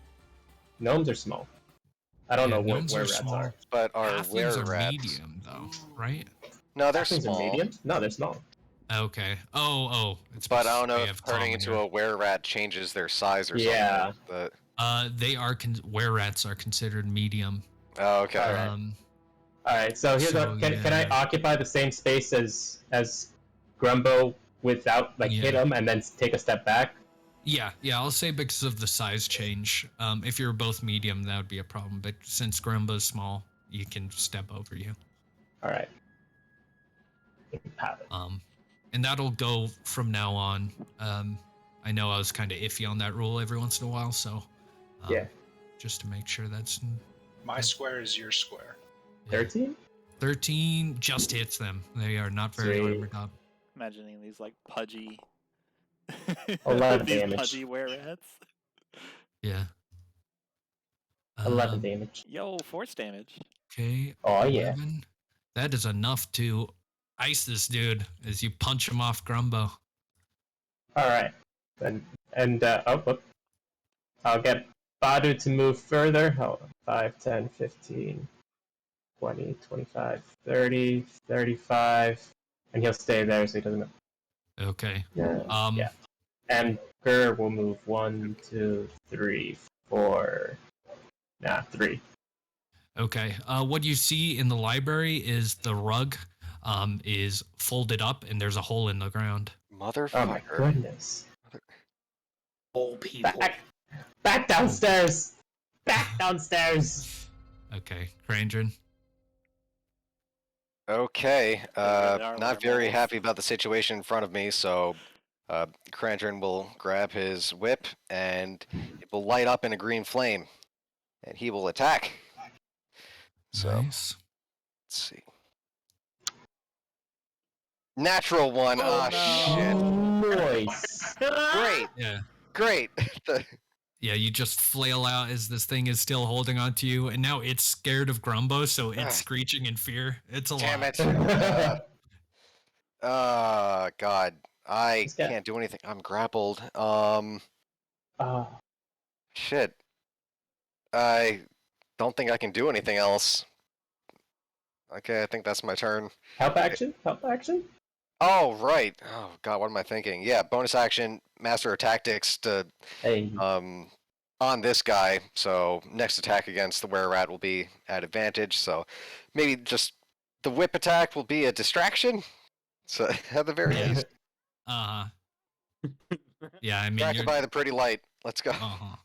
Gnomes are small. I don't yeah, know what gnomes where are rats small. are. But our Halflings are were-rats... medium though, right? No, they're Halflings small. are medium? No, they're small. Okay. Oh, it's But I because don't know they if have turning common into here. a were-rat changes their size or Yeah. something. But They are were-rats are considered medium. oh, okay. Alright. Um, Alright, so here's So, can I yeah. occupy the same space as Grumbo without like hit Yeah. him and then take a step back? yeah, I'll say because of the size change. If you're both medium, that would be a problem. But since Grumbo's small, you can step over you. Alright. And that'll go from now on. I know I was kind of iffy on that rule every once in a while, so Yeah. just to make sure that's My square is your square. 13? 13 just hits them. They are not very Sweet. armored up. Imagining these like pudgy. 11 these damage. pudgy were-rats. Yeah. 11 damage. Yo, force damage. Okay. Oh, yeah. 11. That is enough to ice this dude as you punch him off Grumbo. Alright. Whoop. I'll get Badu to move further. 5, 10, 15, 20, 25, 30, 35. And he'll stay there so he doesn't... Okay. Yeah. Yeah. And Gur will move 1, 2, 3, 4... 3. Okay. What you see in the library is the rug is folded up and there's a hole in the ground. Motherfucker. Oh my goodness. Old people. Back downstairs! Back downstairs! Okay. Krandren. Okay. they are Not very werewolves. happy about the situation in front of me, so Krandren will grab his whip and it will light up in a green flame. And he will attack. So, Nice. let's see. Natural one. Oh, Oh, no. shit. Nice! Great. Yeah. Great. Yeah, you just flail out as this thing is still holding on to you, and now it's scared of Grumbo, so it's screeching in fear. It's a Damn lot. it. God. I This guy- can't do anything. I'm grappled. Shit. I don't think I can do anything else. Okay, I think that's my turn. Help action? Help action? Oh, right. Oh, God, what am I thinking? Yeah, bonus action, Master of Tactics to, Hey. on this guy. So next attack against the were-rat will be at advantage. So maybe just the whip attack will be a distraction. So at the very Yeah. least, Uh-huh. Yeah, I mean, distracted by the pretty light. Let's go. Uh-huh.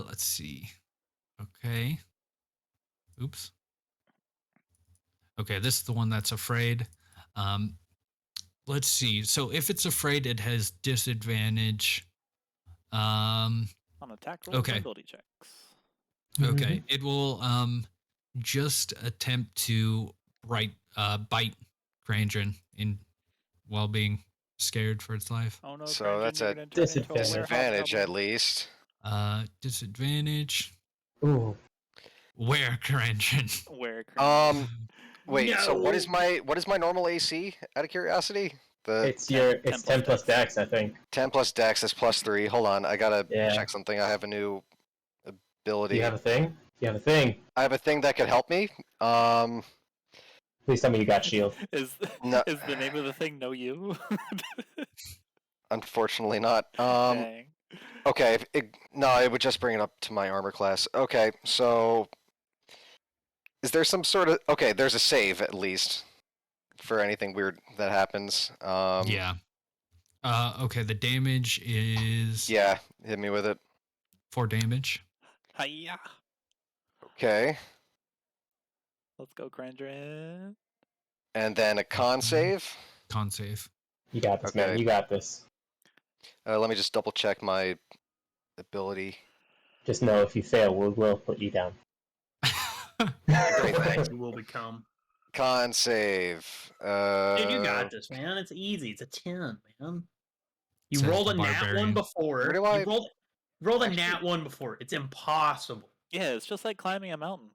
Let's see. Okay. Oops. Okay, this is the one that's afraid. Let's see. So if it's afraid, it has disadvantage. On attack rolls Okay. and ability checks. Okay. It will just attempt to bite Krandren while being scared for its life. Oh no, So Krandren, that's you're a gonna turn into a Disadvantage at werehoggoblin. least. Disadvantage. Ooh. Where Krandren? Where Krandren? Wait. So what is No. my normal AC? Out of curiosity, the It's 10 it's 10 plus dex, I think. 10 plus Dex is +3. Hold on, I gotta Yeah. check something. I have a new Do ability. you have a thing? You have a thing. I have a thing that could help me. Please tell me you got shield. No. Is the name of the thing Know You? Unfortunately not. Dang. Okay. No, it would just bring it up to my armor class. Okay, so is there some sort of there's a save at least for anything weird that happens. Yeah. Okay, the damage is Yeah, hit me with it. 4 damage. Hiya. Okay. Let's go, Krandren. And then a con save. Con save. You got this, man. Okay. You got this. Let me just double check my ability. Just know if you fail, we'll put you down. Great, thanks. You will become. Con save. Dude, you got this, man. It's easy. It's a 10, man. You Says rolled the a nat Barbarian. one before. Where do I- You rolled a Actually- nat one before. It's impossible. Yeah, it's just like climbing a mountain.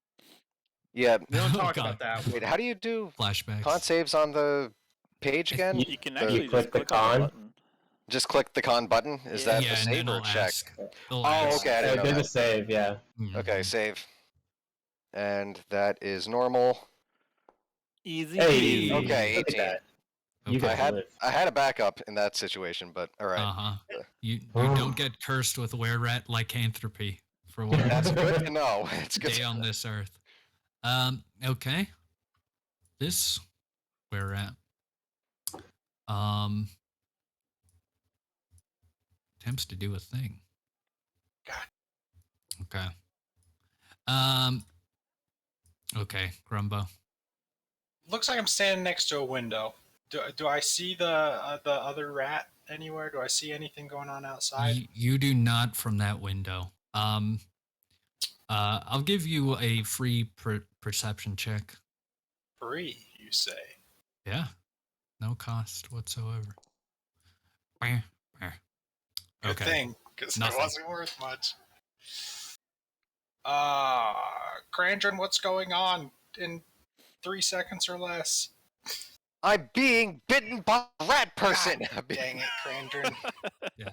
Yeah. We don't Oh, talk God. about that. Wait, how do you do Flashbacks. con saves on the page again? You can The- actually click just the click on the con. button. Just click the con button? Is Yeah. that yeah, the and save then or it'll check? ask. It'll Oh, ask. okay, I didn't know There's a that. save, yeah. Mhm. Okay, save. And that is normal. Easy Hey, peasy. Okay, look at 18. that. You Okay. can live. I had a backup in that situation, but alright. Uh-huh. You Oh. don't get cursed with were-rat lycanthropy for one That's good to know. It's good day to on know. this earth. Okay. This were-rat attempts to do a thing. God. Okay. Okay, Grumbo. Looks like I'm standing next to a window. Do I see the other rat anywhere? Do I see anything going on outside? You do not from that window. I'll give you a free perception check. Free, you say? Yeah, no cost whatsoever. Good Okay. thing, because it Nothing. wasn't worth much. Krandren, what's going on in 3 seconds or less? I'm being bitten by a rat person! Dang it, Krandren.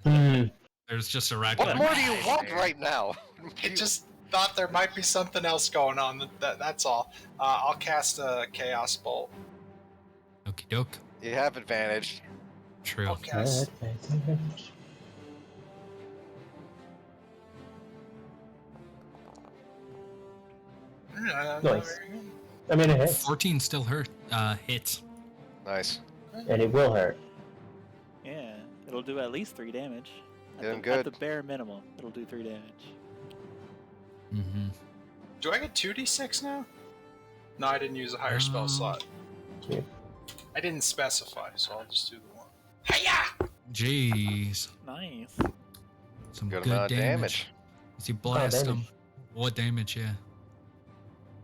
Hmm. There's just a rat. What going, more do you Right want there. right now? I just thought there might be something else going on. That's all. I'll cast a Chaos Bolt. Okie doke. You have advantage. True. I'll cast... Nice. I mean, it hits, 14 still hits. Nice. and it will hurt. Yeah, it'll do at least 3 damage. Doing At good. the bare minimum, it'll do 3 damage. Mm-hmm. Do I get 2d6 now? No, I didn't use a higher spell slot. Yeah. I didn't specify, so I'll just do the one. Hiya! Jeez. Nice. Some Good good, amount of damage. damage. As you blast damage. him. What damage, yeah.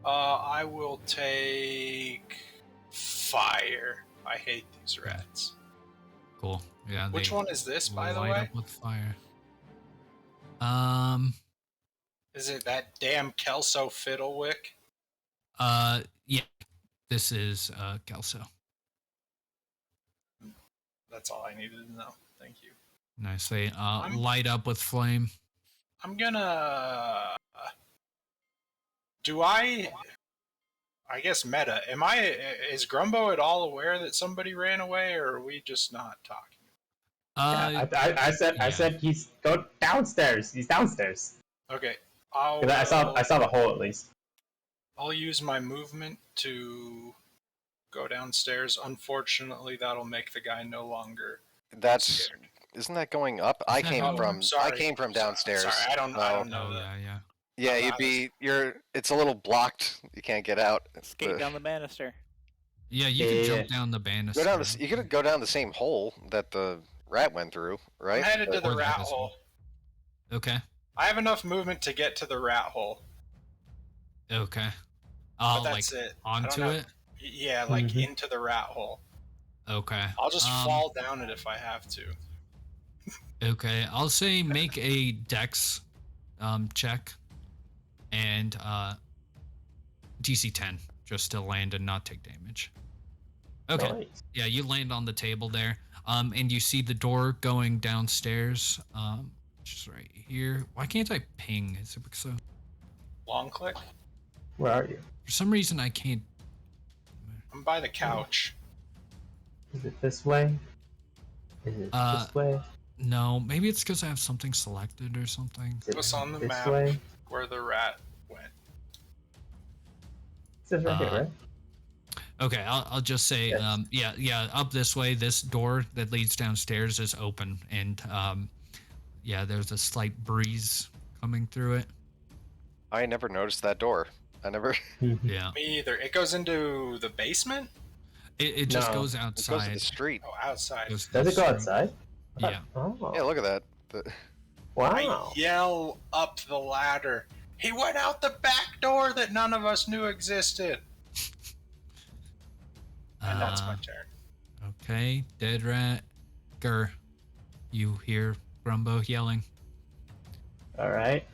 I will take fire. I hate these rats. Cool. Yeah. Which they one is this, by the light way? up with fire. Is it that damn Kelso Fiddlewick? Yeah. This is Kelso. That's all I needed to know. Thank you. Nice. They light up with flame. I'm gonna... Do I guess meta. Is Grumbo at all aware that somebody ran away, or are we just not talking? I said he's go downstairs. He's downstairs. Okay. 'Cause I saw the hole at least. I'll use my movement to go downstairs. Unfortunately, that'll make the guy no longer That's scared. isn't that going up? I that came how- from Sorry. I came from downstairs. Sorry, I don't know Oh, that. yeah. Yeah, I'm you'd not be it's a little blocked. You can't get out. Skate down the banister. Yeah, you Yeah. can jump down the banister. Go down you could go down the same hole that the rat went through, right? I'm headed to Or the that rat is- hole. Okay. I have enough movement to get to the rat hole, Okay. but Oh, like that's it. I don't onto know- it? Yeah, like Mhm. into the rat hole. Okay. I'll just fall down it if I have to. Okay, I'll say make a dex check and DC 10 just to land and not take damage. Okay. Nice. Yeah, you land on the table there. And you see the door going downstairs. Which is right here. Why can't I ping? Is it because Long click. Where are you? for some reason I can't. I'm by the couch. Is it this way? Is it this way? No, maybe it's because I have something selected or something. Is it What's on the this map way? where the rat went? It says right here, right? Okay, I'll just say, Yes. yeah, up this way. This door that leads downstairs is open, and yeah, there's a slight breeze coming through it. I never noticed that door. I never. Yeah, Me either. It goes into the basement? it just No, goes It outside. goes to the street. Oh, outside. Goes to Does the it go street. outside? Yeah. Oh. Yeah, look at that. Wow. I yell up the ladder. He went out the back door that none of us knew existed. And that's my turn. Okay, dead rat. Grr. You hear Grumbo yelling. All right.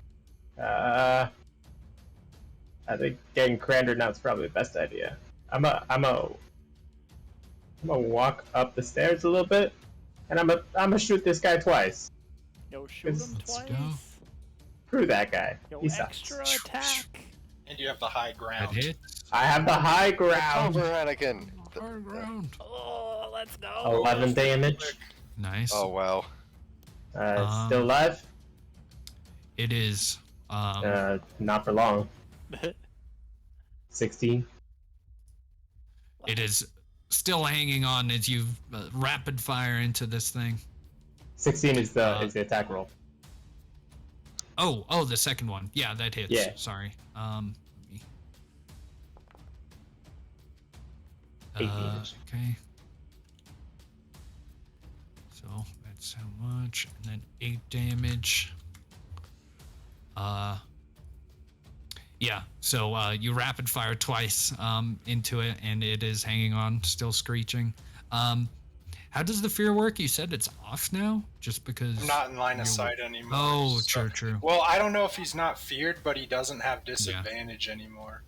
I think getting Krandren out is probably the best idea. I'm gonna walk up the stairs a little bit, and I'm gonna shoot this guy twice. Yo, shoot him Let's twice. go. Screw that guy. Yo, He sucks. extra attack. And you have the high That ground. hit. I have the high ground. Over Anakin. High ground. Oh, let's go. 11 damage. Nice. Oh wow. Still alive? It is. Not for long. 16. It is still hanging on as you rapid fire into this thing. 16 is the attack roll. Oh, the second one. Yeah, that hits. Yeah. Sorry. 8 damage. Okay. So that's how much, and then 8 damage. Yeah. So you rapid fire twice into it, and it is hanging on, still screeching. How does the fear work? You said it's off now, just because. I'm not in line of you- sight anymore. Oh, so- true. Well, I don't know if he's not feared, but he doesn't have disadvantage anymore.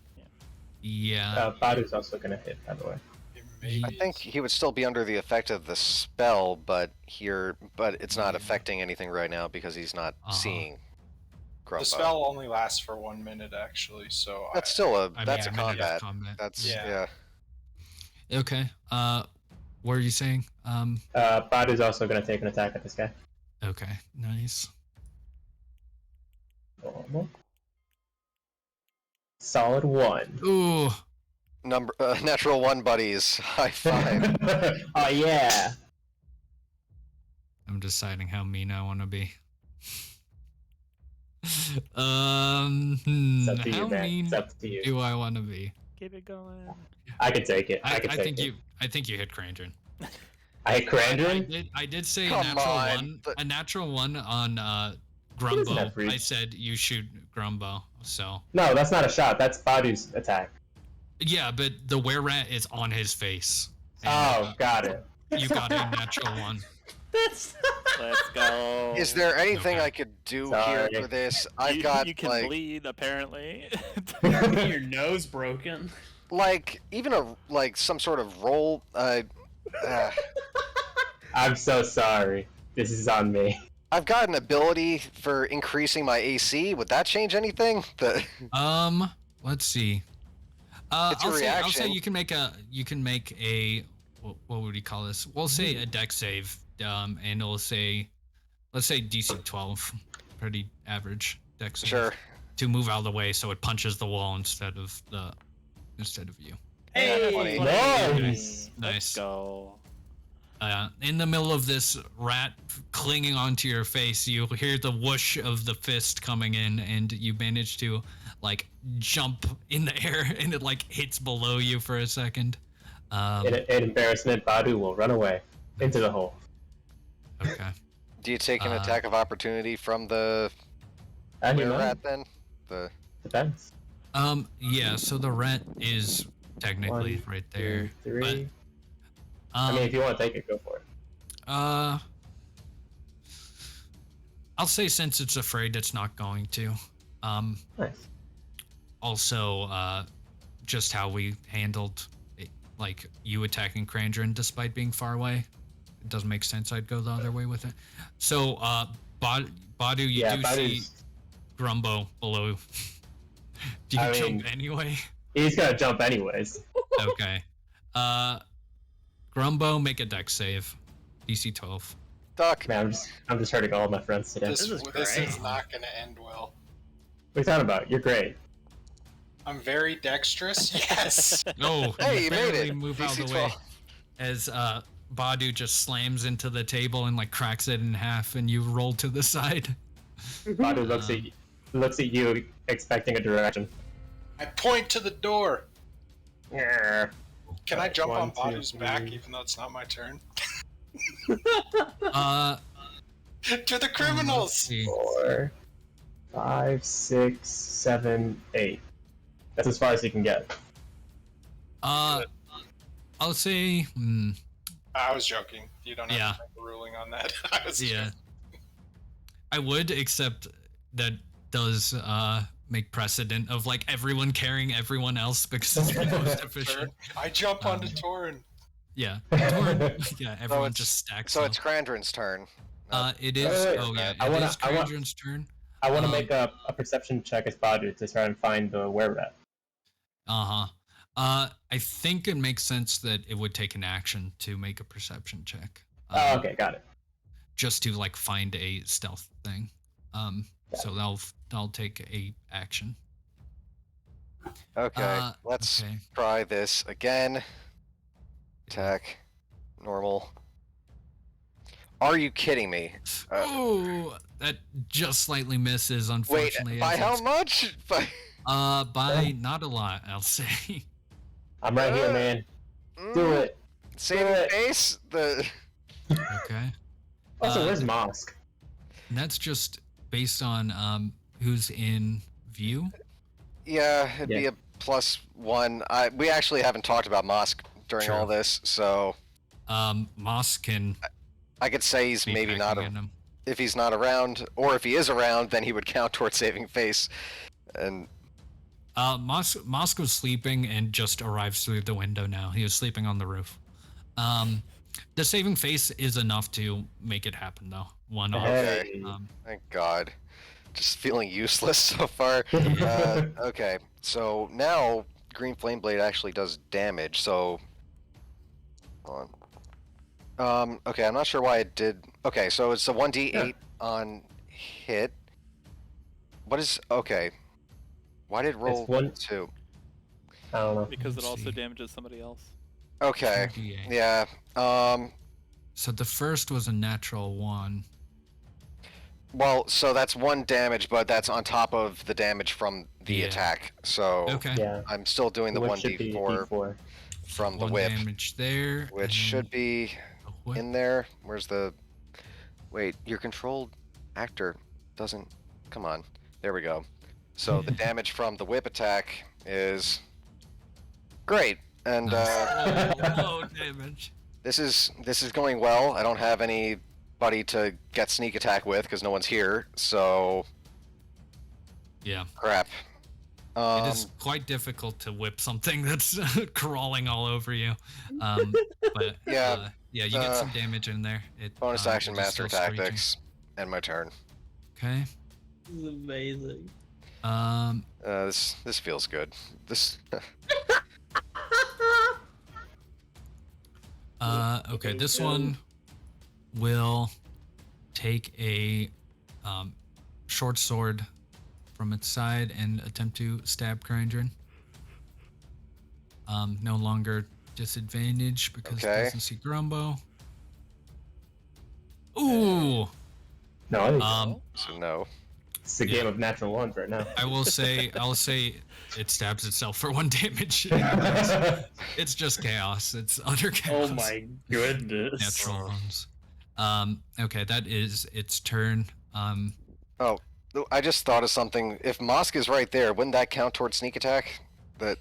Yeah. Badu's also gonna hit, by the way. Maybe I think he would still be under the effect of the spell, but it's not affecting anything right now because he's not seeing Grumbo. the spell only lasts for 1 minute, actually. So That's still a I that's mean, a I mean, it is combat. combat. That's Yeah. yeah. Okay. What are you saying? Badu's also gonna take an attack at this guy. Okay. Nice. Normal. Solid 1. Ooh. Natural 1 buddies. High five. Oh yeah. I'm deciding how mean I want to be. It's up to you, How man. mean It's up to you. do I want to be? Keep it going. I can take it. I can think take it. I think you hit Krandren. I hit Krandren? I did say Come a natural on, one. but- A natural one on doesn't Grumbo. have reach. I said you shoot Grumbo. So No, that's not a shot. That's Badu's attack. yeah, but the were-rat is on his face. And, Oh, got it. you got a natural one. Let's go. Is there anything Okay. I could do Sorry. here for this? I've got You can like bleed apparently. Your nose broken. even some sort of roll. I'm so sorry. This is on me. I've got an ability for increasing my AC. Would that change anything? Let's see. It's a I'll say reaction. you can make a what would you call this? We'll say a deck save, and it'll say, let's say DC 12, pretty average deck save. Sure. To move out of the way so it punches the wall instead of you. Hey, Nice. Nice. Let's go. In the middle of this rat clinging onto your face, you hear the whoosh of the fist coming in, and you manage to like jump in the air, and it like hits below you for a second. In embarrassment, Badu will run away into the hole. Okay. Do you take an attack of opportunity from the And you were know, rat then? The depends. Yeah. So the rat is technically 1, right there, 2, 3. I mean, if you want to take it, go for it. I'll say since it's afraid, it's not going to. Nice. Also, just how we handled, like, you attacking Krandren despite being far away. It doesn't make sense. I'd go the other way with it. So, Badu, you do see Grumbo below. Do you jump anyway? He's gonna jump anyways. Okay. Grumbo, make a dex save. DC 12. Duck. Man, I'm just hurting all my friends today. This is is great. not going to end well. What are you talking about? You're great. I'm very dexterous. Yes. No, Hey, you made barely it. move out of DC the way 12. as Badu just slams into the table and like cracks it in half, and you roll to the side. Badu looks at you, expecting a direction. I point to the door. Yeah. Can I jump on 1, 2, Badu's back 3. even though it's not my turn? Uh, To the let's criminals! see. 4, 5, 6, 7, 8. That's as far as you can get. I'll say, I was joking. You don't have Yeah. to make a ruling on that. I was yeah. I would, except that does make precedent of like everyone carrying everyone else because it's the most Sure. efficient. I jump onto Torin. Yeah. Torin, yeah, everyone it's- just stacks So up. it's Krandren's turn. It is. Wait, Oh yeah, I it wanna- is Krandren's turn. I want to Um, make a perception check as Badu to try and find the were-rat. I think it makes sense that it would take an action to make a perception check. Oh, okay, got it. Just to like find a stealth thing. So that'll take a action. Okay, let's Okay. try this again. Attack. Normal. Are you kidding me? Oh, that just slightly misses. Wait, Unfortunately. by as how it's- much? By not a lot, I'll say. I'm right here, man. Do it. Saving Do it. face? The Okay. Also, where's Mosk? And that's just based on who's in view. Yeah, it'd be Yeah. a +1. We actually haven't talked about Mosk during True. all this, so Moss can I could say he's be maybe not packing in him. if he's not around, or if he is around, then he would count towards saving face. And Mosk was sleeping and just arrives through the window now. He was sleeping on the roof. The saving face is enough to make it happen, though. One off. Hey. thank God, just feeling useless so far. Okay, so now Green Flame Blade actually does damage. So, hold on. Okay, I'm not sure why it did. Okay, so it's a 1d8 on hit. What is okay? Why did it roll It's one- 2? I don't know. Because it Let's also see. damages somebody else. Okay, 2d8. yeah. So the first was a natural 1. Well, so that's 1 damage, but that's on top of the damage from the Yeah. attack. So Okay. Yeah. I'm still doing the Whip should be 1d4 D4. from the 1 whip, damage there. which and should be the whip. in there. Where's the? Wait, your controlled actor doesn't. Come on. There we go. So the damage from the whip attack is great, and Low damage. this is going well. I don't have anybody to get sneak attack with because no one's here. So Yeah. crap. It is quite difficult to whip something that's crawling all over you. But Yeah, you get some damage in there. bonus action it is master still screeching. tactics, and my turn. Okay. This is amazing. This feels good. This Okay, this one will take a short sword from its side and attempt to stab Krandren. No longer disadvantage because it Okay. doesn't see Grumbo. Ooh! No, so no. it's a game of natural ones right now. I will say it stabs itself for 1 damage. It's just chaos. It's utter chaos. Oh my goodness. Natural ones. Okay, that is its turn. Oh, I just thought of something. If Mosk is right there, wouldn't that count towards sneak attack? That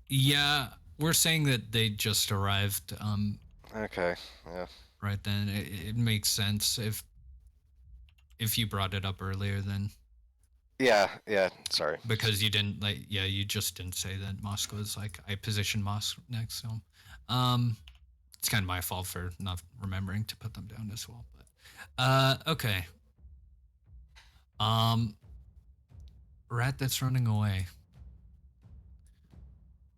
Yeah. we're saying that they just arrived. Okay. Yeah. Right then, it makes sense if you brought it up earlier, then Yeah. Yeah. Sorry. because you didn't you just didn't say that Mosk was like I positioned Mosk next to him. It's kind of my fault for not remembering to put them down as well. But okay. Rat that's running away.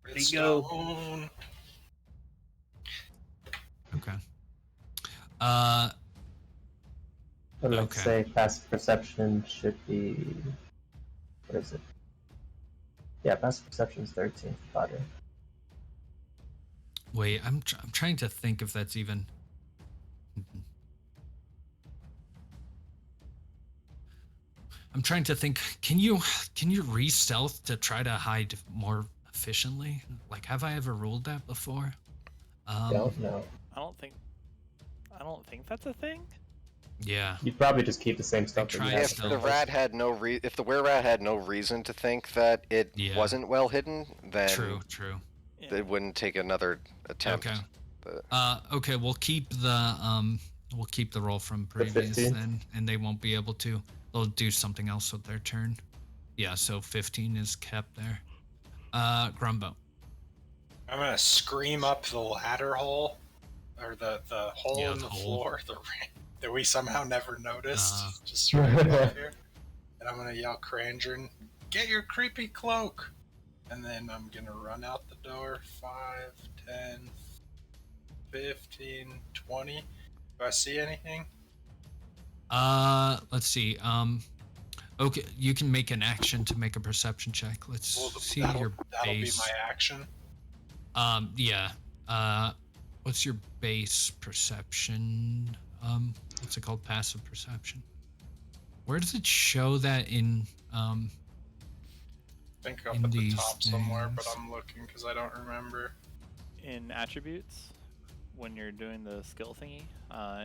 Ready to go. Redstone. Okay. But let's Okay. say passive perception should be. What is it? Yeah, passive perception is 13 for Padre. Wait, I'm trying to think if that's even. I'm trying to think. Can you re-stealth to try to hide more efficiently? Like, have I ever ruled that before? Don't know. I don't think that's a thing. Yeah. You'd probably just keep the same stuff that you tried have. If still. the rat had no if the were-rat had no reason to think that it Yeah. wasn't well hidden, then True. Yeah. it wouldn't take another attempt. Okay. But Okay. We'll keep the roll from previous 15? then, and they won't be able to. They'll do something else with their turn. Yeah. So 15 is kept there. Grumbo. I'm gonna scream up the ladder hole, or the hole Yeah, in the the hole. floor that we somehow never noticed, Uh-huh. just right above here. And I'm gonna yell, Krandren, get your creepy cloak! And then I'm gonna run out the door. 5, 10, 15, 20. Do I see anything? Let's see. Okay, you can make an action to make a perception check. Let's Well, see that'll your be base. my action. Yeah. What's your base perception? What's it called? Passive perception. Where does it show that in? I think up In at the these top somewhere, but things. I'm looking because I don't remember. In attributes, when you're doing the skill thingy,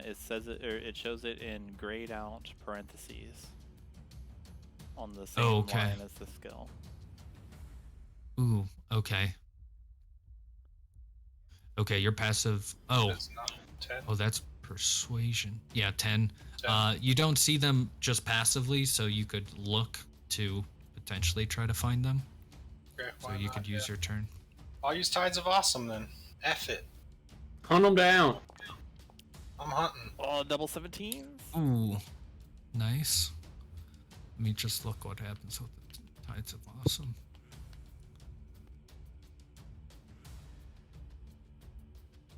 it says it, or it shows it in grayed out parentheses on the same Oh, okay. line as the skill. Ooh. Okay. Okay, your passive. Oh. It's not 10. Oh, that's persuasion. Yeah, 10. 10. You don't see them just passively, so you could look to potentially try to find them. Okay, So why you not? could use Yeah. your turn. I'll use Tides of Awesome then. F it. Hunt them down. I'm hunting. Oh, double 17s. Ooh, nice. Let me just look what happens with the Tides of Awesome.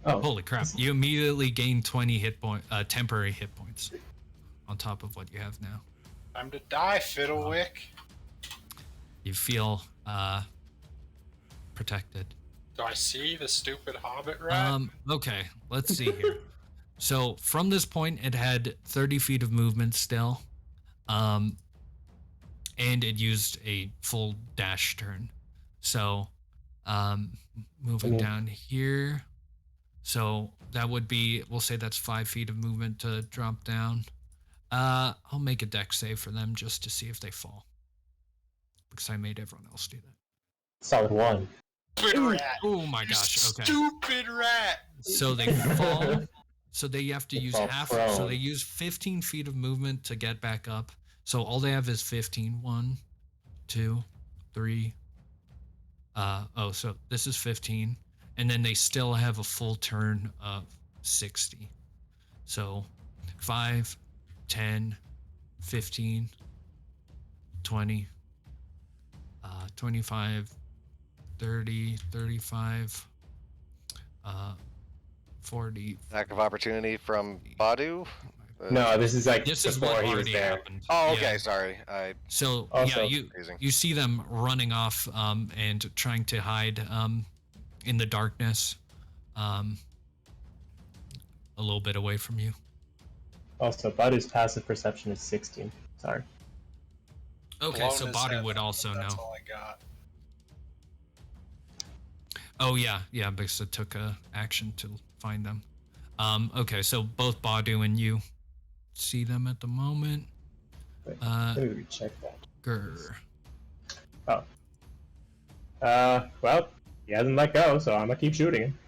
Oh, Holy crap! You immediately gain 20 temporary hit points, on top of what you have now. Time to die, Fiddlewick. You feel protected. Do I see the stupid hobbit rat? Okay, let's see here. So from this point, it had 30 feet of movement still, and it used a full dash turn. So, moving down here. So that would be, we'll say that's 5 feet of movement to drop down. I'll make a dex save for them just to see if they fall, because I made everyone else do that. solid 1. Stupid rat. Oh my You gosh! Okay. Stupid rat. So they fall. So they have to They use fall half. So prone. they use 15 feet of movement to get back up. So all they have is 15. 1, 2, 3. So this is 15, and then they still have a full turn of 60. So 5, 10, 15, 20, 25, 30, 35, 40. Attack of opportunity from Badu. No, this is like This is before what he was already there. happened. Oh, okay. Yeah. Sorry. So Also- yeah, Amazing. you see them running off and trying to hide in the darkness, a little bit away from you. Also, Badu's passive perception is 16. Sorry. Okay, blown so his Body head would off, also That's know. all I got. Oh yeah, because it took a action to find them. Okay, so both Badu and you see them at the moment. Wait, let me recheck that. Grr. Well, He hasn't let go, so I'm gonna keep shooting him.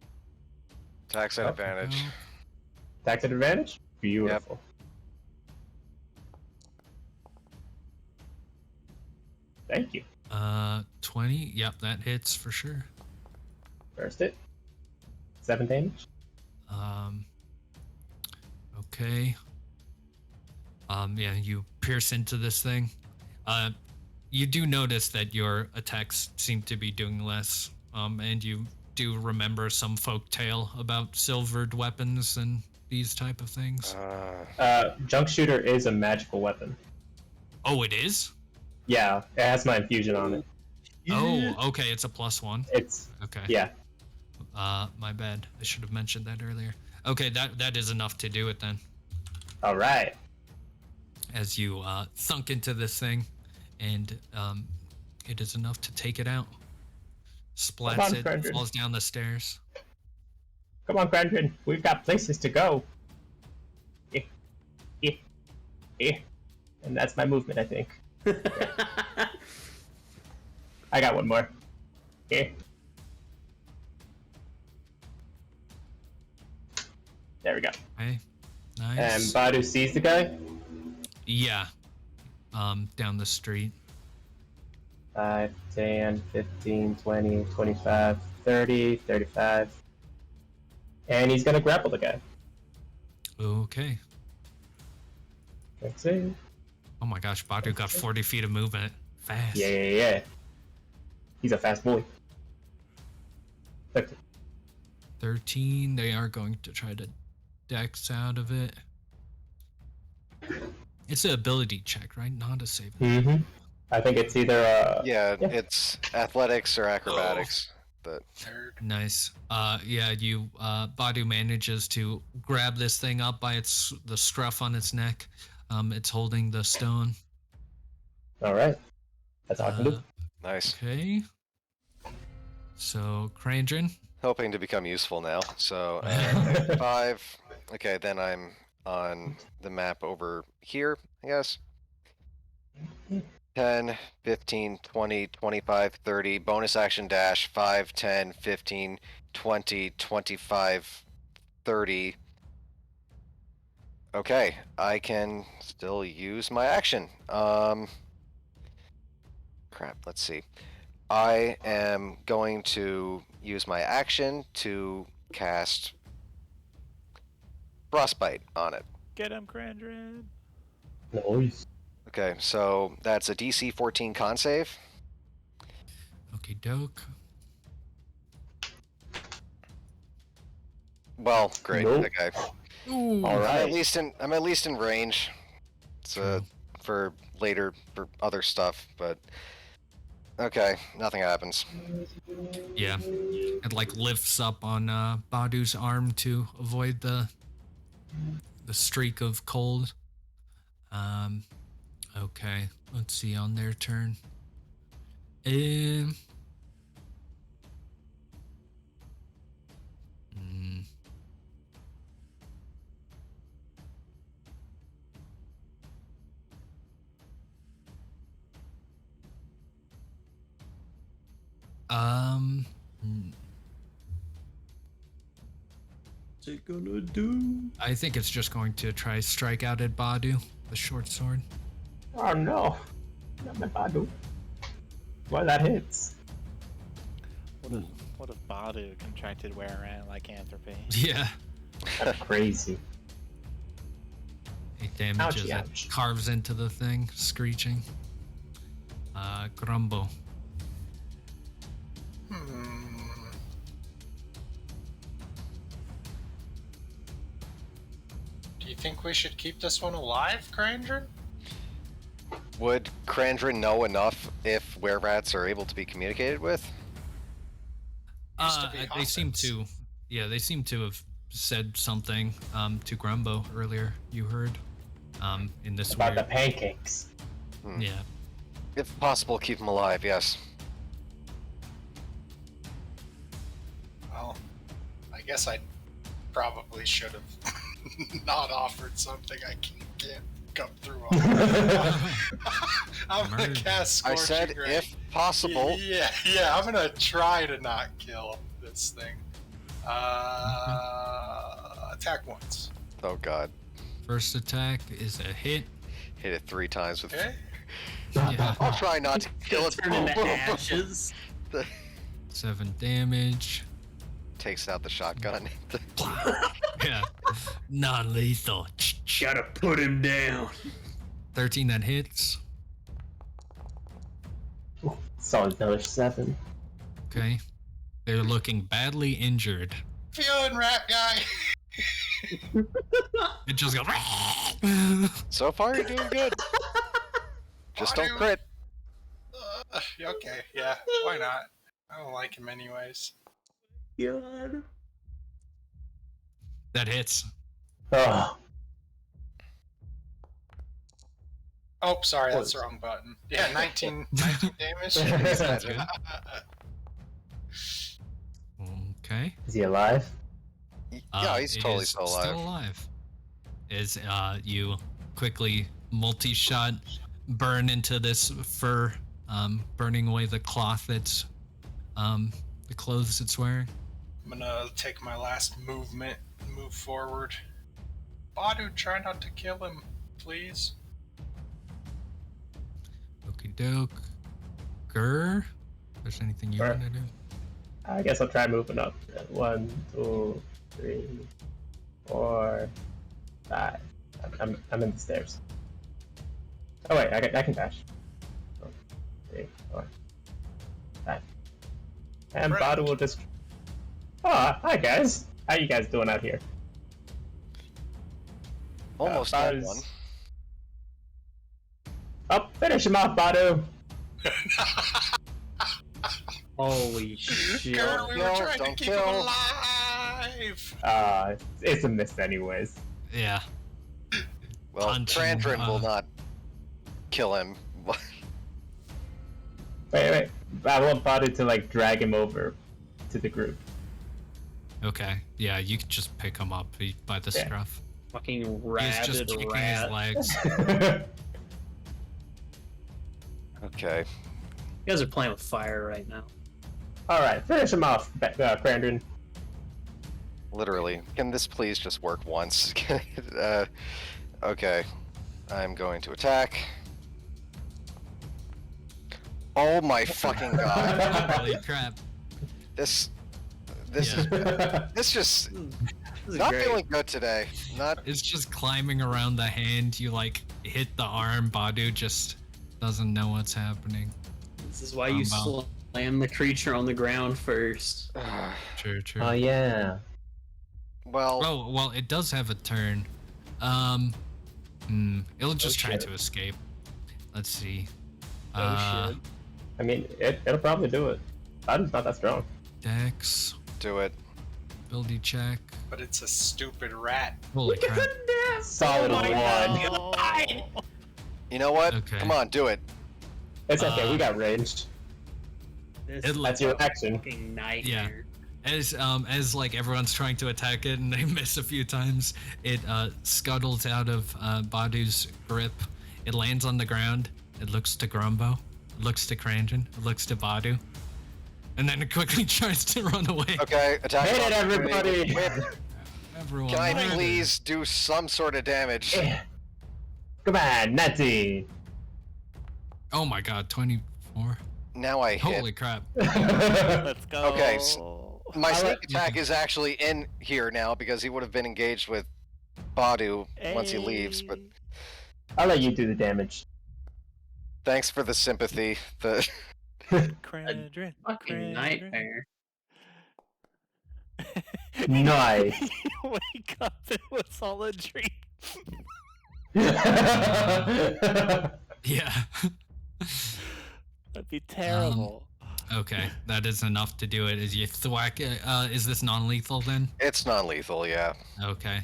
Attacks at Oh, advantage. Attacks at advantage? Beautiful. Thank you. 20. Yep, that hits for sure. First hit. 7 damage. Okay. Yeah, you pierce into this thing. You do notice that your attacks seem to be doing less. And you do remember some folk tale about silvered weapons and these type of things. Junk Shooter is a magical weapon. Oh, it is? Yeah, it has my infusion on it. Oh, okay, it's a +1. It's Okay. yeah. My bad. I should have mentioned that earlier. Okay, that is enough to do it then. All right. As you thunk into this thing, and it is enough to take it out. Splats on, it, Krandren. falls down the stairs. Come on, Krandren. We've got places to go. And that's my movement, I think. I got one more. There we go. Okay, nice. And Badu sees the guy. Yeah. Down the street. 5, 10, 15, 20, 25, 30, 35. And he's gonna grapple the guy. Okay. That's it. Oh my gosh, Badu got 40 feet of movement. Fast. Yeah. He's a fast boy. Look. 13. They are going to try to dex out of it. It's an ability check, right? Not a save. Mm-hmm. I think it's either Yeah, it's athletics or acrobatics. But Nerd. Nice. Yeah, you Badu manages to grab this thing up by the scruff on its neck. It's holding the stone. all right. That's all I can do. nice. Okay. So, Krandren. Hoping to become useful now. So 5. Okay, then I'm on the map over here, I guess. 10, 15, 20, 25, 30. Bonus action dash. 5, 10, 15, 20, 25, 30. Okay, I can still use my action. Crap, let's see. I am going to use my action to cast Frostbite on it. Get him, Krandren. Nice. Okay, so that's a DC 14 con save. Okay, doke. Well, great. Nope. Okay, Ooh. All right. I'm at least in range. It's for later for other stuff, but okay, nothing happens. Yeah. It like lifts up on Badu's arm to avoid the streak of cold. Okay. Let's see on their turn. What's it gonna do? I think it's just going to try strike out at Badu, the short sword. Oh no. Not my Badu. Well, that hits. What if Badu contracted wear-ant lycanthropy? Yeah. That's crazy. 8 damages. Ouchie, It ouch. carves into the thing, screeching. Grumbo. Do you think we should keep this one alive, Krandren? Would Krandren know enough if were-rats are able to be communicated with? Used to be They seem hobbits. to. Yeah, they seem to have said something to Grumbo earlier. You heard. In this About the weird. pancakes. Yeah. If possible, keep them alive, yes. Well, I guess I probably should have not offered something I can't come through on. I'm gonna Murder. cast I Scorching said Ray. possible. Yeah, I'm gonna try to not kill this thing. Attack once. Oh god. First attack is a hit. Hit it 3 times with. Okay. Yeah. I'll try not to kill it. Turn into ashes. 7 damage. Takes out the shotgun. Yeah. Non-lethal. Gotta put him down. 13 that hits. Solid another 7. Okay. They're looking badly injured. Feeling rat guy. It just goes. So far, you're doing good. Just don't crit. Okay, yeah, why not? I don't like him anyways. God. That hits. Oh, Oh, sorry, that's the wrong button. Yeah, 19 damage. Sounds good. Okay. is he alive? Yeah, he's It totally is still alive. Still alive. As you quickly multi-shot burn into this fur, burning away the cloth that's the clothes it's wearing. I'm gonna take my last movement and move forward. Badu, try not to kill him, please. Okie doke. Grr. If there's anything you Grr. want to do? I guess I'll try moving up. 1, 2, 3, 4, 5. I'm in the stairs. Oh wait, I can dash. 1, 2, 3, 4, 5. And Right. Badu will just. Oh, hi guys. How you guys doing out here? Almost had Badu's- one. Oh, finish him off, Badu. Holy shit. Girl, we were kill, trying to don't keep kill. him alive. It's a miss anyways. Yeah. Well, Punch him, Krandren will not kill him. Wait. I want Badu to like drag him over to the group. Okay. Yeah, you can just pick him up by the Yeah. scruff. Fucking He's just rabid kicking rat. his legs. Okay. You guys are playing with fire right now. Alright, finish him off, Krandren. Literally. Can this please just work once? Okay. I'm going to attack. Oh my fucking god. Holy crap. This Yeah. this just This is not great. feeling good today. Not It's just climbing around the hand. You like hit the arm. Badu just doesn't know what's happening. This is why you Grumbo. slam the creature on the ground first. True. Oh yeah. well, Oh, well, it does have a turn. It'll just try shit. to escape. Let's see. Oh shit. I mean, it'll probably do it. Badu's not that strong. Dex, do it. ability check. But it's a stupid rat. Holy crap. Solid Oh my 1. God. You know what? Okay. Come on, do it. It's okay, we got ranged. This It is That's a your action. fucking nightmare. As like everyone's trying to attack it and they miss a few times, it scuttles out of Badu's grip. It lands on the ground. It looks to Grumbo. It looks to Krandren. It looks to Badu. And then it quickly tries to run away. Okay, attack. Hit it, opportunity. everybody! Whip. Everyone. Can I murder. please do some sort of damage? Come on, Natty! Oh my god, 24. Now I hit. Holy crap. Let's go. Okay, My I'll sneak let- attack is actually in here now because he would have been engaged with Badu once he leaves, but I'll let you do the damage. thanks for the sympathy. The Krandren, Fucking Krandren. nightmare. Nice. You wake up, it was all a dream. Yeah. That'd be terrible. Okay, that is enough to do it. Is you thwack it? Is this non-lethal then? it's non-lethal, yeah. Okay.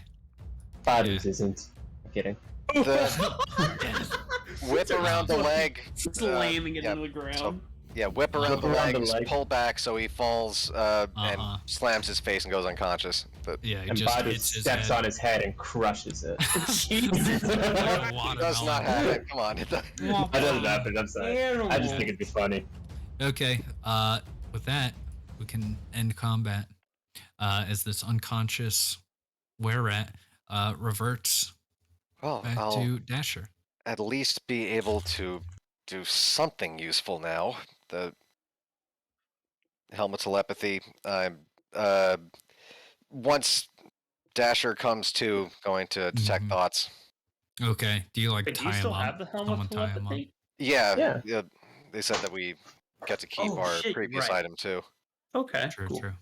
Badu's isn't. I'm kidding. The whip around the leg. Slamming it yeah, into the ground. so- Yeah, whip around Whip the around the legs, leg. pull back so he falls and slams his face and goes unconscious. But Yeah, he And just Badu hits his steps head. on his head and crushes it. Jesus. Like a it does not watermelon. happen. Come on. That doesn't happen, I'm sorry. I just think it'd be funny. Okay. With that, we can end combat. As this unconscious were-rat reverts Well, back I'll to Dasher. at least be able to do something useful now. The helmet telepathy. I'm once Dasher comes to, going to detect Mhm. thoughts. Okay. Do you like Wait, do you tie him still up? have the helmet Someone tie him up. telepathy? Yeah, Yeah. they said that we get to keep Oh, our shit, previous right. item too. Okay, True, cool. true.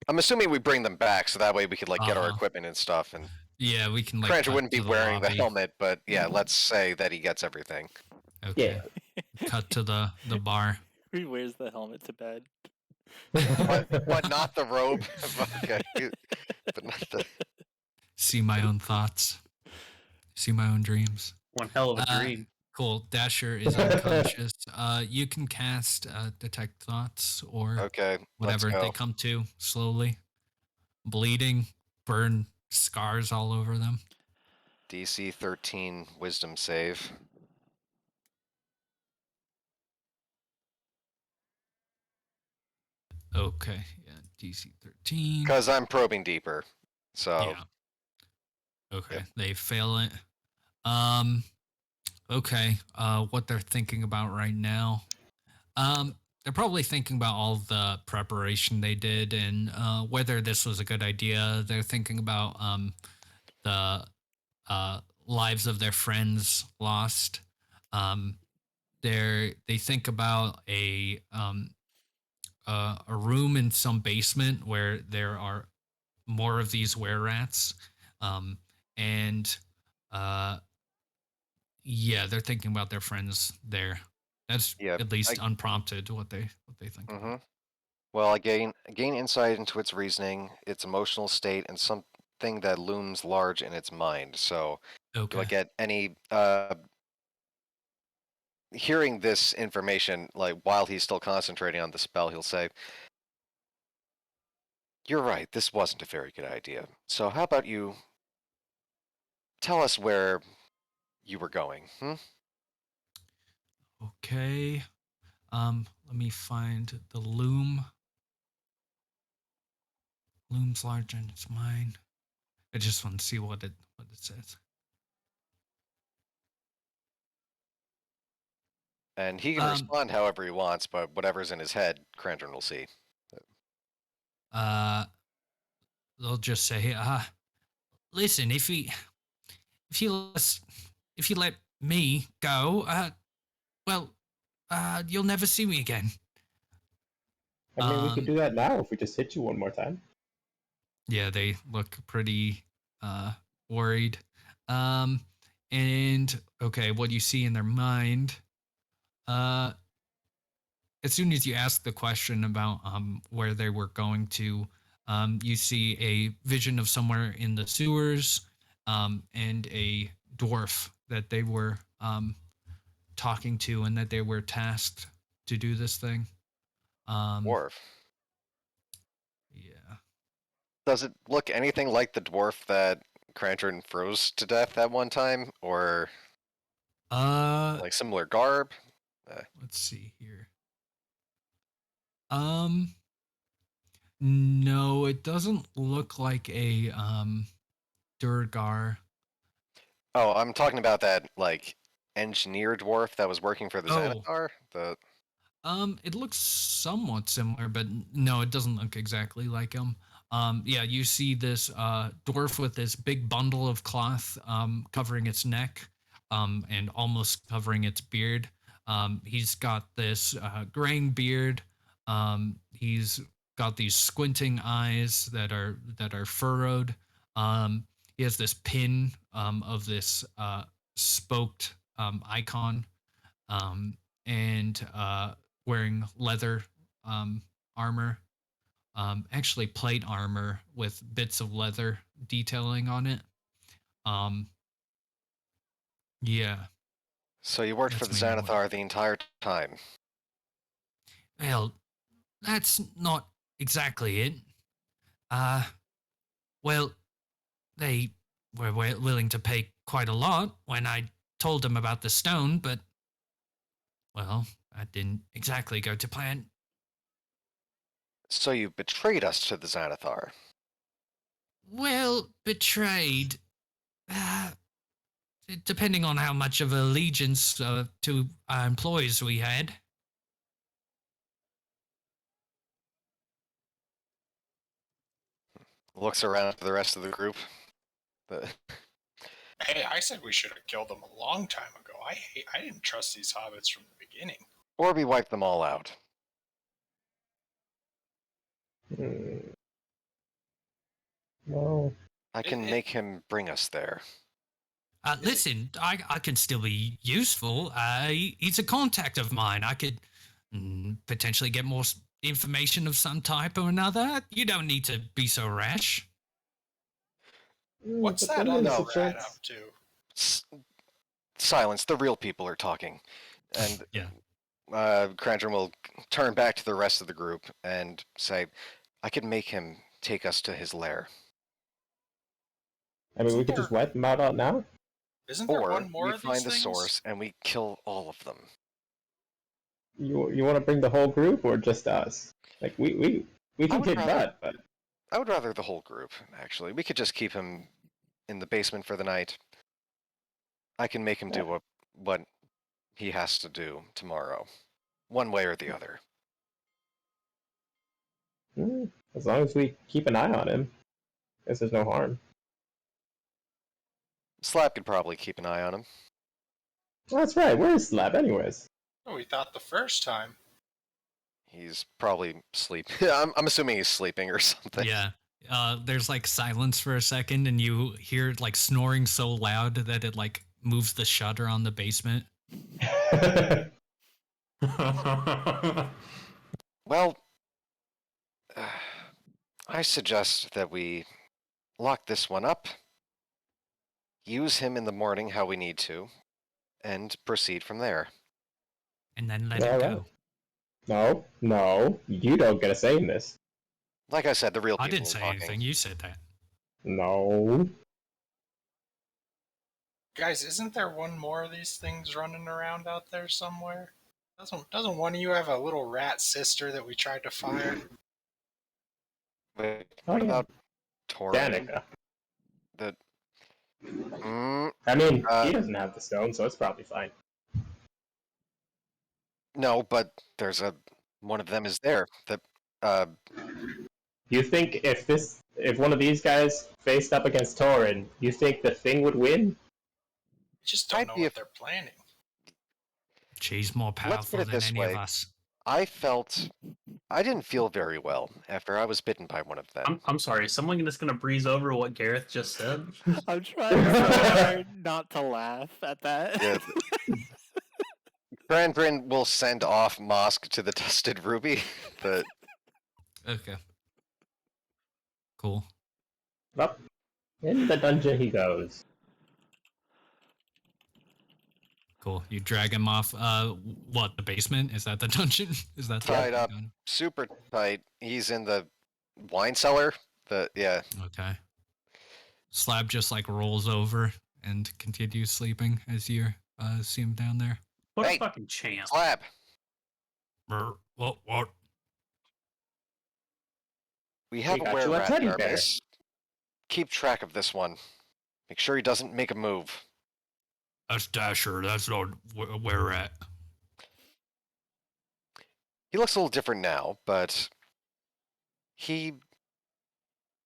I'm assuming we bring them back, so that way we could like get our Uh-huh. equipment and stuff. And Yeah, we can like Krandren cut wouldn't be to the wearing the lobby. helmet, but yeah, let's say that he gets everything. Okay. Yeah. Cut to the bar. He wears the helmet to bed. But not the robe. Okay, but not the. See my own thoughts. See my own dreams. One hell of a Uh, dream. Cool. Dasher is unconscious. You can cast detect thoughts or Okay, whatever. let's They go. come to slowly, bleeding, burn scars all over them. DC 13 Wisdom save. Okay. Yeah. DC 13. Because I'm probing deeper. So Yeah. Okay. Yep. They fail it. Okay. What they're thinking about right now. They're probably thinking about all the preparation they did and whether this was a good idea. They're thinking about the lives of their friends lost. They think about a room in some basement where there are more of these were-rats, and uh, yeah, they're thinking about their friends there. That's yeah, at least unprompted what they think Mm-hmm. about. Well, I gain insight into its reasoning, its emotional state, and something that looms large in its mind. So, do I Okay. get any hearing this information, like while he's still concentrating on the spell, he'll say, "You're right, this wasn't a very good idea. So how about you tell us where you were going, hmm?" Okay. Let me find the loom. Loom's large and it's mine. I just want to see what it says. And he can respond however he wants, but whatever's in his head, Krandren will see. Uh, they'll just say, listen, if you let if you let me go, well, you'll never see me again. I mean, we could do that now if we just hit you one more time. Yeah, they look pretty worried. And okay, what you see in their mind, as soon as you ask the question about where they were going to, you see a vision of somewhere in the sewers, and a dwarf that they were talking to and that they were tasked to do this thing. Dwarf. Yeah. Does it look anything like the dwarf that Krandren froze to death that one time, or like similar garb? Let's see here. No, it doesn't look like a Durgar. Oh, I'm talking about that like engineer dwarf that was working for the Oh. Xanathar. The It looks somewhat similar, but no, it doesn't look exactly like him. Yeah, you see this dwarf with this big bundle of cloth covering its neck, and almost covering its beard. He's got this graying beard. He's got these squinting eyes that are furrowed. He has this pin of this spoked icon, um, and wearing leather armor, actually plate armor with bits of leather detailing on it. Um, yeah, so you worked for that's the mainly what. Xanathar the entire time. Well, that's not exactly it. Uh, well, they were willing to pay quite a lot when I told them about the stone, but well, I didn't exactly go to plan. So you betrayed us to the Xanathar. Well, betrayed. Depending on how much of allegiance to our employees we had. Looks around to the rest of the group. The- Hey, I said we should have killed them a long time ago. I didn't trust these hobbits from the beginning. Or we wipe them all out. Hmm. Well, I can make him bring us there. Listen, I can still be useful. He's a contact of mine. I could potentially get more information of some type or another. You don't need to be so rash. What's but that then other there's a rat chance- up to? Silence. The real people are talking. And Yeah. Krandren will turn back to the rest of the group and say, I can make him take us to his lair. I mean, we could just wipe them out now. Isn't there Or one more we of find these the things? source and we kill all of them. You want to bring the whole group or just us? Like we can would kick rather- butt, but I would rather the whole group, actually. We could just keep him in the basement for the night. I can make him do what he has to do tomorrow. One way or the other. as long as we keep an eye on him, guess there's no harm. Slap could probably keep an eye on him. Well, that's right. Where is Slab, anyways? Oh, we thought the first time. He's probably sleeping. I'm assuming he's sleeping or something. Yeah. There's like silence for a second, and you hear like snoring so loud that it like moves the shutter on the basement. Well, I suggest that we lock this one up, use him in the morning how we need to, and proceed from there. And then let All it right. go. No, you don't get a say in this. Like I said, the real people I didn't are say talking. anything. You said that. No. Guys, isn't there one more of these things running around out there somewhere? Doesn't one of you have a little rat sister that we tried to fire? Wait, Oh, what yeah. about Torin? Danica. The I mean, Uh, he doesn't have the stone, so it's probably fine. no, but there's one of them is there. You think if one of these guys faced up against Torin, you think the thing would win? Just don't I'd know be what a- they're planning. She's more Let's put powerful it than this any way. of us. I didn't feel very well after I was bitten by one of them. I'm sorry. Is someone just gonna breeze over what Gareth just said? I'm trying so hard not to laugh at that. Yeah. Krandren will send off Mosk to the Dusted Ruby. Okay. Cool. Up in the dungeon he goes. Cool. You drag him off. What? The basement? Is that the dungeon? Is that the Tied up. dungeon? Super tight. He's in the wine cellar. Yeah. Okay. Slab just like rolls over and continues sleeping as you see him down there. What Hey. a fucking champ. Slab. What? We have We a got you a were-rat teddy in our bear. base. Keep track of this one. Make sure he doesn't make a move. That's Dasher. That's not where we're at. He looks a little different now, but he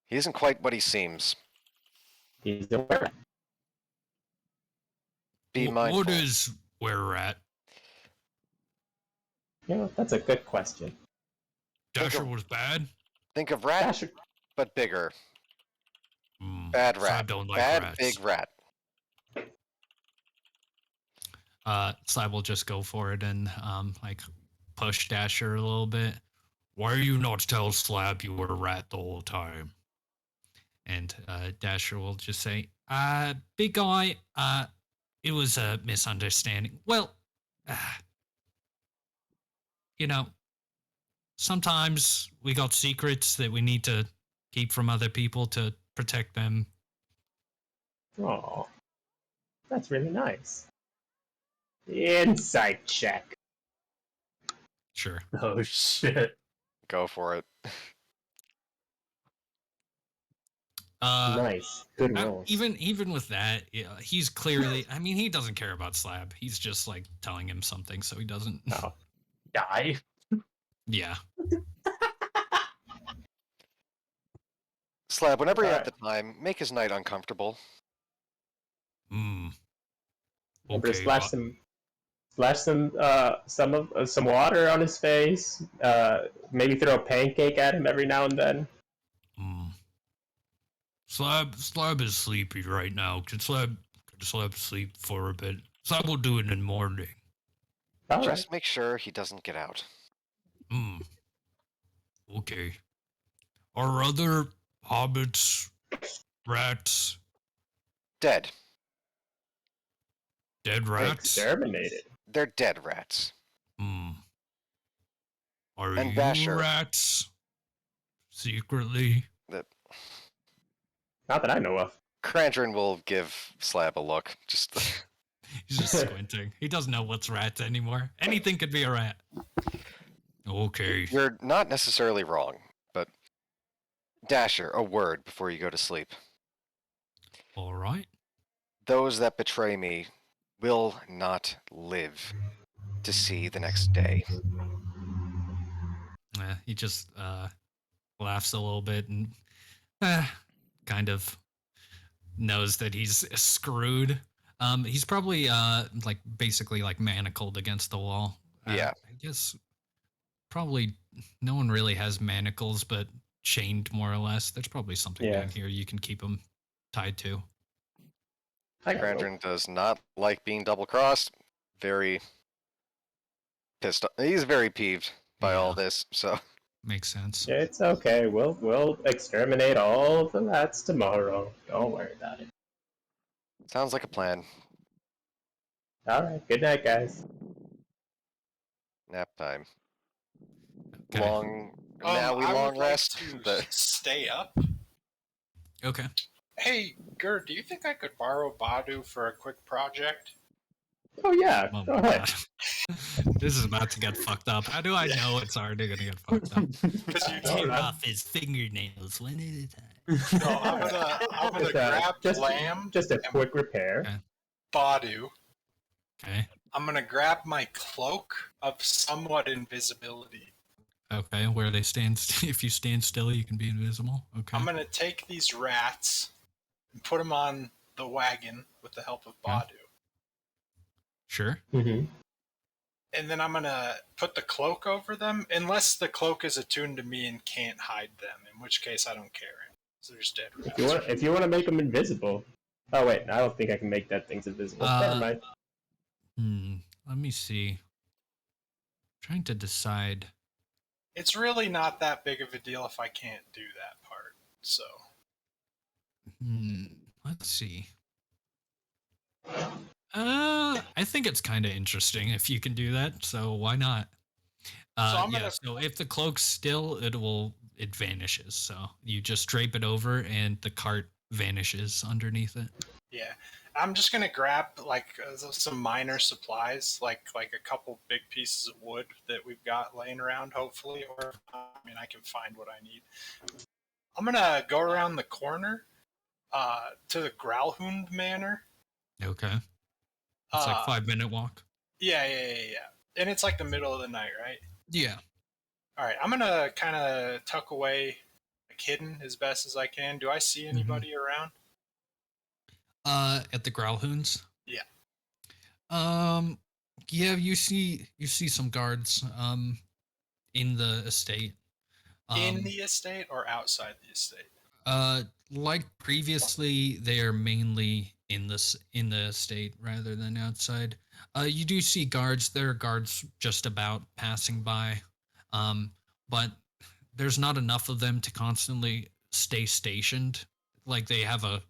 isn't quite what he seems. He's the were. Be mindful. What is where we're at? You know, that's a good question. Dasher was bad. Think of rat, Dasher, but bigger. Bad Bad rat. Slab don't like Bad rats. big rat. Slab will just go for it and like push Dasher a little bit. Why are you not tell Slab you were a rat the whole time? And Dasher will just say, big guy, it was a misunderstanding. Well, you know, sometimes we got secrets that we need to keep from other people to protect them. oh, that's really nice. Insight check. Sure. Oh shit. Go for it. Nice. Good roll. Even with that, yeah, he's clearly. I mean, he doesn't care about Slab. He's just like telling him something, so he doesn't. Oh. Die. Yeah. Slab, whenever you have Alright. the time, make his night uncomfortable. Hmm. Remember to Okay. splash some water on his face. Maybe throw a pancake at him every now and then. Slab is sleepy right now. Could Slab sleep for a bit? Slab will do it in the morning. All right. Just make sure he doesn't get out. Okay. Are other hobbits, rats, Dead. dead rats? Exterminated. They're dead rats. Are And you Basher. rats? Secretly? Not that I know of. Krandren will give Slab a look. Just He's just squinting. He doesn't know what's rats anymore. Anything could be a rat. Okay. You're not necessarily wrong, but Dasher, a word before you go to sleep. All right. Those that betray me will not live to see the next day. He just laughs a little bit and kind of knows that he's screwed. He's probably like basically like manacled against the wall. Yeah. I guess probably no one really has manacles, but chained more or less. There's probably something Yeah. down here you can keep him tied to. I got rope. Krandren does not like being double-crossed. Very pissed. He's very peeved by all this, so... Makes sense. Yeah, it's okay. We'll exterminate all the rats tomorrow. Don't worry about it. Sounds like a plan. All right. Good night, guys. Nap time. Okay. Now we I long would like rest. to but stay up. Okay. Hey, Gerd, do you think I could borrow Badu for a quick project? Oh yeah. Oh Go my ahead. god. This is about to get fucked up. How do I know it's already gonna get fucked up? Because you All tear right. off. his fingernails one at a time. No, I'm gonna grab Lamb Just a and quick repair. Okay. Badu. Okay. I'm gonna grab my cloak of somewhat invisibility. Okay. Where they stand, if you stand still, you can be invisible. Okay. I'm gonna take these rats and put them on the wagon with the help of Badu. Sure. Mm-hmm. And then I'm gonna put the cloak over them, unless the cloak is attuned to me and can't hide them, in which case I don't care. So they're just dead rats. If you want to make them invisible. Oh wait, I don't think I can make dead things invisible. Never mind. Let me see. Trying to decide. It's really not that big of a deal if I can't do that part. So Let's see. I think it's kind of interesting if you can do that. So why not? I'm Yeah. gonna- So if the cloak's still, it vanishes. So you just drape it over, and the cart vanishes underneath it. yeah, I'm just gonna grab like some minor supplies, like a couple big pieces of wood that we've got laying around, hopefully, or I can find what I need. I'm gonna go around the corner to the Growlhund Manor. Okay. It's like 5-minute walk. Yeah. And it's like the middle of the night, right? Yeah. All right, I'm gonna kind of tuck away, like hidden as best as I can. Do I see anybody around? At the Growlhounds? Yeah. Yeah, you see some guards in the estate. In the estate or outside the estate? Like previously, they are mainly in the estate rather than outside. You do see guards. There are guards just about passing by, but there's not enough of them to constantly stay stationed. Like they have a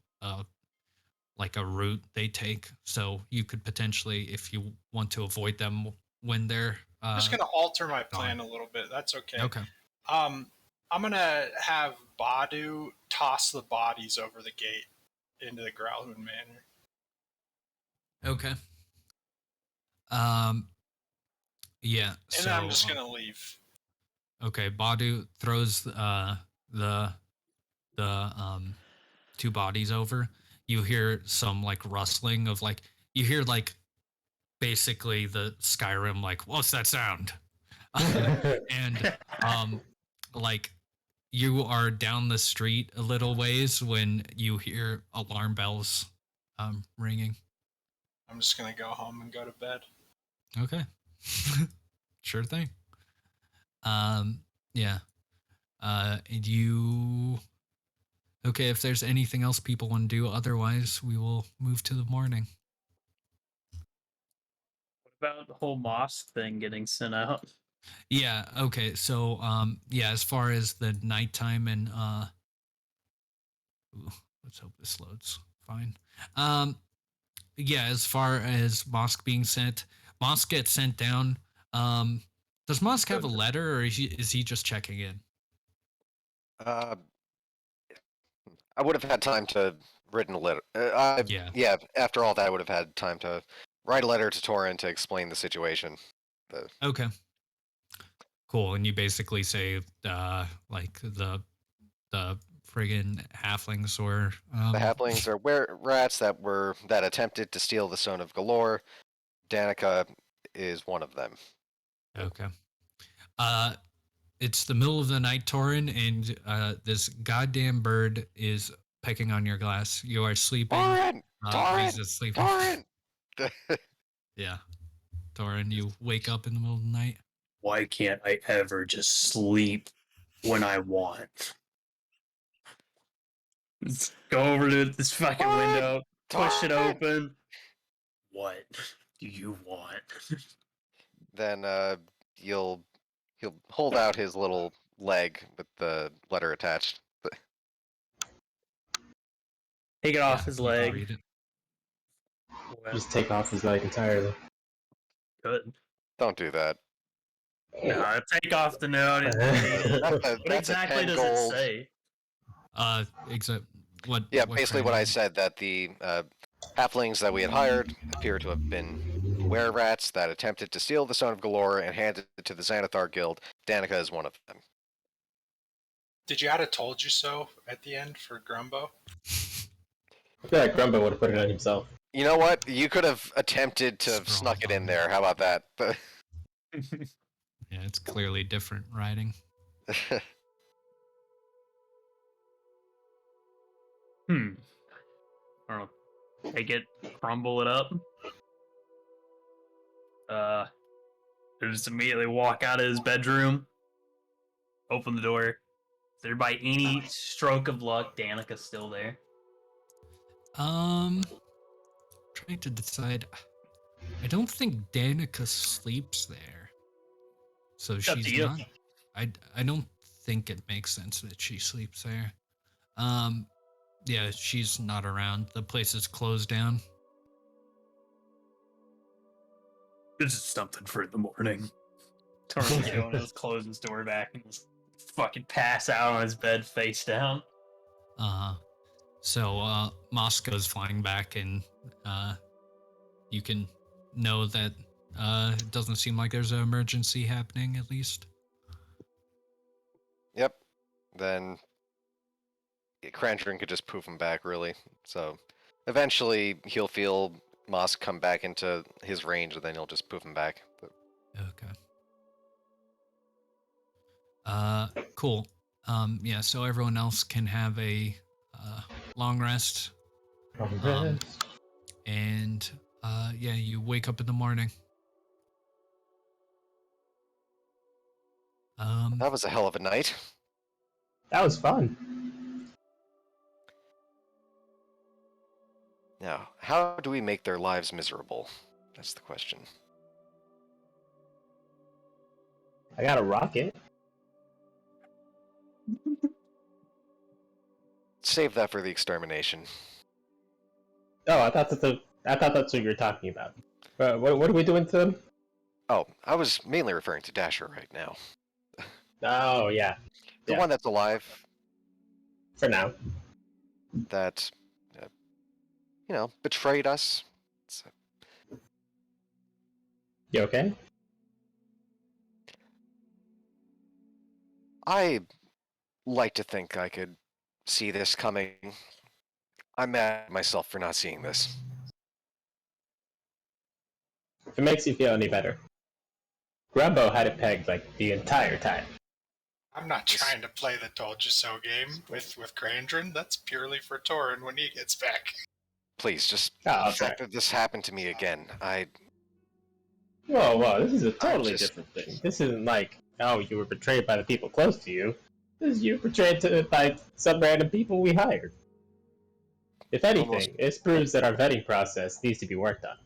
route they take, so you could potentially, if you want to avoid them when they're. I'm just gonna alter my plan a little bit. That's okay. Okay. I'm gonna have Badu toss the bodies over the gate into the Growlhund Manor. Okay. Yeah. And So I'm just gonna leave. okay, Badu throws the two bodies over. You hear some like rustling of like you hear like basically the Skyrim like what's that sound? And like you are down the street a little ways when you hear alarm bells ringing. I'm just gonna go home and go to bed. Okay. Sure thing. Yeah. And you okay, if there's anything else people want to do, otherwise we will move to the morning. What about the whole mosque thing getting sent out? Yeah, okay. So yeah, as far as the nighttime and ooh, let's hope this loads fine. Yeah, as far as Mosk being sent, Mosk gets sent down. Does Mosk have a letter or is he just checking in? I would have had time to written a letter. Yeah. After all that, I would have had time to write a letter to Torin to explain the situation. Okay. Cool. And you basically say like the friggin' halflings or The halflings are rats that attempted to steal the Stone of Galore. Danica is one of them. okay. It's the middle of the night, Torin, and this goddamn bird is pecking on your glass. You are sleeping. Torin! Reese Torin! is sleeping. Torin! Yeah. Torin, you wake up in the middle of the night. Why can't I ever just sleep when I want? Let's go over to this fucking Torin! window, push it Torin! open. What do you want? Then he'll hold out his little leg with the letter attached. Take it off Yeah, his you can leg. read it. Well, Just take off his leg entirely. good. Don't do that. No, take off the note. What exactly does it say? Except what? Yeah, what basically what I Krandren- said, that the halflings that we had hired appear to have been were-rats that attempted to steal the Stone of Galore and handed it to the Xanathar Guild. Danica is one of them. Did you add a "told you so" at the end for Grumbo? I feel like Grumbo would have put it on himself. You know what? You could have attempted to have Scroll snuck it in on. there. How about that? But Yeah, it's clearly different writing. I don't know. Take it, crumble it up. Just immediately walk out of his bedroom, open the door. Is there by any stroke of luck Danica's still there? Trying to decide. I don't think Danica sleeps there, so Up to she's you. not. I don't think it makes sense that she sleeps there. Yeah, she's not around. The place is closed down. This is something for the morning. Torin's going to just close his door back and just fucking pass out on his bed face down. So Moscow's flying back, and you can know that it doesn't seem like there's an emergency happening, at least. Yep. Then Krandren could just poof him back, really. So eventually he'll feel Moss come back into his range, and then he'll just poof him back. But Okay. Cool. Yeah, so everyone else can have a long rest. And yeah, you wake up in the morning. that was a hell of a night. That was fun. Now, how do we make their lives miserable? That's the question. I got a rocket. Save that for the extermination. Oh, I thought that's what you were talking about. What are we doing to them? Oh, I was mainly referring to Dasher right now. Oh, yeah. The one that's alive, For now. that, betrayed us. You okay? I like to think I could see this coming. I'm mad at myself for not seeing this. If it makes you feel any better, Grumbo had it pegged like the entire time. I'm not trying to play the told you so game with Krandren. That's purely for Torin when he gets back. Please, just Oh, the sorry. fact that this happened to me again. Whoa, this is a totally just- different thing. This isn't like, oh, you were betrayed by the people close to you. This is you betrayed by some random people we hired. If anything, this proves that our vetting process needs to be worked on.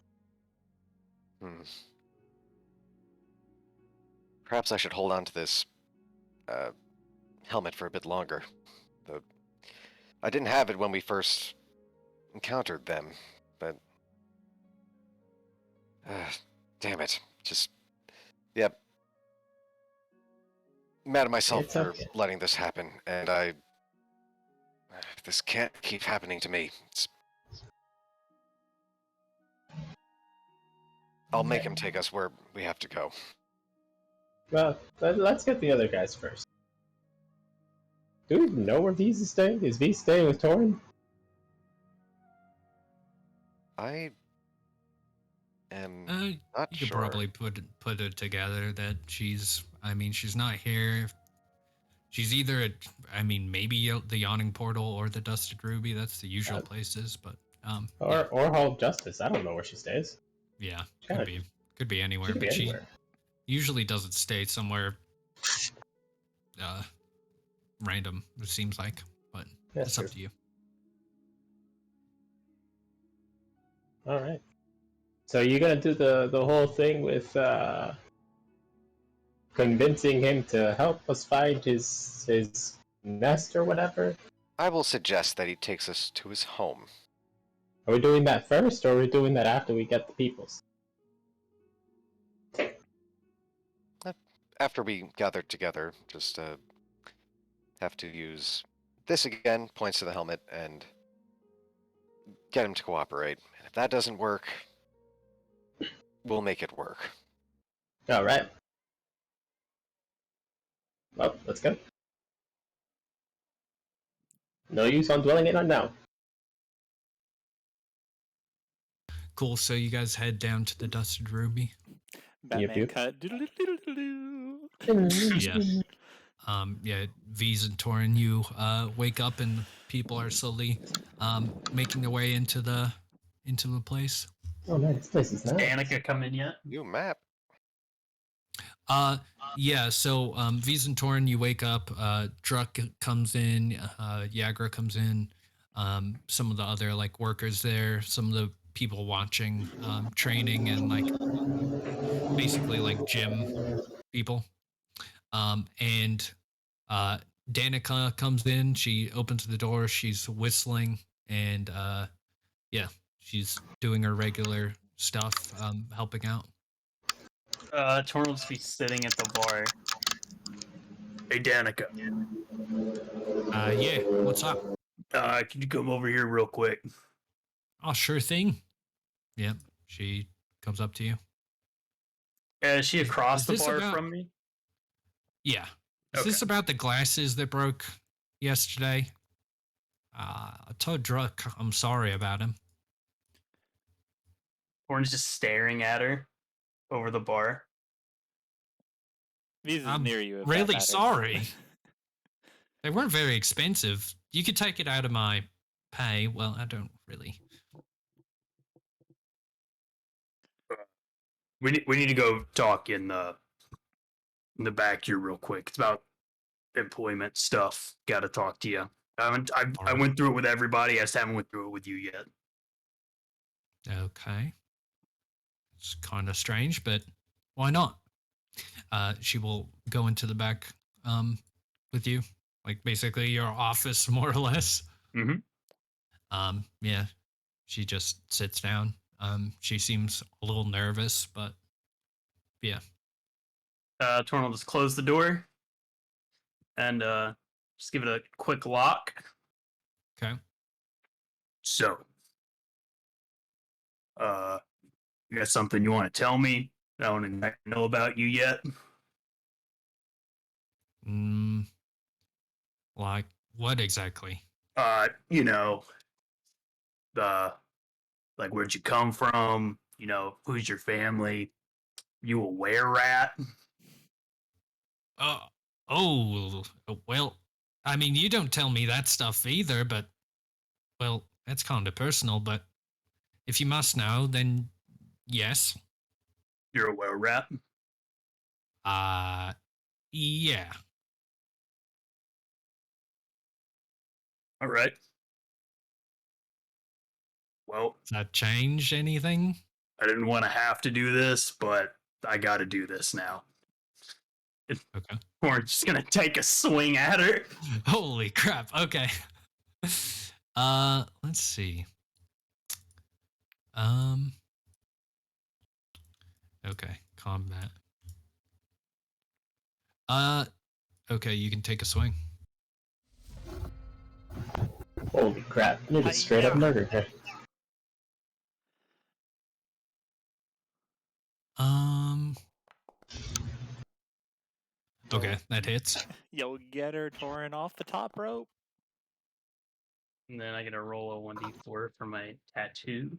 Perhaps I should hold on to this helmet for a bit longer. I didn't have it when we first encountered them, but damn it. Just, yep. Mad at myself It's for okay. letting this happen, and this can't keep happening to me. I'll make him take us where we have to go. Well, let's get the other guys first. Do we even know where V's is staying? Is V staying with Torin? I am You not could sure. probably put it together that she's not here. She's either maybe the Yawning Portal or the Dusted Ruby. That's the usual places, but Or Hall of Justice. I don't know where she stays. yeah, Kinda- could be anywhere, She could be but anywhere. she usually doesn't stay somewhere random, it seems like, but That's it's true. up to you. All right. So you're gonna do the whole thing with convincing him to help us find his nest or whatever? I will suggest that he takes us to his home. Are we doing that first, or are we doing that after we get the peoples? After we gather together, just have to use this again, points to the helmet, and get him to cooperate. And if that doesn't work, we'll make it work. All right. Well, let's go. No use on dwelling it on now. Cool. So you guys head down to the Dusted Ruby. Batman yep. cut. Yeah. Yeah, V's and Torin, you wake up and people are slowly making their way into the place. Oh man, this place is Has nice. Danica come in yet? New map. Yeah, so V's and Torin, you wake up, Druck comes in, Yagra comes in, some of the other like workers there, some of the people watching training and like basically like gym people. And Danica comes in, she opens the door, she's whistling, and yeah, she's doing her regular stuff, helping out. Torn will just be sitting at the bar. Hey, Danica. Yeah, what's up? Could you come over here real quick? Oh, sure thing. Yep, she comes up to you. Is she across Is the this bar about- from me? Yeah. Is Okay. this about the glasses that broke yesterday? I told Druck I'm sorry about him. Torn's just staring at her over the bar. V's is I'm near you. If really that matters. sorry. They weren't very expensive. You could take it out of my pay. Well, I don't really. We need to go talk in the back here real quick. It's about employment stuff. Got to talk to you. I went through it with everybody. I just haven't went through it with you yet. Okay. It's kind of strange, but why not? She will go into the back with you. Like basically your office, more or less. Mhm. Yeah. She just sits down. She seems a little nervous, but yeah. Torn will just close the door and just give it a quick lock. Okay. So, you got something you want to tell me? I don't know about you yet. Like what exactly? You know, the like where'd you come from? You know, who's your family? You a were rat? Oh, well, I mean, you don't tell me that stuff either, but, well, that's kind of personal, but if you must know, then yes. You're a were rat? Yeah. All right. Well, Does that change anything? I didn't want to have to do this, but I got to do this now. Okay. We're just gonna take a swing at her. Holy crap. Okay. Let's see. Okay, combat. Okay, you can take a swing. Holy crap! You just straight up murdered her. Okay, that hits. Yo, get her, Torin, off the top rope. And then I get to roll a 1d4 for my tattoo.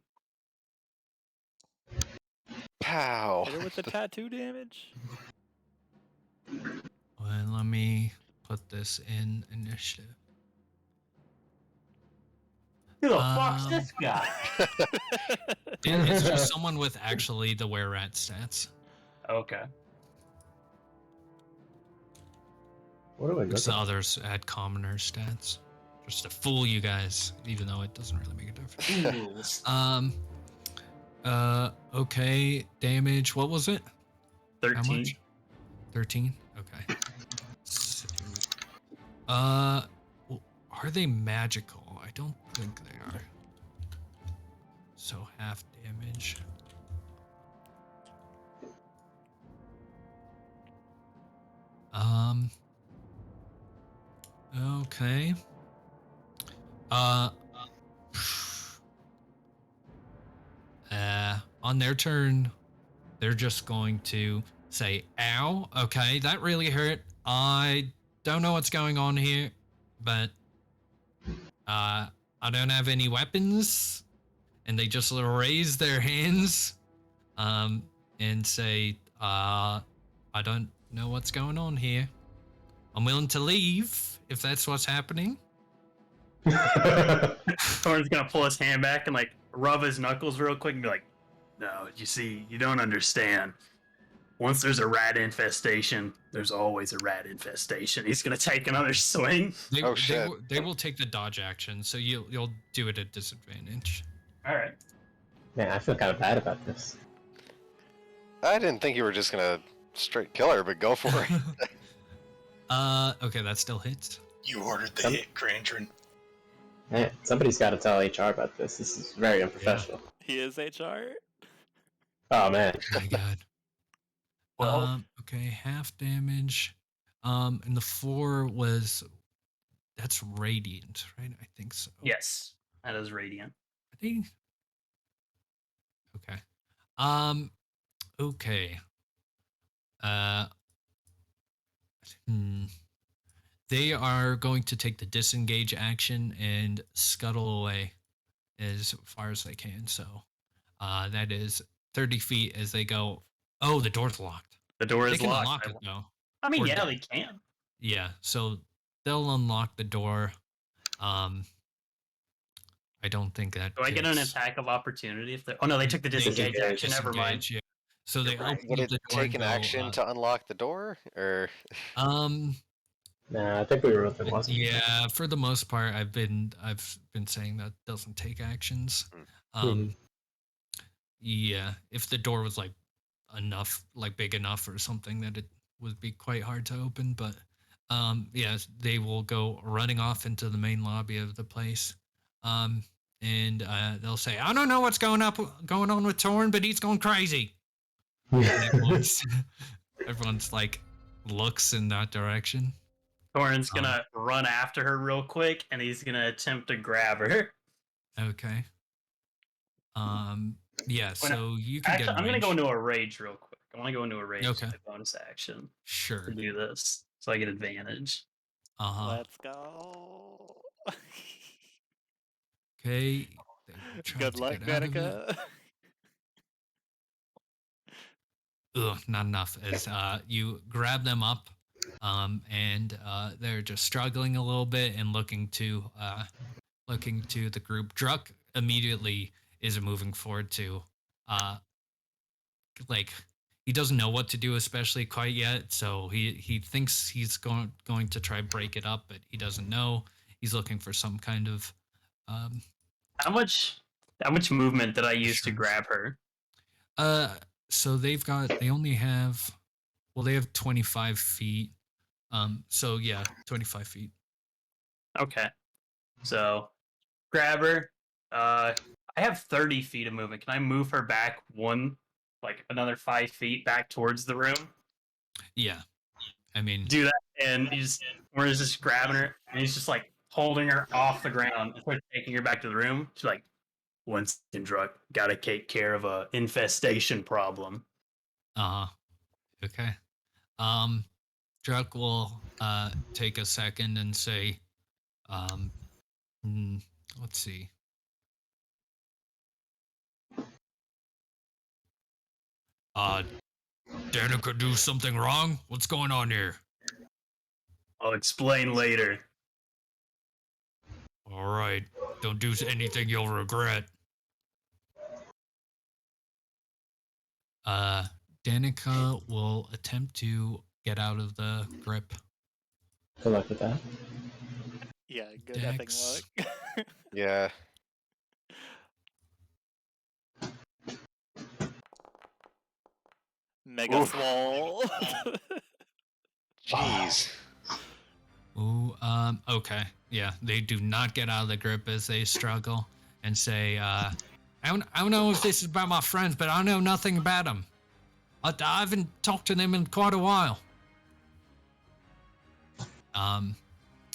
Pow. Hit her with the tattoo damage. Well, let me put this in initiative. Who the fuck's this guy? It's just someone with actually the were rat stats. Okay. What do I Because look the at? others had commoner stats. Just to fool you guys, even though it doesn't really make a difference. Okay, damage, what was it? 13. How much? 13? Okay. So, are they magical? I don't think they are. So half damage. Okay. On their turn, they're just going to say, ow, okay, that really hurt. I don't know what's going on here, but I don't have any weapons. And they just raise their hands and say, I don't know what's going on here. I'm willing to leave if that's what's happening. Thorn's gonna pull his hand back and like rub his knuckles real quick and be like, "No, you see, you don't understand. Once there's a rat infestation, there's always a rat infestation." He's gonna take another swing. They will take the dodge action, so you'll do it at disadvantage. All right. Man, I feel kind of bad about this. I didn't think you were just gonna straight kill her, but go for it. Okay, that still hits. You ordered the hit, Krandren. Man, somebody's got to tell HR about this. This is very unprofessional. He is HR. Oh man. Oh my god. Well, Okay, half damage. And the 4 was that's radiant, right? I think so. yes, that is radiant. I think. Okay. Okay. They are going to take the disengage action and scuttle away as far as they can. So, that is 30 feet as they go. Oh, the door's locked. The door They is can locked. unlock it though. I mean, Or yeah, dead. they can. Yeah, so they'll unlock the door. I don't think that. Do I get an hits. attack of opportunity if they? Oh no, they took the disengage Disengage, action. Never mind. Disengage, yeah. So they You're right. open Would up it the door take and an go, action to unlock the door, or? Nah, I think we were with it once. Yeah, for the most part, I've been saying that doesn't take actions. Yeah, if the door was like big enough or something that it would be quite hard to open, but yeah, they will go running off into the main lobby of the place. And they'll say, "I don't know what's going on with Torin, but he's going crazy." And everyone's like looks in that direction. Torin's gonna run after her real quick, and he's gonna attempt to grab her. Okay. Yeah, so you can Actually, get I'm gonna range. go into a rage real quick. I want to go into a rage Okay. as my bonus action Sure. to do this. so I get advantage. Let's go. Okay. They will try Good to luck, get out of it. Danica. Ugh, not enough. As you grab them up, and they're just struggling a little bit and looking to the group. Druck immediately is moving forward to, like, he doesn't know what to do, especially quite yet. So he thinks he's going to try break it up, but he doesn't know. He's looking for some kind of How much movement did I use to Sure. grab her? So they only have, well, they have 25 feet. So yeah, 25 feet. Okay. So grab her. I have 30 feet of movement. Can I move her back another 5 feet back towards the room? Yeah. I mean, Do that, and we're just grabbing her, and he's just like holding her off the ground and starts taking her back to the room. She's like, once in Druck, gotta take care of a infestation problem. okay. Druck will take a second and say, let's see. Danica do something wrong? What's going on here? I'll explain later. All right. Don't do anything you'll regret. Danica will attempt to get out of the grip. Good luck with that. Yeah, good Dex. effing luck. Yeah. Mega Oof. swole. Jeez. Ooh, okay. Yeah, they do not get out of the grip as they struggle and say, I don't know if this is about my friends, but I know nothing about them. I haven't talked to them in quite a while.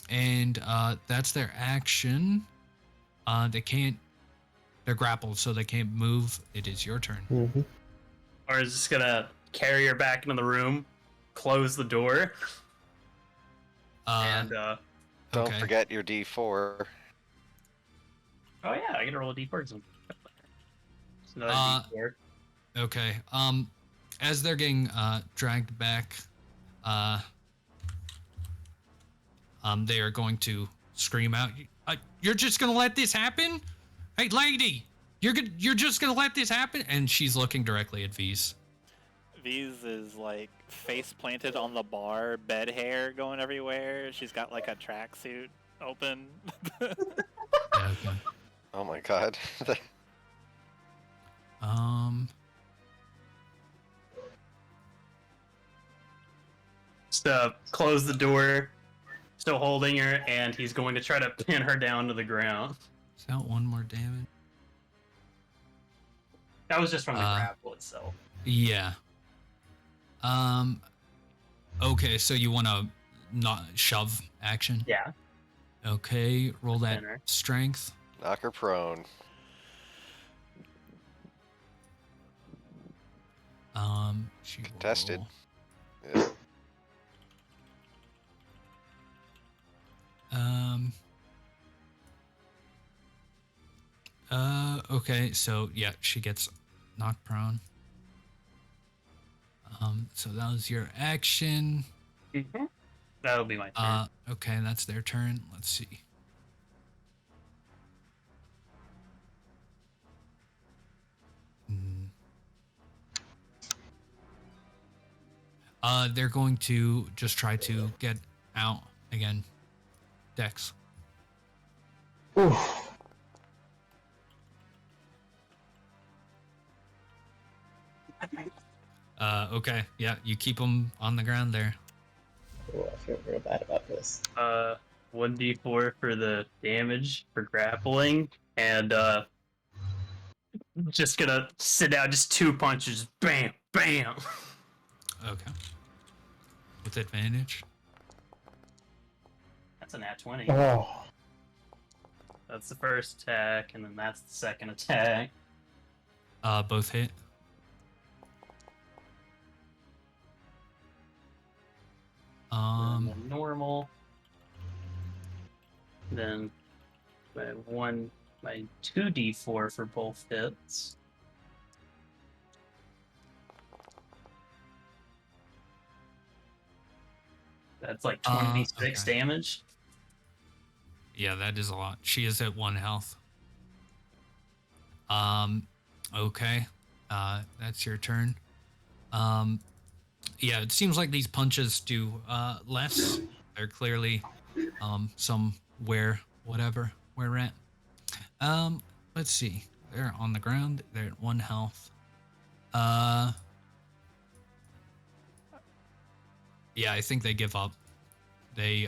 And that's their action. They're grappled, so they can't move. It is your turn. Mm-hmm. Or is just gonna carry her back into the room, close the door, and Don't okay. forget your D4. oh yeah, I get to roll a d4. It's another d4. Okay. As they're getting dragged back, they are going to scream out, "You're just gonna let this happen? Hey, lady, you're just gonna let this happen?" And she's looking directly at V's. V's is like face planted on the bar, bed hair going everywhere. She's got like a tracksuit open. Yeah, okay. Oh my god. Just close the door, still holding her, and he's going to try to pin her down to the ground. Is that one more damage? That was just from the grapple itself. Yeah. Okay, so you want to not shove action? Yeah. Okay, roll that Center. strength. Knock her prone. She will Contested. roll. Yeah. Okay, so yeah, she gets knocked prone. So that was your action. Mm-hmm. That'll be my turn. Okay, that's their turn. Let's see. They're going to just try to get out again. Dex. Oof. Okay, yeah, you keep them on the ground there. Oh, I feel real bad about this. 1d4 for the damage for grappling, and just gonna sit down, just 2 punches, bam, bam. Okay. With advantage. That's a nat 20. Oh. That's the first attack, and then that's the second attack. Both hit. And then normal. Then my 2d4 for both hits. That's like 26 okay. damage. Yeah, that is a lot. She is at 1 health. Okay. That's your turn. Yeah, it seems like these punches do less. They're clearly somewhere, whatever we're at. Let's see. They're on the ground. They're at 1 health. Yeah, I think they give up. They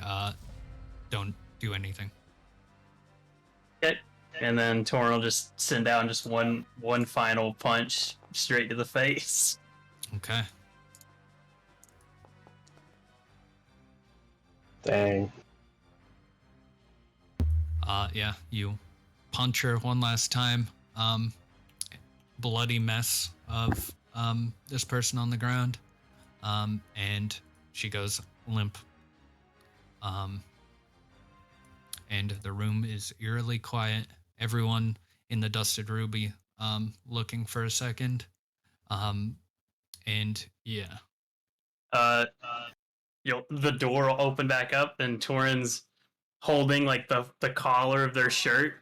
don't do anything. Okay. And then Torin will just send down just one final punch straight to the face. Okay. Dang. Yeah, you punch her one last time. Bloody mess of this person on the ground. And she goes limp. And the room is eerily quiet. Everyone in the Dusted Ruby looking for a second. And yeah. The door will open back up, and Torin's holding like the collar of their shirt,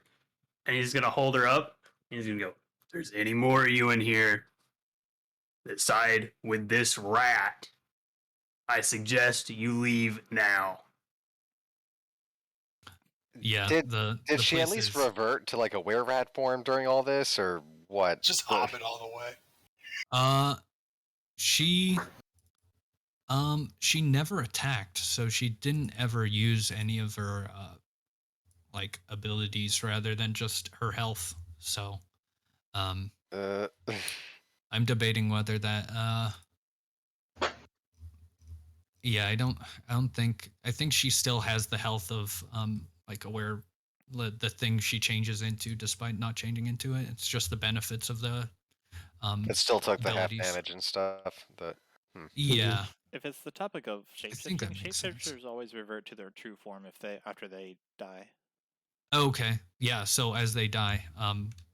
and he's gonna hold her up. And he's gonna go, "If there's any more of you in here that side with this rat, I suggest you leave now." Yeah. Did she at least revert to like a were-rat form during all this, or what? Just hobbit all the way. She never attacked, so she didn't ever use any of her like abilities rather than just her health. So I'm debating whether that yeah, I think she still has the health of like aware the thing she changes into despite not changing into it. It's just the benefits of the it still took abilities. the half damage and stuff. Yeah. If it's the topic of think that shapeshifting, makes sense. shapeshifters always revert to their true form after they die. Okay. Yeah, so as they die,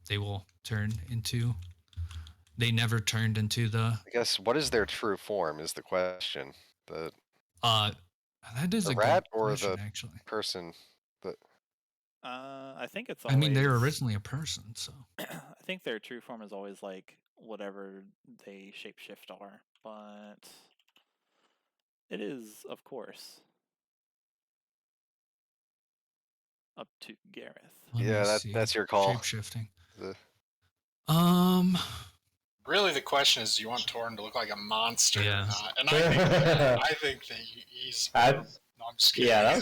they will turn into they never turned into the I guess what is their true form is the question. That is The a rat good or question, the actually. person that I think it's I always. mean, they were originally a person, so I think their true form is always like whatever they shapeshift are, but it is, of course, up to Gareth. let me yeah, see. that's your call. Shape-shifting. The- Really, the question is, do you want Torin to look like a monster Yeah. or not? And I think that he's. No, I'm just kidding. Yeah,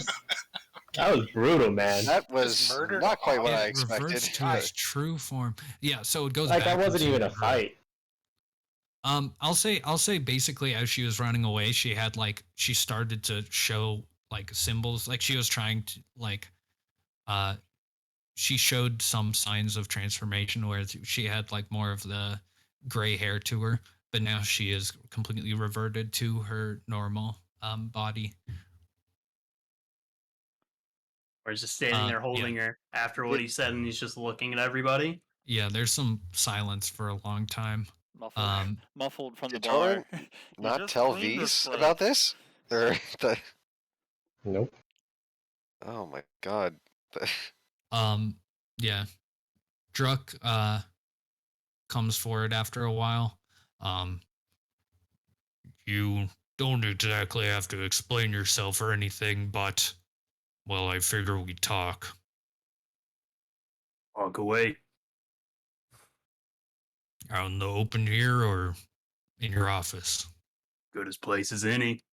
that was brutal, man. That was murdered not quite what all- I it reverts expected. to its true form. Yeah, so it goes Like back that wasn't into even a her- fight. I'll say basically as she was running away, she started to show like symbols, like she was trying to like she showed some signs of transformation where she had like more of the gray hair to her, but now she is completely reverted to her normal body. Or he's just standing there holding her after what he said, and he's just looking at everybody. Yeah, there's some silence for a long time. Muffled from the Did bar. Torin not tell V's about this? Or Nope. Oh my god. Yeah. Druck comes forward after a while. You don't exactly have to explain yourself or anything, but well, I figure we talk. Walk away. Out in the open here or in your office? Good as place as any.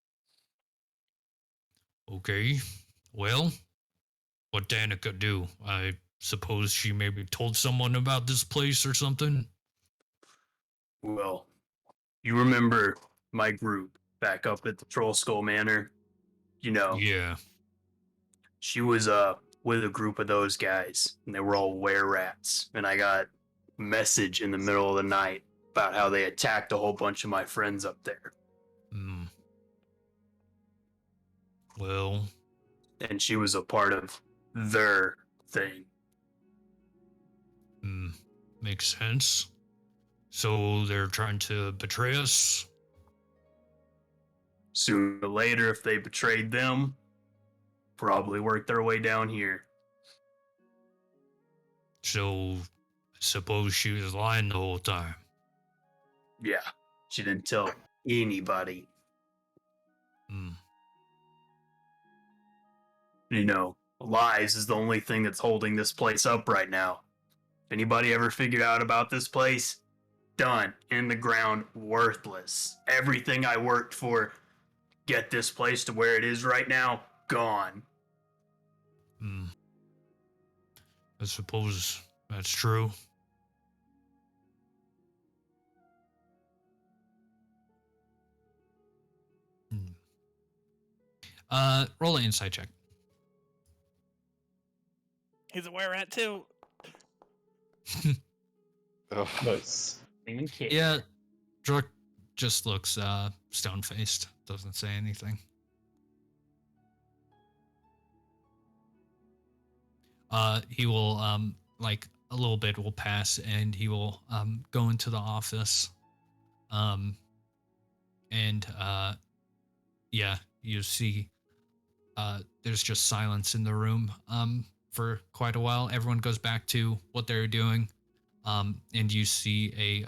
Okay. Well, what Danica do? I suppose she maybe told someone about this place or something? Well, you remember my group back up at the Troll Skull Manor? You know. Yeah. She was with a group of those guys, and they were all were-rats. And I got a message in the middle of the night about how they attacked a whole bunch of my friends up there. Well, And she was a part of their thing. makes sense. So they're trying to betray us? Sooner or later, if they betrayed them, probably work their way down here. So, suppose she was lying the whole time. Yeah, she didn't tell anybody. Hmm. You know, lies is the only thing that's holding this place up right now. If anybody ever figured out about this place, done. In the ground, worthless. Everything I worked for, get this place to where it is right now, gone. I suppose that's true. Roll an insight check. He's a were-rat too. Ugh. Nice. Even kid. Yeah, Druk just looks stone-faced. Doesn't say anything. He will like a little bit will pass, and he will go into the office. And yeah, you see there's just silence in the room for quite a while. Everyone goes back to what they're doing. And you see a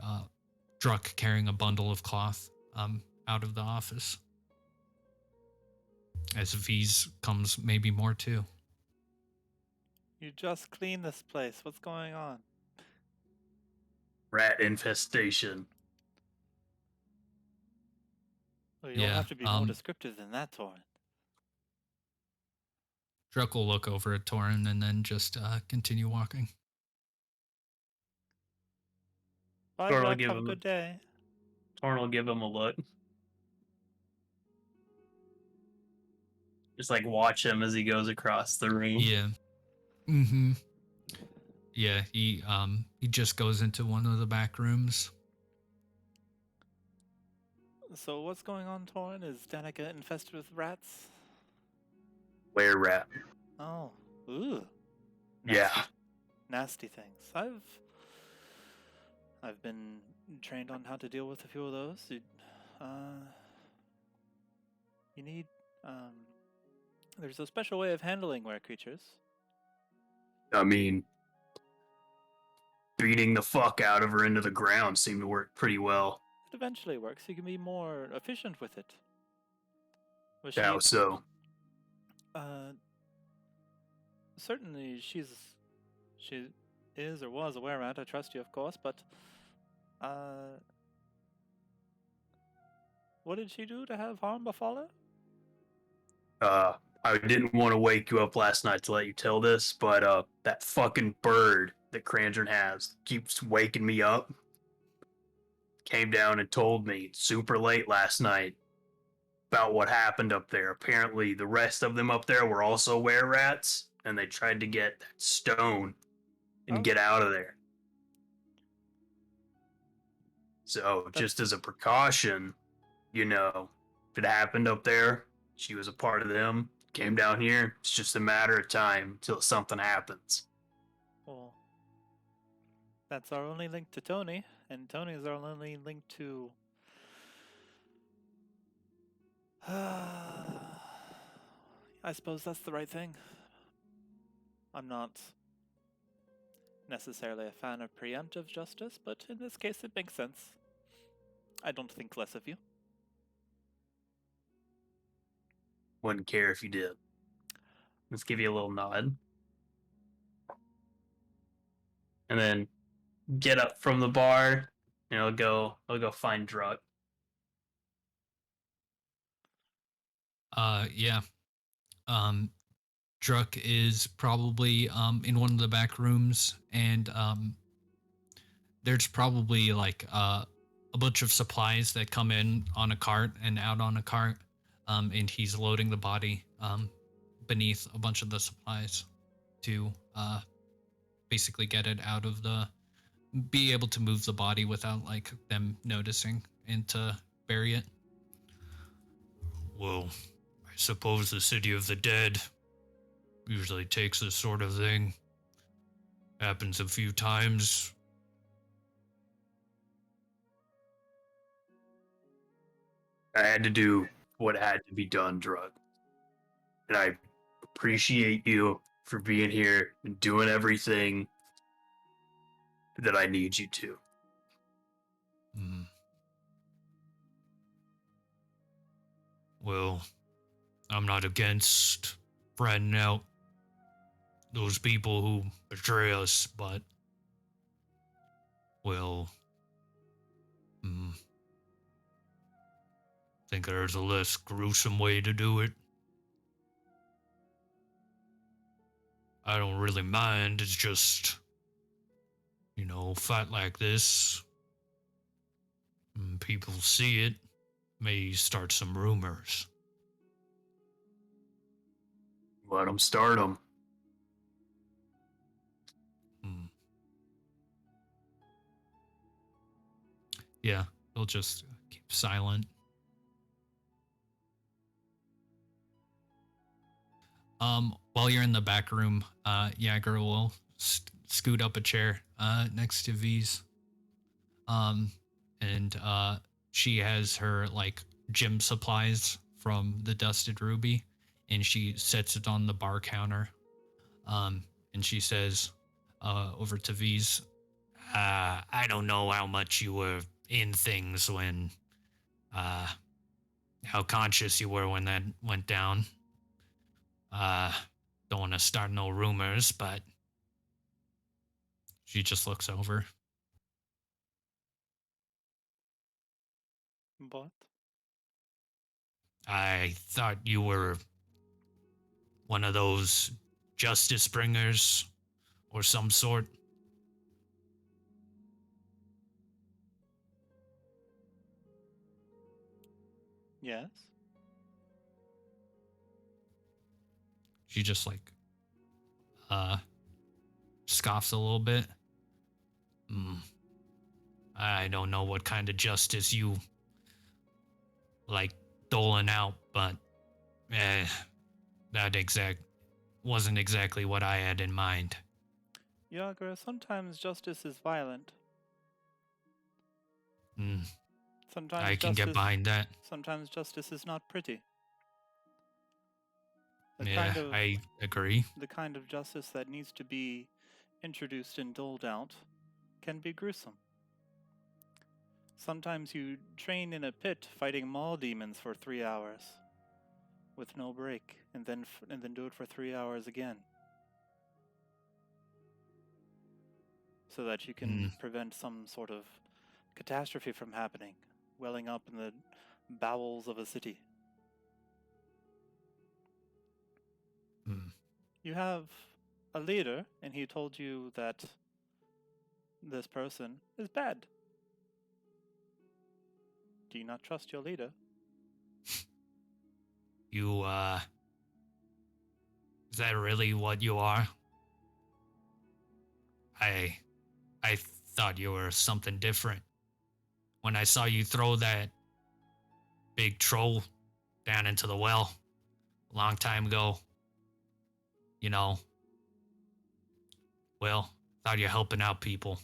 Druk carrying a bundle of cloth out of the office. As V's comes maybe more too. You just cleaned this place. What's going on? Rat infestation. Well, you don't Yeah, have to be more descriptive than that, Torin. Druk will look over at Torin and then just continue walking. Bye, Torin will Druk. give Have a him- good day. Torin will give him a look. Just like watch him as he goes across the room. Yeah. Mm-hmm. Yeah, he just goes into one of the back rooms. So what's going on, Torin? Is Danica infested with rats? Were rat. Oh, ooh. Yeah. Nasty things. I've been trained on how to deal with a few of those. You need there's a special way of handling were creatures. I mean, beating the fuck out of her into the ground seemed to work pretty well. It eventually works. You can be more efficient with it. Was How so? Certainly she is or was a were-rat. I trust you, of course, but what did she do to have harm befall her? I didn't want to wake you up last night to let you tell this, but that fucking bird that Krandren has keeps waking me up. Came down and told me super late last night about what happened up there. Apparently, the rest of them up there were also were-rats, and they tried to get that stone and Oh. get out of there. So, just as a precaution, you know, if it happened up there, she was a part of them, came down here, it's just a matter of time till something happens. Well, that's our only link to Tony, and Tony is our only link to... I suppose that's the right thing. I'm not necessarily a fan of preemptive justice, but in this case it makes sense. I don't think less of you. Wouldn't care if you did. Let's give you a little nod. And then get up from the bar, and I'll go find Druk. Yeah. Druk is probably in one of the back rooms, and there's probably like a bunch of supplies that come in on a cart and out on a cart, and he's loading the body beneath a bunch of the supplies to basically get it out of be able to move the body without like them noticing and to bury it. Well, I suppose the city of the dead usually takes this sort of thing. Happens a few times. I had to do what had to be done, Drug. And I appreciate you for being here and doing everything that I need you to. Mm. Well, I'm not against ratting out those people who betray us, but, well, think there's a less gruesome way to do it. I don't really mind, it's just, fight like this. People see it, may start some rumors. Let them start them. Yeah, they'll just keep silent. While you're in the back room, Jagger will scoot up a chair next to V's. And she has her gym supplies from the Dusted Ruby, and she sets it on the bar counter. And she says over to V's, I don't know how much you were in things when, how conscious you were when that went down. Don't want to start no rumors, but she just looks over. But I thought you were one of those justice bringers or some sort. yes. She just scoffs a little bit. I don't know what kind of justice you doling out, but that wasn't exactly what I had in mind. Yagra, sometimes justice is violent. Sometimes I can get behind that. Sometimes justice is not pretty. I agree. The kind of justice that needs to be introduced and doled out can be gruesome. Sometimes you train in a pit fighting maw demons for 3 hours with no break, and then do it for 3 hours again, so that you can prevent some sort of catastrophe from happening, welling up in the bowels of a city. You have a leader, and he told you that this person is bad. Do you not trust your leader? You, is that really what you are? I thought you were something different. When I saw you throw that big troll down into the well a long time ago, thought you're helping out people.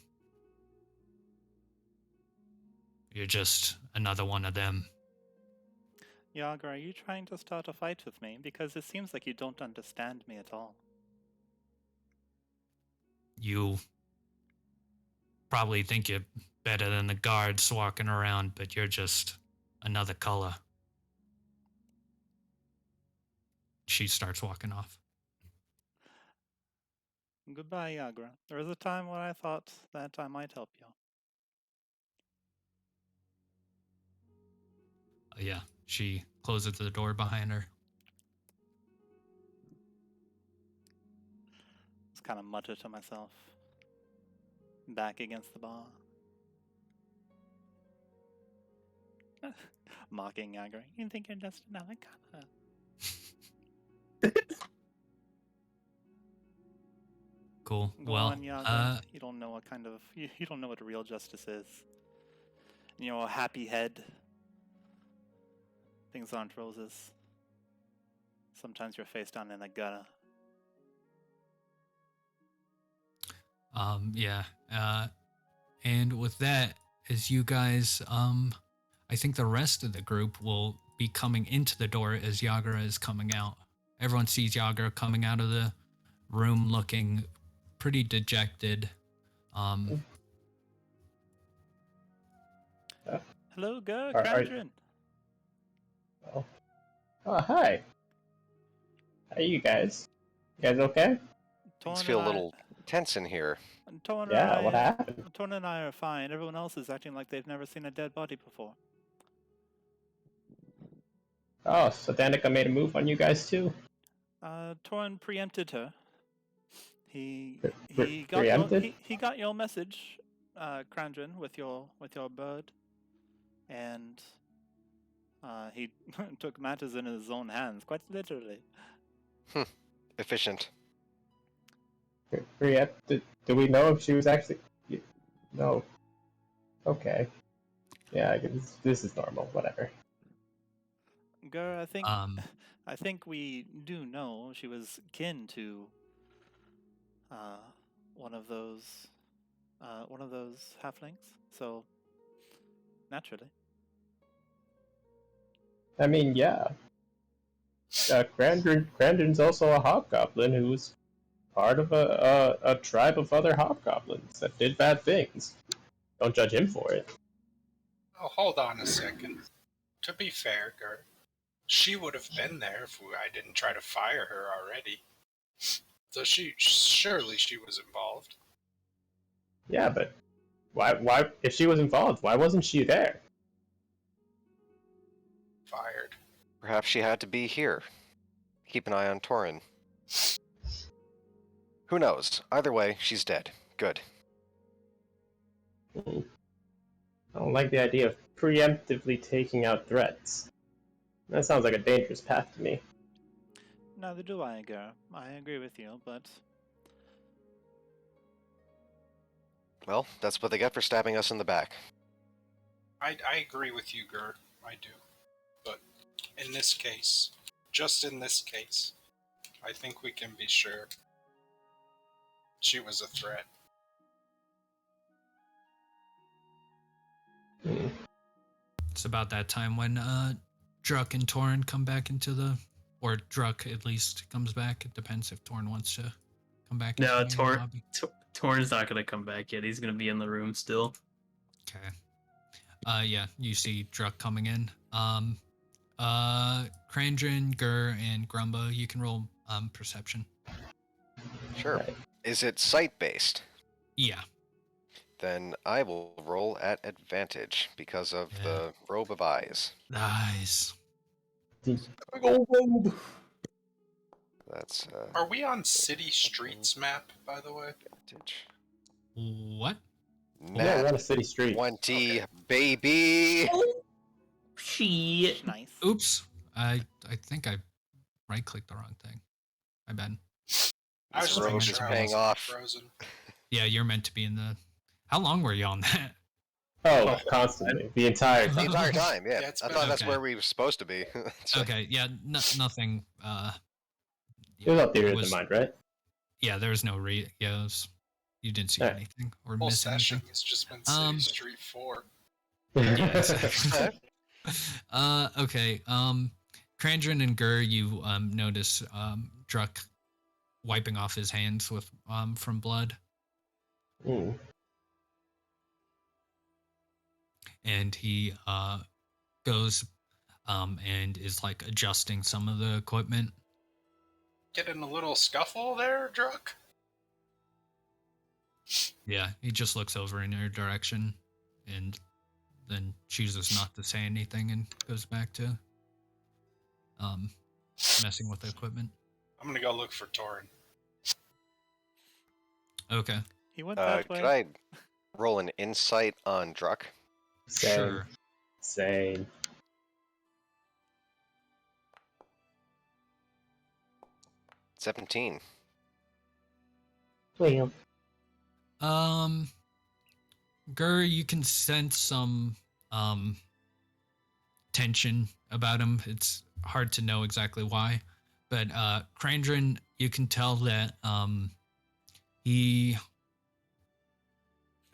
You're just another one of them. Yagra, are you trying to start a fight with me? Because it seems like you don't understand me at all. You probably think you're better than the guards walking around, but you're just another color. She starts walking off. Goodbye, Yagra. There was a time when I thought that I might help you. Yeah, she closes the door behind her. Just kind of mutter to myself. Back against the bar. Mocking Yagra. You think you're just another color? Cool. Go well, on, Yagra. You don't know what kind of you don't know what real justice is. A happy head. Things aren't roses. sometimes you're face down in a gutter. Yeah. And with that, as you guys, I think the rest of the group will be coming into the door as Yagura is coming out. Everyone sees Yagura coming out of the room looking pretty dejected. Hello, Gareth, Are- Krandren. Oh, hi. How you guys? You guys okay? Things feel a little tense in here. Yeah, what happened? Torin and I are fine. Everyone else is acting like they've never seen a dead body before. Oh, so Danica made a move on you guys too? Torin preempted her. He Preempted? he got your message, Krandren, with your bird, and he took matters in his own hands, quite literally. Efficient. Preempted? Do we know if she was actually... No. Okay. Yeah, I guess this is normal, whatever. Gur, I think we do know she was kin to one of those halflings. So naturally, I mean, yeah. Krandren's also a hobgoblin who was part of a tribe of other hobgoblins that did bad things. Don't judge him for it. Oh, hold on a second. To be fair, Gert, she would have been there if I didn't try to fire her already. So surely she was involved. Yeah, but why? If she was involved, why wasn't she there? Fired. Perhaps she had to be here. Keep an eye on Torin. Who knows? Either way, she's dead. Good. I don't like the idea of preemptively taking out threats. That sounds like a dangerous path to me. neither do I, Gur. I agree with you, but Well, that's what they get for stabbing us in the back. I agree with you, Gert. I do. But in this case, just in this case, I think we can be sure she was a threat. It's about that time when Druck and Torin come back into the, or Druck at least comes back. It depends if Torin wants to come back. No, into the lobby. Torin's not gonna come back yet. He's gonna be in the room still. Okay. Yeah, you see Druck coming in. Krandren, Gur, and Grumbo, you can roll perception. Sure. Right. Is it sight-based? Yeah. Then I will roll at advantage because of the robe of eyes. Nice. That's Are we on City Streets map, by the way? advantage. What? Yeah, we're on Nat a city street. 20, Okay. baby! Shit. nice. Oops. I think I right-clicked the wrong thing. My bad. I was This just making robe sure is I paying wasn't off. frozen. Yeah, you're meant to be in the... How long were you on that? Oh, constantly. The entire The time. entire time, yeah. Yeah, it's I been- thought that's Okay. where we were supposed to be. So- Okay, yeah, nothing. It was up it there in was- the mind, right? Yeah, there was no you didn't see Alright. anything or Whole miss session anything. has just been City Um, Street 4. Yeah, exactly. Okay. Krandren and Gur, you notice Druck wiping off his hands with from blood, Ooh. and he goes and is like adjusting some of the equipment. Getting a little scuffle there, Druck? Yeah, he just looks over in your direction and then chooses not to say anything and goes back to messing with the equipment. I'm gonna go look for Torin. Okay. He went that way. could I roll an insight on Druck? Same. Sure. Same. 17. Well, Gur, you can sense some tension about him. It's hard to know exactly why, But Krandren, you can tell that he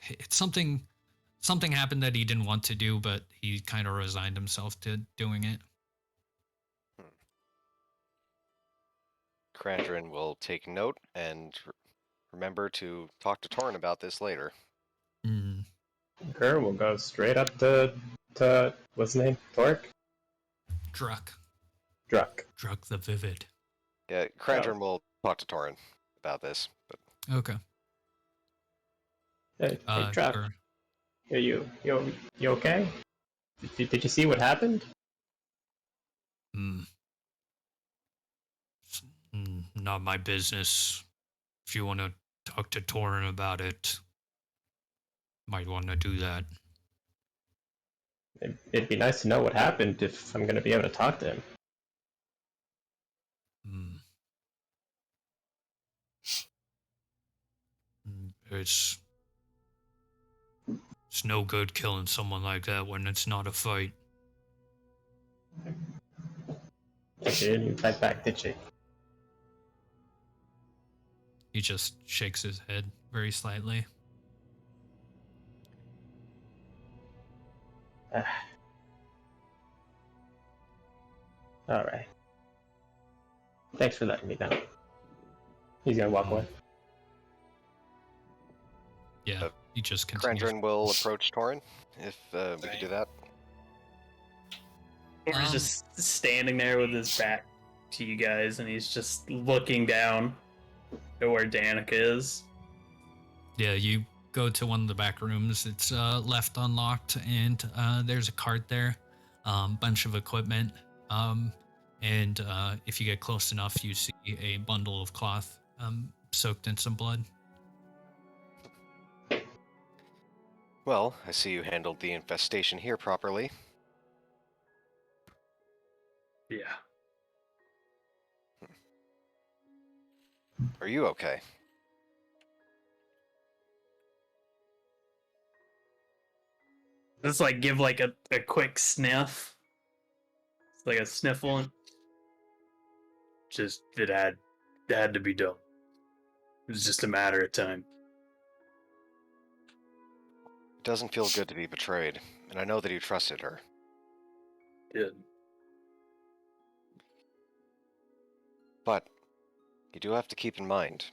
it's something happened that he didn't want to do, but he kind of resigned himself to doing it. Krandren will take note and remember to talk to Torin about this later. Mm. Gur will go straight up to what's his name? Torque? Druck the Vivid. Yeah, Krandren will talk to Torin about this. But Okay. Hey, Druck. Sure. Are you okay? Did you see what happened? Not my business. If you want to talk to Torin about it, might want to do that. It'd be nice to know what happened if I'm going to be able to talk to him. It's no good killing someone like that when it's not a fight. She didn't even fight back, did she? He just shakes his head very slightly. Alright. Thanks for letting me know. He's gonna walk away. Yeah, he just continues. Krandren will approach Torin if we could do that. Torin's just standing there with his back to you guys, and he's just looking down to where Danica is. Yeah, you go to one of the back rooms. It's left unlocked, and there's a cart there, bunch of equipment, and if you get close enough, you see a bundle of cloth soaked in some blood. Well, I see you handled the infestation here properly. Yeah. Are you okay? Just like give like a quick sniff. It's like a sniffle. Just it had to be done. It was just a matter of time. It doesn't feel good to be betrayed, and I know that you trusted her. Did. But you do have to keep in mind,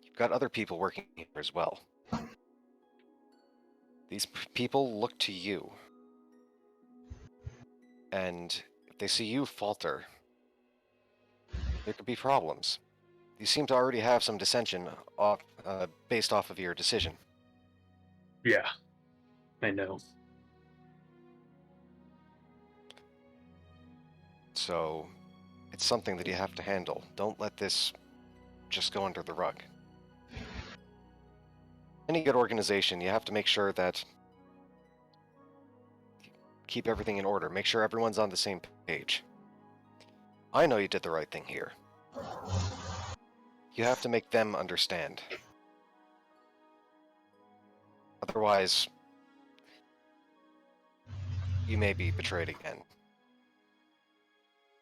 you've got other people working here as well. These people look to you. And if they see you falter, there could be problems. You seem to already have some dissension based off of your decision. Yeah. I know. So, it's something that you have to handle. Don't let this just go under the rug. Any good organization, you have to make sure that you keep everything in order. Make sure everyone's on the same page. I know you did the right thing here. You have to make them understand. Otherwise, you may be betrayed again.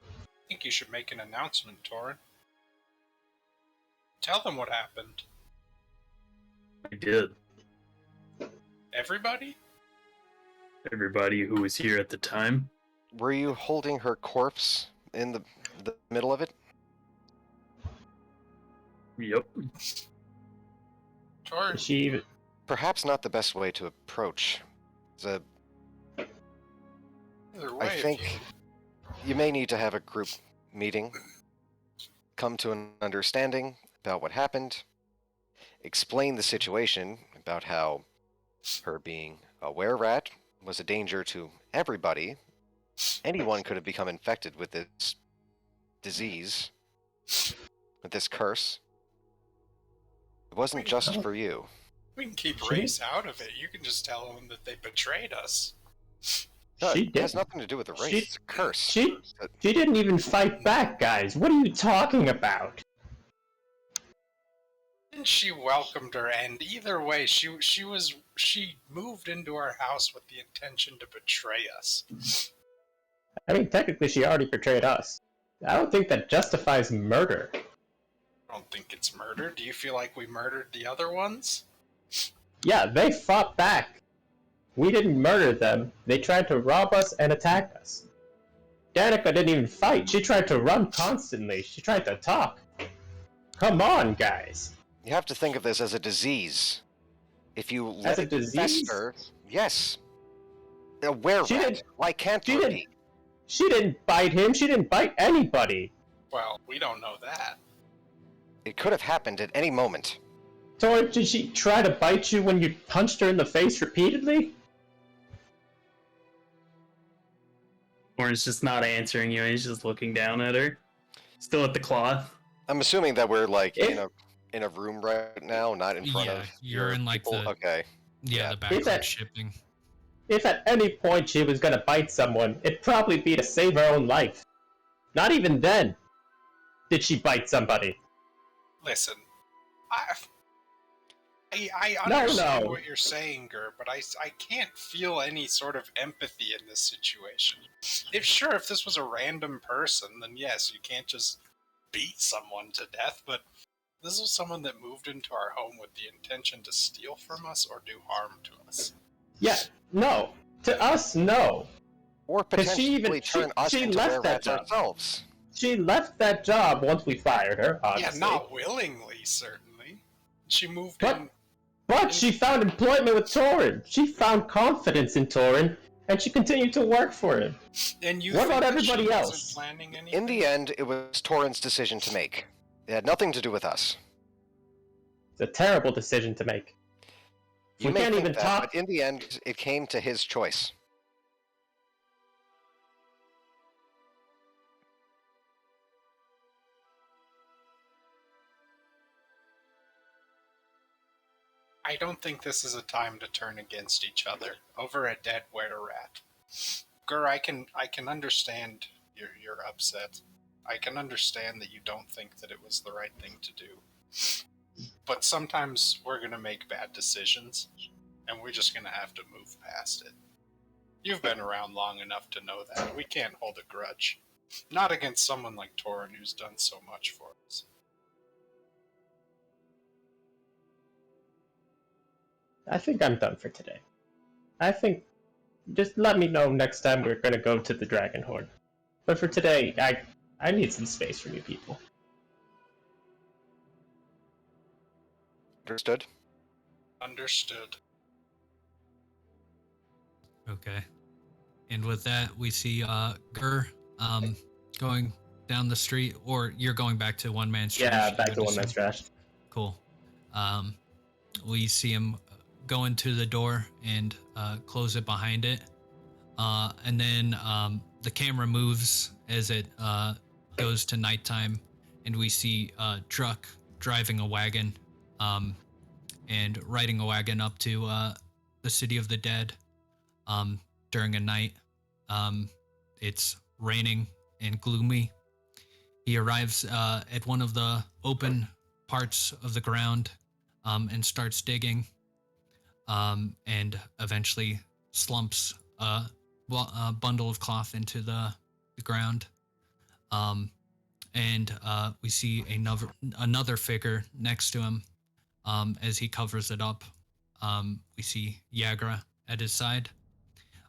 I think you should make an announcement, Torin. Tell them what happened. I did. Everybody? Everybody who was here at the time. Were you holding her corpse in the middle of it? Yep. Torin, Is she even... Perhaps not the best way to approach. either way, I think you may need to have a group meeting, come to an understanding about what happened, explain the situation about how her being a were-rat was a danger to everybody. Anyone could have become infected with this disease, with this curse. It wasn't just for you. we can keep race out of it. You can just tell them that they betrayed us. No, She it has did. nothing to do with the race. She- It's a curse. She didn't even fight back, guys. What are you talking about? And she welcomed her, and either way, she moved into our house with the intention to betray us. I mean, technically, she already betrayed us. I don't think that justifies murder. I don't think it's murder. Do you feel like we murdered the other ones? Yeah, they fought back. We didn't murder them. They tried to rob us and attack us. Danica didn't even fight. She tried to run constantly. She tried to talk. Come on, guys. You have to think of this as a disease. If you let As a it disease? fester, yes. A were-rat, lycanthropy. She didn't bite him. She didn't bite anybody. Well, we don't know that. It could have happened at any moment. Torin, did she try to bite you when you punched her in the face repeatedly? Orin's just not answering you, he's just looking down at her. Still at the cloth. I'm assuming that we're like If- in a room right now, not in front Yeah, of you're your in, like, people. the- Okay. Yeah, Yeah. the background that- shipping. If at any point she was gonna bite someone, it'd probably be to save her own life. Not even then did she bite somebody. Listen, I No, understand no. what you're saying, Gur, but I can't feel any sort of empathy in this situation. If this was a random person, then yes, you can't just beat someone to death, but this was someone that moved into our home with the intention to steal from us or do harm to us. Yeah, no. To us, no. Or 'Cause she potentially even- turn us she into left that were-rats job. ourselves. She left that job once we fired her, Yeah, obviously. not willingly, certainly. She moved But- in. But she found employment with Torin. She found confidence in Torin, and she continued to work for him. And you What think about that everybody she wasn't else? planning anything? In the end, it was Torin's decision to make. It had nothing to do with us. It's a terrible decision to make. You We may can't think even that, talk. but in the end, it came to his choice. I don't think this is a time to turn against each other over a dead were-rat. Gur, I can understand your upset. I can understand that you don't think that it was the right thing to do. But sometimes we're gonna make bad decisions, and we're just gonna have to move past it. You've been around long enough to know that. We can't hold a grudge. Not against someone like Torin who's done so much for us. I think I'm done for today. I think just let me know next time we're gonna go to the Dragon Horde. But for today, I need some space from you people. Understood? Understood. Okay. And with that, we see Gur going down the street, or you're going back to One Man's Trash. Yeah, I back would to One Man's assume. Trash. Cool. We see him go into the door and close it behind it. And then the camera moves as it goes to nighttime, and we see Druck driving a wagon and riding a wagon up to the City of the Dead during a night. It's raining and gloomy. He arrives at one of the open parts of the ground and starts digging, and eventually slumps a bundle of cloth into the ground. And we see another figure next to him as he covers it up. We see Yagra at his side,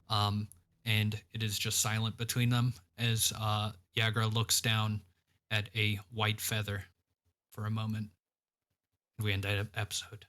and it is just silent between them as Yagra looks down at a white feather for a moment. We end that episode.